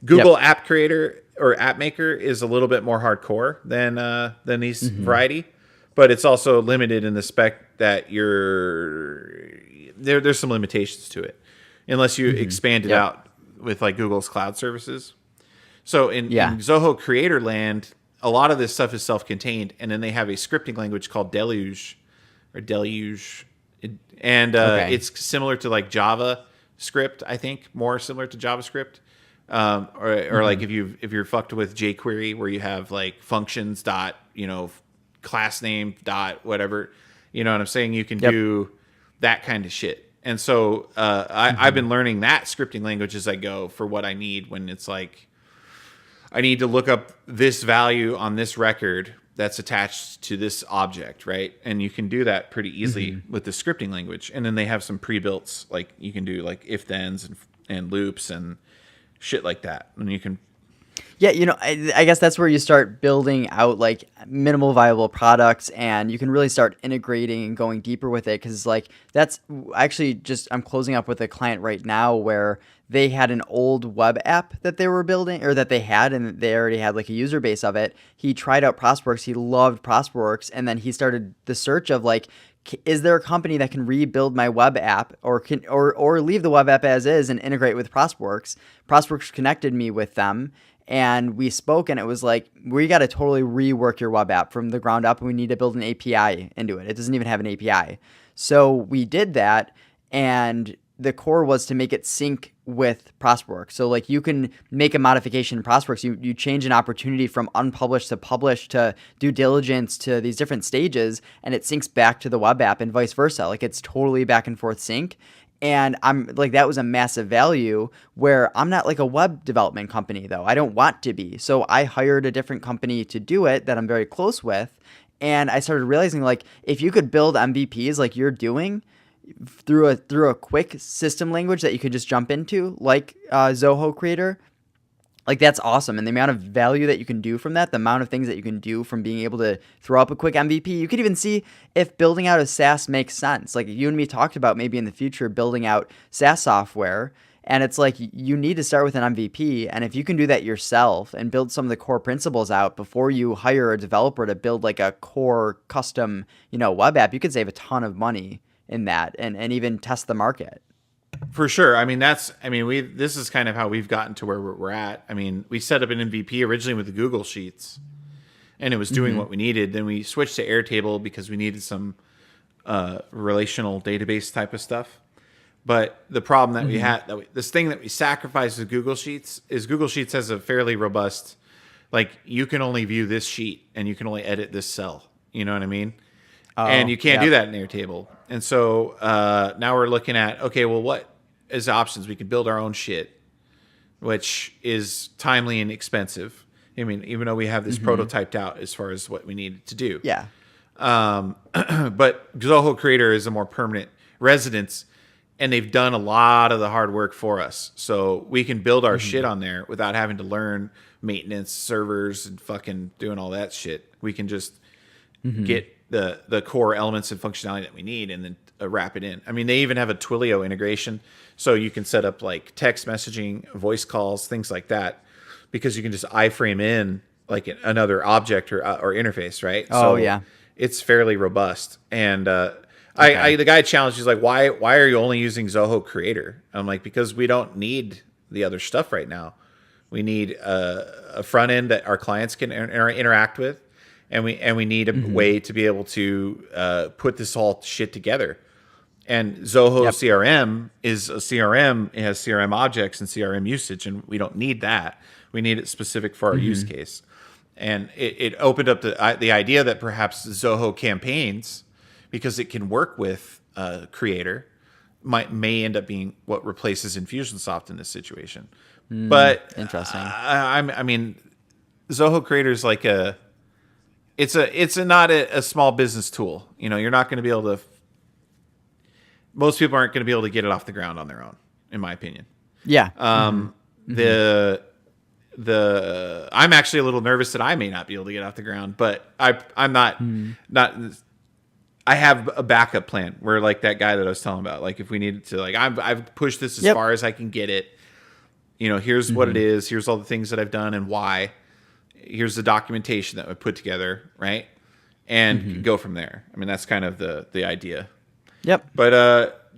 Google App Creator or App Maker is a little bit more hardcore than these variety, but it's also limited in the spec that there's some limitations to it, unless you expand it out with like Google's cloud services. So in Zoho Creator land, a lot of this stuff is self-contained, and then they have a scripting language called Deluge, and it's similar to like JavaScript, I think, more similar to JavaScript, or like if you're fucked with jQuery, where you have like functions dot class name dot whatever, you know what I'm saying? You can do that kind of shit. And so I've been learning that scripting language as I go for what I need when it's like, I need to look up this value on this record that's attached to this object, right? And you can do that pretty easily with the scripting language. And then they have some pre-built, like you can do like if-thens and loops and shit like that. And you can Yeah, I guess that's where you start building out like minimal viable products, and you can really start integrating and going deeper with it. Because like that's actually just I'm closing up with a client right now where they had an old web app that they were building or that they had, and they already had like a user base of it. He tried out Prosperworks, he loved Prosperworks, and then he started the search of like, is there a company that can rebuild my web app or leave the web app as is and integrate with Prosperworks? Prosperworks connected me with them, and we spoke, and it was like, we got to totally rework your web app from the ground up, and we need to build an API into it. It doesn't even have an API. So we did that, and the core was to make it sync with Prosperworks. So like you can make a modification in Prosperworks. You change an opportunity from unpublished to published to due diligence to these different stages, and it syncs back to the web app and vice versa. Like it's totally back and forth sync. And I'm like, that was a massive value where I'm not like a web development company though. I don't want to be. So I hired a different company to do it that I'm very close with. And I started realizing like, if you could build MVPs like you're doing through a quick system language that you could just jump into, like Zoho Creator, like that's awesome. And the amount of value that you can do from that, the amount of things that you can do from being able to throw up a quick MVP, you could even see if building out a SaaS makes sense. Like you and me talked about maybe in the future building out SaaS software, and it's like you need to start with an MVP. And if you can do that yourself and build some of the core principles out before you hire a developer to build like a core custom, web app, you could save a ton of money in that and even test the market. For sure. I mean, this is kind of how we've gotten to where we're at. I mean, we set up an MVP originally with the Google Sheets, and it was doing what we needed. Then we switched to Airtable because we needed some relational database type of stuff. But the problem that we had, this thing that we sacrificed with Google Sheets is Google Sheets has a fairly robust, like you can only view this sheet and you can only edit this cell. You know what I mean? And you can't do that in Airtable. And so now we're looking at, okay, well, what is options? We can build our own shit, which is timely and expensive. I mean, even though we have this prototyped out as far as what we need to do. Yeah. But Zoho Creator is a more permanent residence, and they've done a lot of the hard work for us. So we can build our shit on there without having to learn maintenance, servers, and fucking doing all that shit. We can just get the core elements and functionality that we need and then wrap it in. I mean, they even have a Twilio integration, so you can set up like text messaging, voice calls, things like that, because you can just iframe in like another object or interface, right? Oh, yeah. It's fairly robust. And the guy challenged, he's like, why are you only using Zoho Creator? I'm like, because we don't need the other stuff right now. We need a front end that our clients can interact with. And we need a way to be able to put this whole shit together. And Zoho CRM is a CRM. It has CRM objects and CRM usage, and we don't need that. We need it specific for our use case. And it opened up the idea that perhaps Zoho campaigns, because it can work with Creator, may end up being what replaces InfusionSoft in this situation. But interesting. I mean, Zoho Creator is like it's not a small business tool. You're not going to be able to. Most people aren't going to be able to get it off the ground on their own, in my opinion. Yeah. I'm actually a little nervous that I may not be able to get off the ground, but I'm not. I have a backup plan where, like that guy that I was telling about, like if we needed to, like I've pushed this as far as I can get it. Here's what it is. Here's all the things that I've done and why. Here's the documentation that we put together, right? And go from there. I mean, that's kind of the idea. Yep. But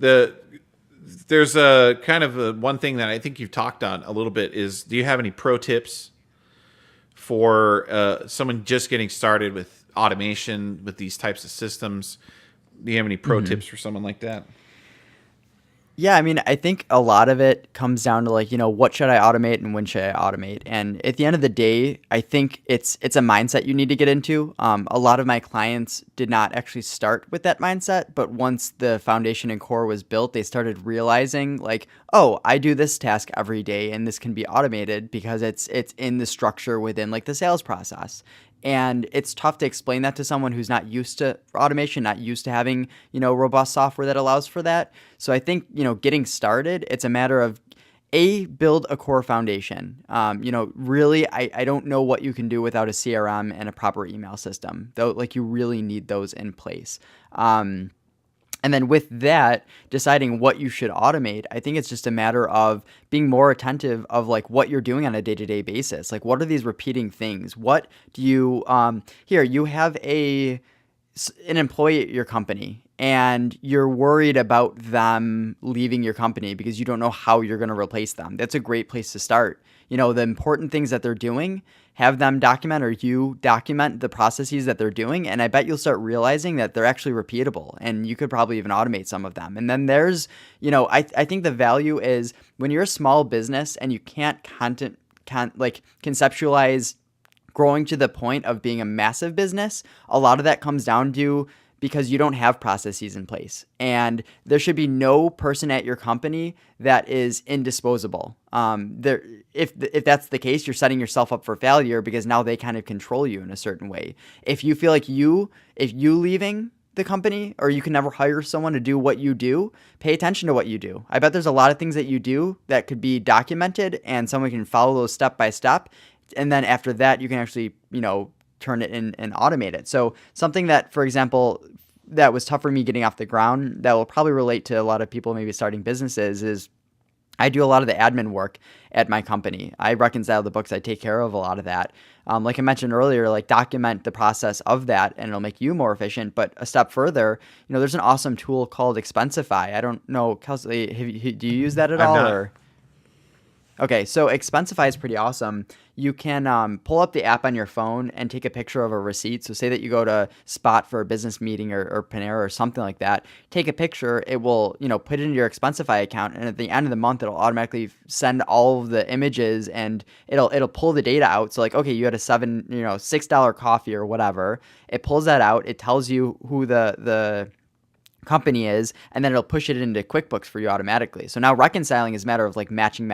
there's a kind of one thing that I think you've talked on a little bit is, do you have any pro tips for someone just getting started with automation with these types of systems? Do you have any pro tips for someone like that? Yeah, I mean, I think a lot of it comes down to like, what should I automate and when should I automate? And at the end of the day, I think it's a mindset you need to get into. A lot of my clients did not actually start with that mindset, but once the foundation and core was built, they started realizing like, oh, I do this task every day and this can be automated because it's in the structure within like the sales process. And it's tough to explain that to someone who's not used to automation, not used to having, robust software that allows for that. So I think, getting started, it's a matter of Build a core foundation. Really, I don't know what you can do without a CRM and a proper email system, though. Like, you really need those in place. And then with that, deciding what you should automate, I think it's just a matter of being more attentive of like what you're doing on a day-to-day basis. Like, what are these repeating things? What do you, here, you have an employee at your company and you're worried about them leaving your company because you don't know how you're going to replace them. That's a great place to start. The important things that they're doing, have them document, or you document the processes that they're doing. And I bet you'll start realizing that they're actually repeatable, and you could probably even automate some of them. And then there's, I think the value is when you're a small business and you can't conceptualize growing to the point of being a massive business, a lot of that comes down to because you don't have processes in place. And there should be no person at your company that is indisposable. If that's the case, you're setting yourself up for failure because now they kind of control you in a certain way. If you feel like if you leaving the company, or you can never hire someone to do what you do, pay attention to what you do. I bet there's a lot of things that you do that could be documented and someone can follow those step by step. And then after that, you can actually, turn it in and automate it. So something that, for example, that was tough for me getting off the ground, that will probably relate to a lot of people maybe starting businesses, is I do a lot of the admin work at my company. I reconcile the books. I take care of a lot of that. Like I mentioned earlier, like document the process of that and it'll make you more efficient. But a step further, there's an awesome tool called Expensify. I don't know, Kelsey, do you use that at all? Or? Okay, so Expensify is pretty awesome. You can pull up the app on your phone and take a picture of a receipt. So say that you go to Spot for a business meeting or Panera or something like that. Take a picture. It will, put it into your Expensify account, and at the end of the month, it'll automatically send all of the images and it'll pull the data out. So like, okay, you had a $6 coffee or whatever. It pulls that out. It tells you who the company is, and then it'll push it into QuickBooks for you automatically. So now reconciling is a matter of like matching.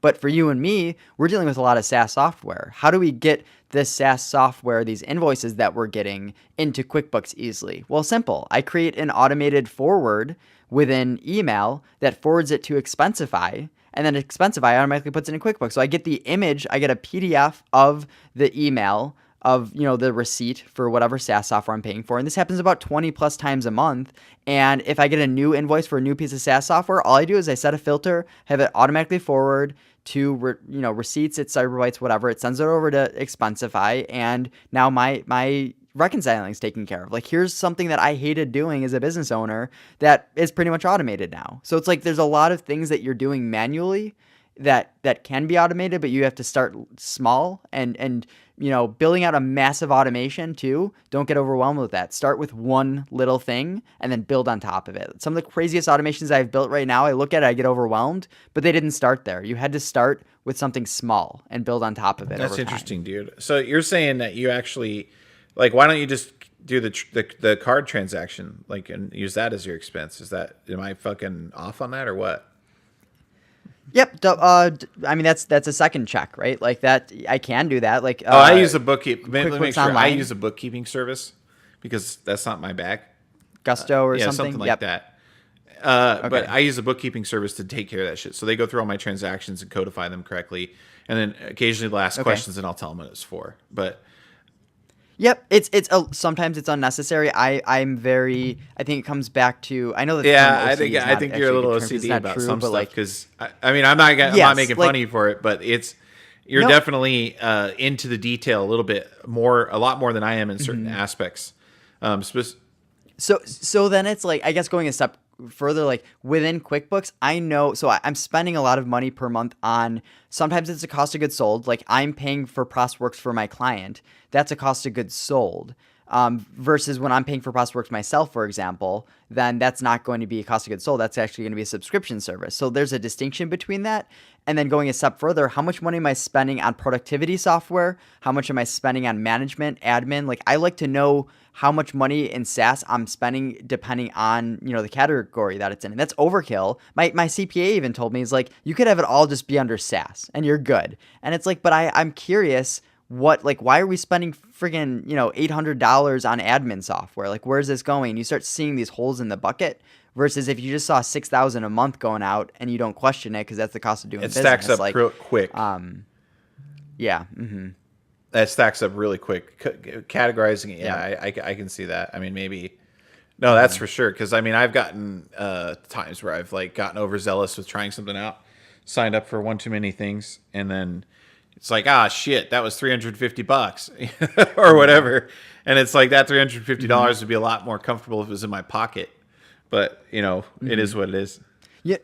But for you and me, we're dealing with a lot of SaaS software. How do we get this SaaS software, these invoices that we're getting, into QuickBooks easily? Well, simple. I create an automated forward within email that forwards it to Expensify, and then Expensify automatically puts it in QuickBooks. So I get the image, I get a PDF of the email of, the receipt for whatever SaaS software I'm paying for. And this happens about 20 plus times a month. And if I get a new invoice for a new piece of SaaS software, all I do is I set a filter, have it automatically forward to, receipts, it's Cyberbytes, whatever. It sends it over to Expensify. And now my reconciling is taken care of. Like, here's something that I hated doing as a business owner that is pretty much automated now. So it's like, there's a lot of things that you're doing manually that can be automated, but you have to start small and building out a massive automation too. Don't get overwhelmed with that. Start with one little thing and then build on top of it. Some of the craziest automations I've built right now, I look at it, I get overwhelmed, but they didn't start there. You had to start with something small and build on top of it. That's interesting, dude. So you're saying that you actually, like, why don't you just do the card transaction, like, and use that as your expense? Am I fucking off on that or what? Yep. I mean, that's a second check, right? Like that, I can do that. Like, I use a bookkeeping. Let me make sure. Online. I use a bookkeeping service because that's not my bag. Gusto or something like that. Okay. But I use a bookkeeping service to take care of that shit. So they go through all my transactions and codify them correctly, and then occasionally they'll ask questions, and I'll tell them what it's for. But yep, sometimes it's unnecessary. I think it comes back to, I know that. Yeah, I think you're a little OCD about some stuff, because I'm not making fun of you for it, but you're definitely into the detail a lot more than I am in certain aspects. So then it's like, I guess going a step further, like within QuickBooks, I know, so I'm spending a lot of money per month on, sometimes it's a cost of goods sold. Like, I'm paying for ProsWorks for my client. That's a cost of goods sold. Versus when I'm paying for ProsWorks myself, for example, then that's not going to be a cost of goods sold. That's actually going to be a subscription service. So there's a distinction between that. And then going a step further, how much money am I spending on productivity software? How much am I spending on management, admin? Like, I like to know how much money in SaaS I'm spending depending on, the category that it's in. And that's overkill. My CPA even told me, he's like, you could have it all just be under SaaS and you're good. And it's like, but I'm curious, why are we spending friggin', $800 on admin software? Like, where's this going? You start seeing these holes in the bucket versus if you just saw $6,000 a month going out and you don't question it because that's the cost of doing business. It stacks up real quick. Yeah. Mm-hmm. That stacks up really quick. Categorizing it, I can see that. I mean, maybe. No, that's for sure. Because, I mean, I've gotten times where I've, like, gotten overzealous with trying something out, signed up for one too many things, and then it's like, shit, that was $350 or whatever. And it's like that $350 would be a lot more comfortable if it was in my pocket. But, it is what it is. Yeah.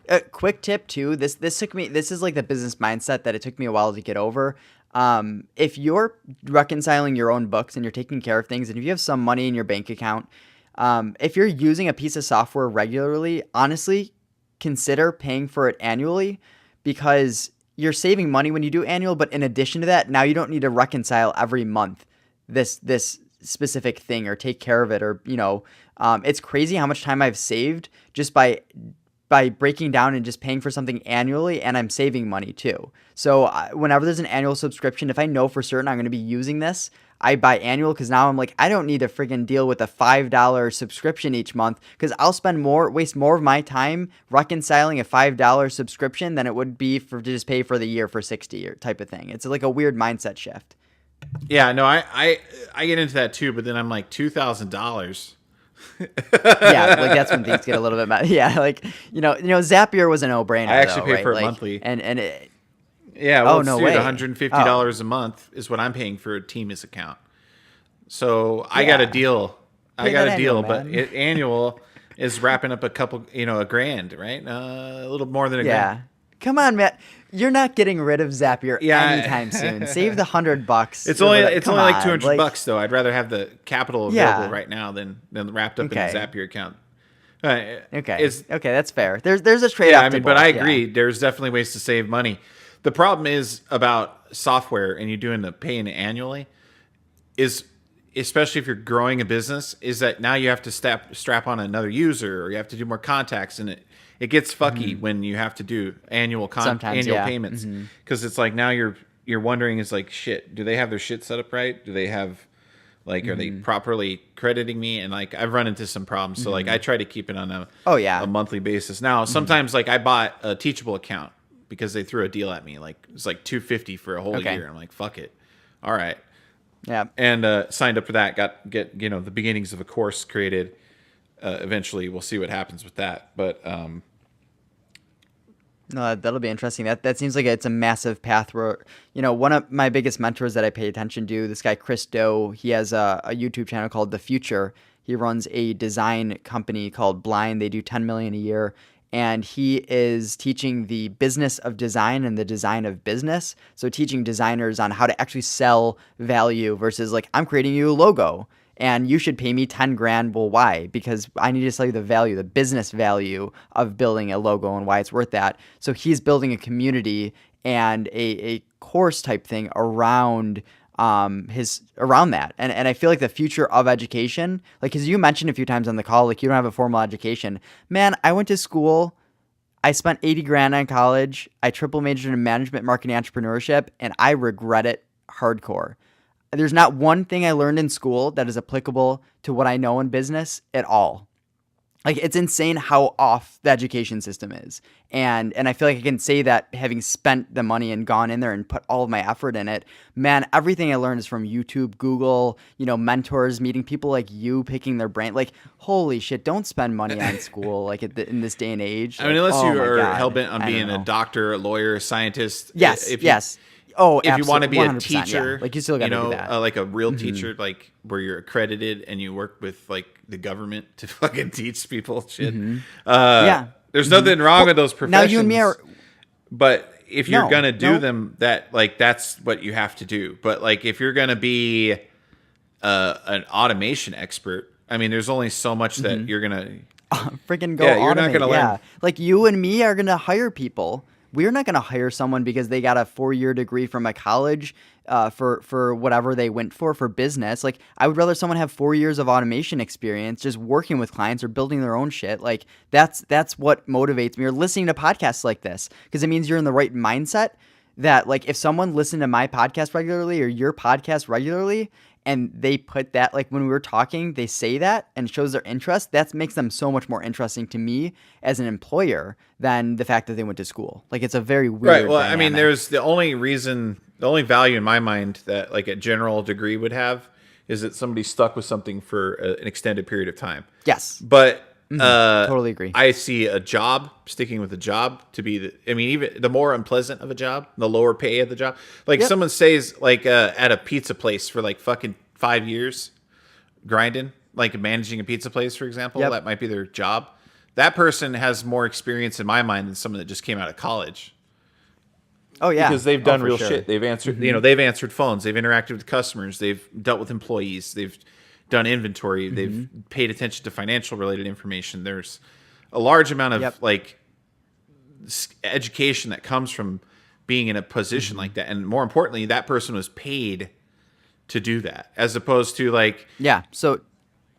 A quick tip too. This is like the business mindset that it took me a while to get over. If you're reconciling your own books and you're taking care of things, and if you have some money in your bank account, if you're using a piece of software regularly, honestly, consider paying for it annually, because you're saving money when you do annual. But in addition to that, now you don't need to reconcile every month this specific thing or take care of it, or it's crazy how much time I've saved just by breaking down and just paying for something annually, and I'm saving money too. So whenever there's an annual subscription, if I know for certain I'm going to be using this, I buy annual, because now I'm like, I don't need to friggin' deal with a $5 subscription each month, because I'll waste more of my time reconciling a $5 subscription than it would be to just pay for the year for $60 or type of thing. It's like a weird mindset shift. Yeah, no, I get into that too, but then I'm like $2,000. Yeah, like that's when things get a little bit mad. Yeah, like Zapier was a no-brainer. I actually pay right? for it like, monthly. and it. Yeah, well, no dude, way. $150 a month is what I'm paying for a Teams account. So I got a deal. But annual is wrapping up a couple, a grand, right? A little more than a grand. Come on, Matt. You're not getting rid of Zapier anytime soon. Save the $100. It's only like $200 though. I'd rather have the capital available right now than wrapped up in a Zapier account. Okay, that's fair. There's a trade-off. Yeah, I mean, but I agree. There's definitely ways to save money. The problem is about software and you doing the paying annually is, especially if you're growing a business, is that now you have to strap on another user, or you have to do more contacts, and it gets fucky when you have to do annual payments, because it's like now you're wondering, is like, shit, do they have their shit set up right? Do they have are they properly crediting me? And like I've run into some problems, so like I try to keep it on a monthly basis. Now sometimes like I bought a Teachable account because they threw a deal at me, like it was like $250 for a whole year. I'm like, fuck it, all right. Yeah, and signed up for that. Get the beginnings of a course created. Eventually, we'll see what happens with that. But no, that'll be interesting. That seems like it's a massive path. Where one of my biggest mentors that I pay attention to, this guy Chris Doe, he has a YouTube channel called The Future. He runs a design company called Blind. They do $10 million a year. And he is teaching the business of design and the design of business. So teaching designers on how to actually sell value versus like, I'm creating you a logo and you should pay me 10 grand. Well, why? Because I need to sell you the value, the business value of building a logo and why it's worth that. So he's building a community and a course type thing around around that. And I feel like the future of education, like, as you mentioned a few times on the call, like you don't have a formal education. Man, I went to school, I spent 80 grand on college, I triple majored in management, marketing, entrepreneurship, and I regret it hardcore. There's not one thing I learned in school that is applicable to what I know in business at all. Like, it's insane how off the education system is. And I feel like I can say that having spent the money and gone in there and put all of my effort in it. Man, everything I learned is from YouTube, Google, mentors, meeting people like you, picking their brain. Like, holy shit, don't spend money on school like in this day and age. I mean, unless you are hell-bent on being a doctor, a lawyer, a scientist. Yes. Oh, if you want to be a teacher, like you still got to do that. Like a real teacher, like where you're accredited and you work with like the government to fucking teach people shit. There's nothing wrong with those professions. Now you and me are, but if you're gonna do them, that's what you have to do. But like if you're gonna be an automation expert, I mean, there's only so much that you're gonna freaking go. You're not gonna learn. Like you and me are gonna hire people. We're not going to hire someone because they got a 4-year degree from a college for whatever they went for business. Like, I would rather someone have 4 years of automation experience just working with clients or building their own shit. Like, that's what motivates me. Or listening to podcasts like this, because it means you're in the right mindset. that like if someone listened to my podcast regularly or your podcast regularly and they put that, like when we were talking, they say that and it shows their interest, that makes them so much more interesting to me as an employer than the fact that they went to school. Like it's a very weird Right. Well, dynamic. I mean, there's the only value in my mind that like a general degree would have is that somebody's stuck with something for an extended period of time. Yes. But totally agree. I see a job, sticking with a job to be even the more unpleasant of a job, the lower pay of the job. Like someone says like at a pizza place for like fucking 5 years grinding, like managing a pizza place, for example, that might be their job. That person has more experience in my mind than someone that just came out of college. Oh yeah. Because they've done real sure. shit. They've answered, they've answered phones, they've interacted with customers, they've dealt with employees, they've done inventory, they've paid attention to financial related information. There's a large amount of like education that comes from being in a position like that. And more importantly, that person was paid to do that, as opposed to like, so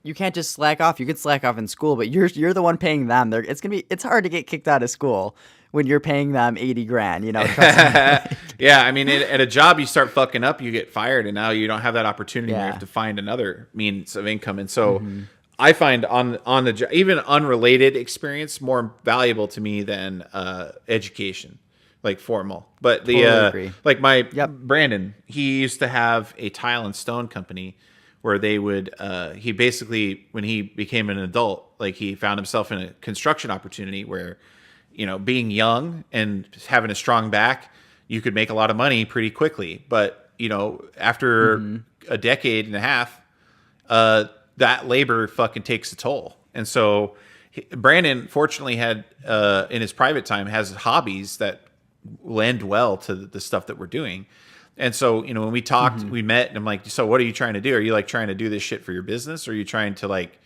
you can't just slack off. You could slack off in school, but you're the one paying them. It's hard to get kicked out of school when you're paying them $80,000, trust me. Yeah, I mean, at a job you start fucking up, you get fired, and now you don't have that opportunity. You have to find another means of income, and so I find on the job, even unrelated experience more valuable to me than education, like formal. But Totally agree. Brandon, he used to have a tile and stone company where they would he basically, when he became an adult, like he found himself in a construction opportunity where, being young and having a strong back, you could make a lot of money pretty quickly. But, after a decade and a half, that labor fucking takes a toll. And so Brandon, fortunately, had in his private time, has hobbies that lend well to the stuff that we're doing. And so, when we talked, we met, and I'm like, so what are you trying to do? Are you like trying to do this shit for your business? Or are you trying to like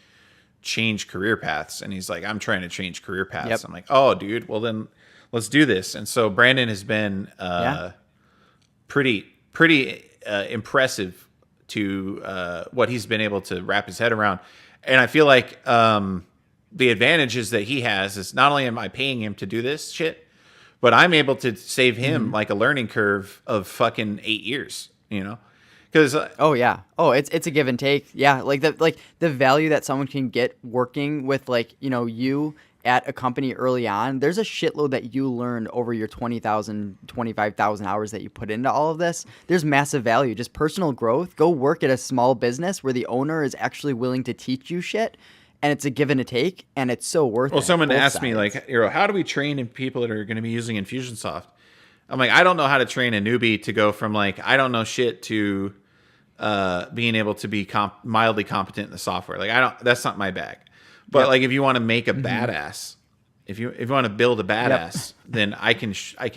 change career paths? And he's like, I'm trying to change career paths. I'm like, oh, dude, well then let's do this. And so Brandon has been pretty impressive to what he's been able to wrap his head around. And I feel like the advantages that he has is not only am I paying him to do this shit, but I'm able to save him like a learning curve of fucking 8 years, Because it's a give and take. Yeah, like the value that someone can get working with you at a company early on. There's a shitload that you learned over your 20,000, 25,000 hours that you put into all of this. There's massive value, just personal growth. Go work at a small business where the owner is actually willing to teach you shit. And it's a give and a take, and it's so worth it. Well, someone asked me, like, how do we train people that are going to be using InfusionSoft? I'm like, I don't know how to train a newbie to go from, like, I don't know shit to being able to be mildly competent in the software. Like, that's not my bag. But, like, if you want to make a badass, if you want to build a badass, then I can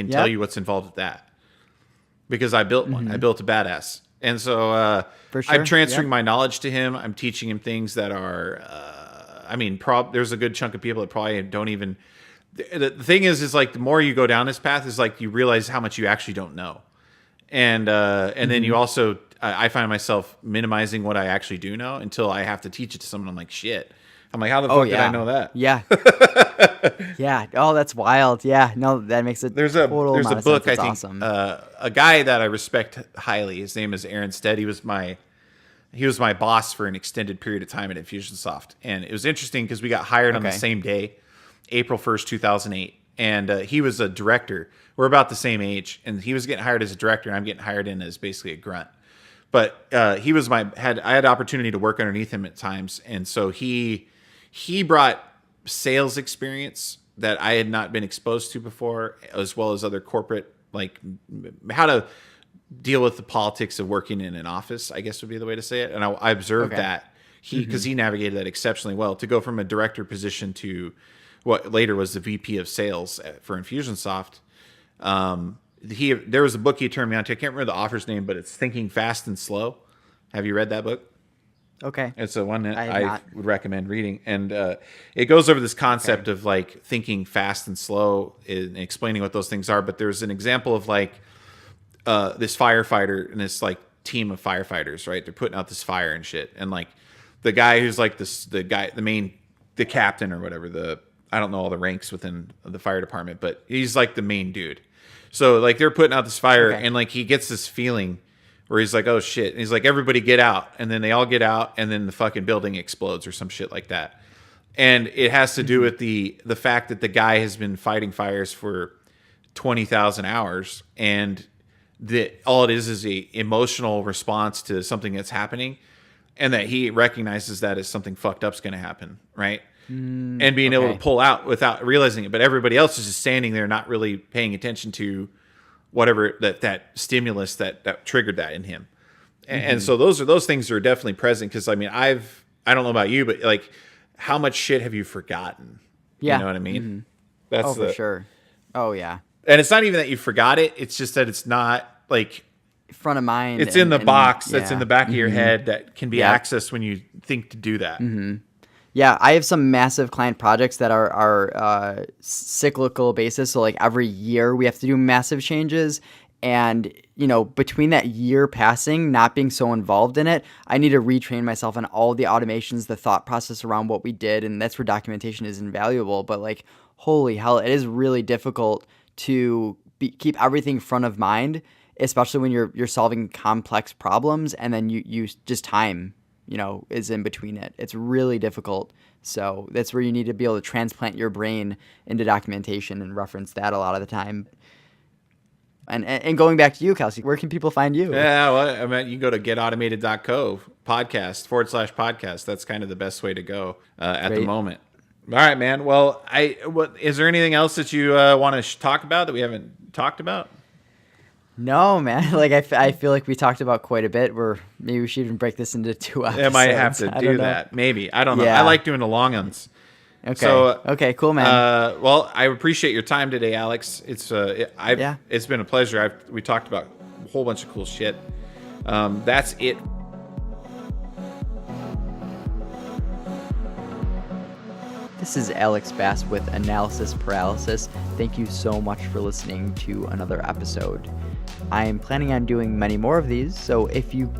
tell you what's involved with that. Because I built one. I built a badass. And so For sure. I'm transferring my knowledge to him. I'm teaching him things that are... there's a good chunk of people that probably don't even. The thing is like the more you go down this path, is like you realize how much you actually don't know, and then you also I find myself minimizing what I actually do know until I have to teach it to someone. I'm like, shit. I'm like, how the fuck did I know that? Yeah. Yeah. Oh, that's wild. Yeah. No, that makes it. There's a book. I think awesome. A guy that I respect highly. His name is Aaron Stead. He was my boss for an extended period of time at InfusionSoft. And it was interesting because we got hired on the same day, April 1st, 2008. And he was a director. We're about the same age. And he was getting hired as a director, and I'm getting hired in as basically a grunt. But he was I had opportunity to work underneath him at times. And so he brought sales experience that I had not been exposed to before, as well as other corporate, like how to deal with the politics of working in an office, I guess would be the way to say it. And I observed that because he navigated that exceptionally well to go from a director position to what later was the VP of sales for InfusionSoft. There was a book he turned me on to. I can't remember the author's name, but it's Thinking Fast and Slow. Have you read that book? Okay. It's the one that I would recommend reading. And it goes over this concept of like thinking fast and slow and explaining what those things are. But there's an example of like this firefighter and this like team of firefighters, right? They're putting out this fire and shit. And like the guy who's like the captain or whatever, I don't know all the ranks within the fire department, but he's like the main dude. So like they're putting out this fire, and like he gets this feeling where he's like, oh shit. And he's like, everybody get out. And then they all get out, and then the fucking building explodes or some shit like that. And it has to do with the fact that the guy has been fighting fires for 20,000 hours, and that all it is a emotional response to something that's happening, and that he recognizes that as something fucked up's going to happen, right? And being able to pull out without realizing it. But everybody else is just standing there not really paying attention to whatever that stimulus that triggered that in him. And so those things are definitely present, because I mean I don't know about you, but like how much shit have you forgotten? Yeah. You know what I mean? That's for sure. Oh yeah. And it's not even that you forgot it, it's just that it's not like front of mind. It's in the box that's in the back of your head that can be accessed when you think to do that. Yeah, I have some massive client projects that are cyclical basis. So like every year we have to do massive changes. And, you know, between that year passing, not being so involved in it, I need to retrain myself on all the automations, the thought process around what we did. And that's where documentation is invaluable. But like, holy hell, it is really difficult to keep everything front of mind, especially when you're solving complex problems, and then you just time, you know, is in between it. It's really difficult. So that's where you need to be able to transplant your brain into documentation and reference that a lot of the time. And going back to you, Kelsey, where can people find you? Yeah, well, I mean, you can go to getautomated.co /podcast. That's kind of the best way to go at the moment. All right, man. Well, is there anything else that you want to talk about that we haven't talked about? No, man. Like I feel like we talked about quite a bit. Maybe we should even break this into 2 episodes. I might have to do that. Maybe. I don't know. Yeah. I like doing the long ones. Okay. So, okay, cool, man. Well, I appreciate your time today, Alex. It's been a pleasure. We talked about a whole bunch of cool shit. That's it. This is Alex Bass with Analysis Paralysis. Thank you so much for listening to another episode. I am planning on doing many more of these, so if you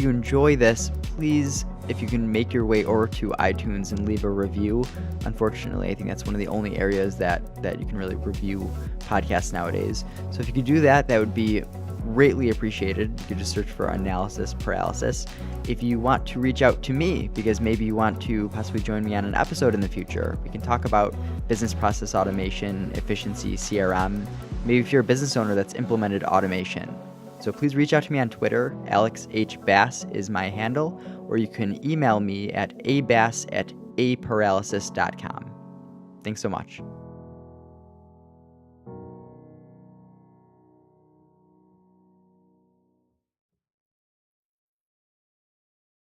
enjoy this, please, if you can make your way over to iTunes and leave a review. Unfortunately, I think that's one of the only areas that you can really review podcasts nowadays. So if you could do that, that would be greatly appreciated. You could just search for Analysis Paralysis. If you want to reach out to me, because maybe you want to possibly join me on an episode in the future, we can talk about business process automation, efficiency, CRM, maybe if you're a business owner that's implemented automation. So please reach out to me on Twitter. Alex H. Bass is my handle, or you can email me at abass@aparalysis.com. Thanks so much.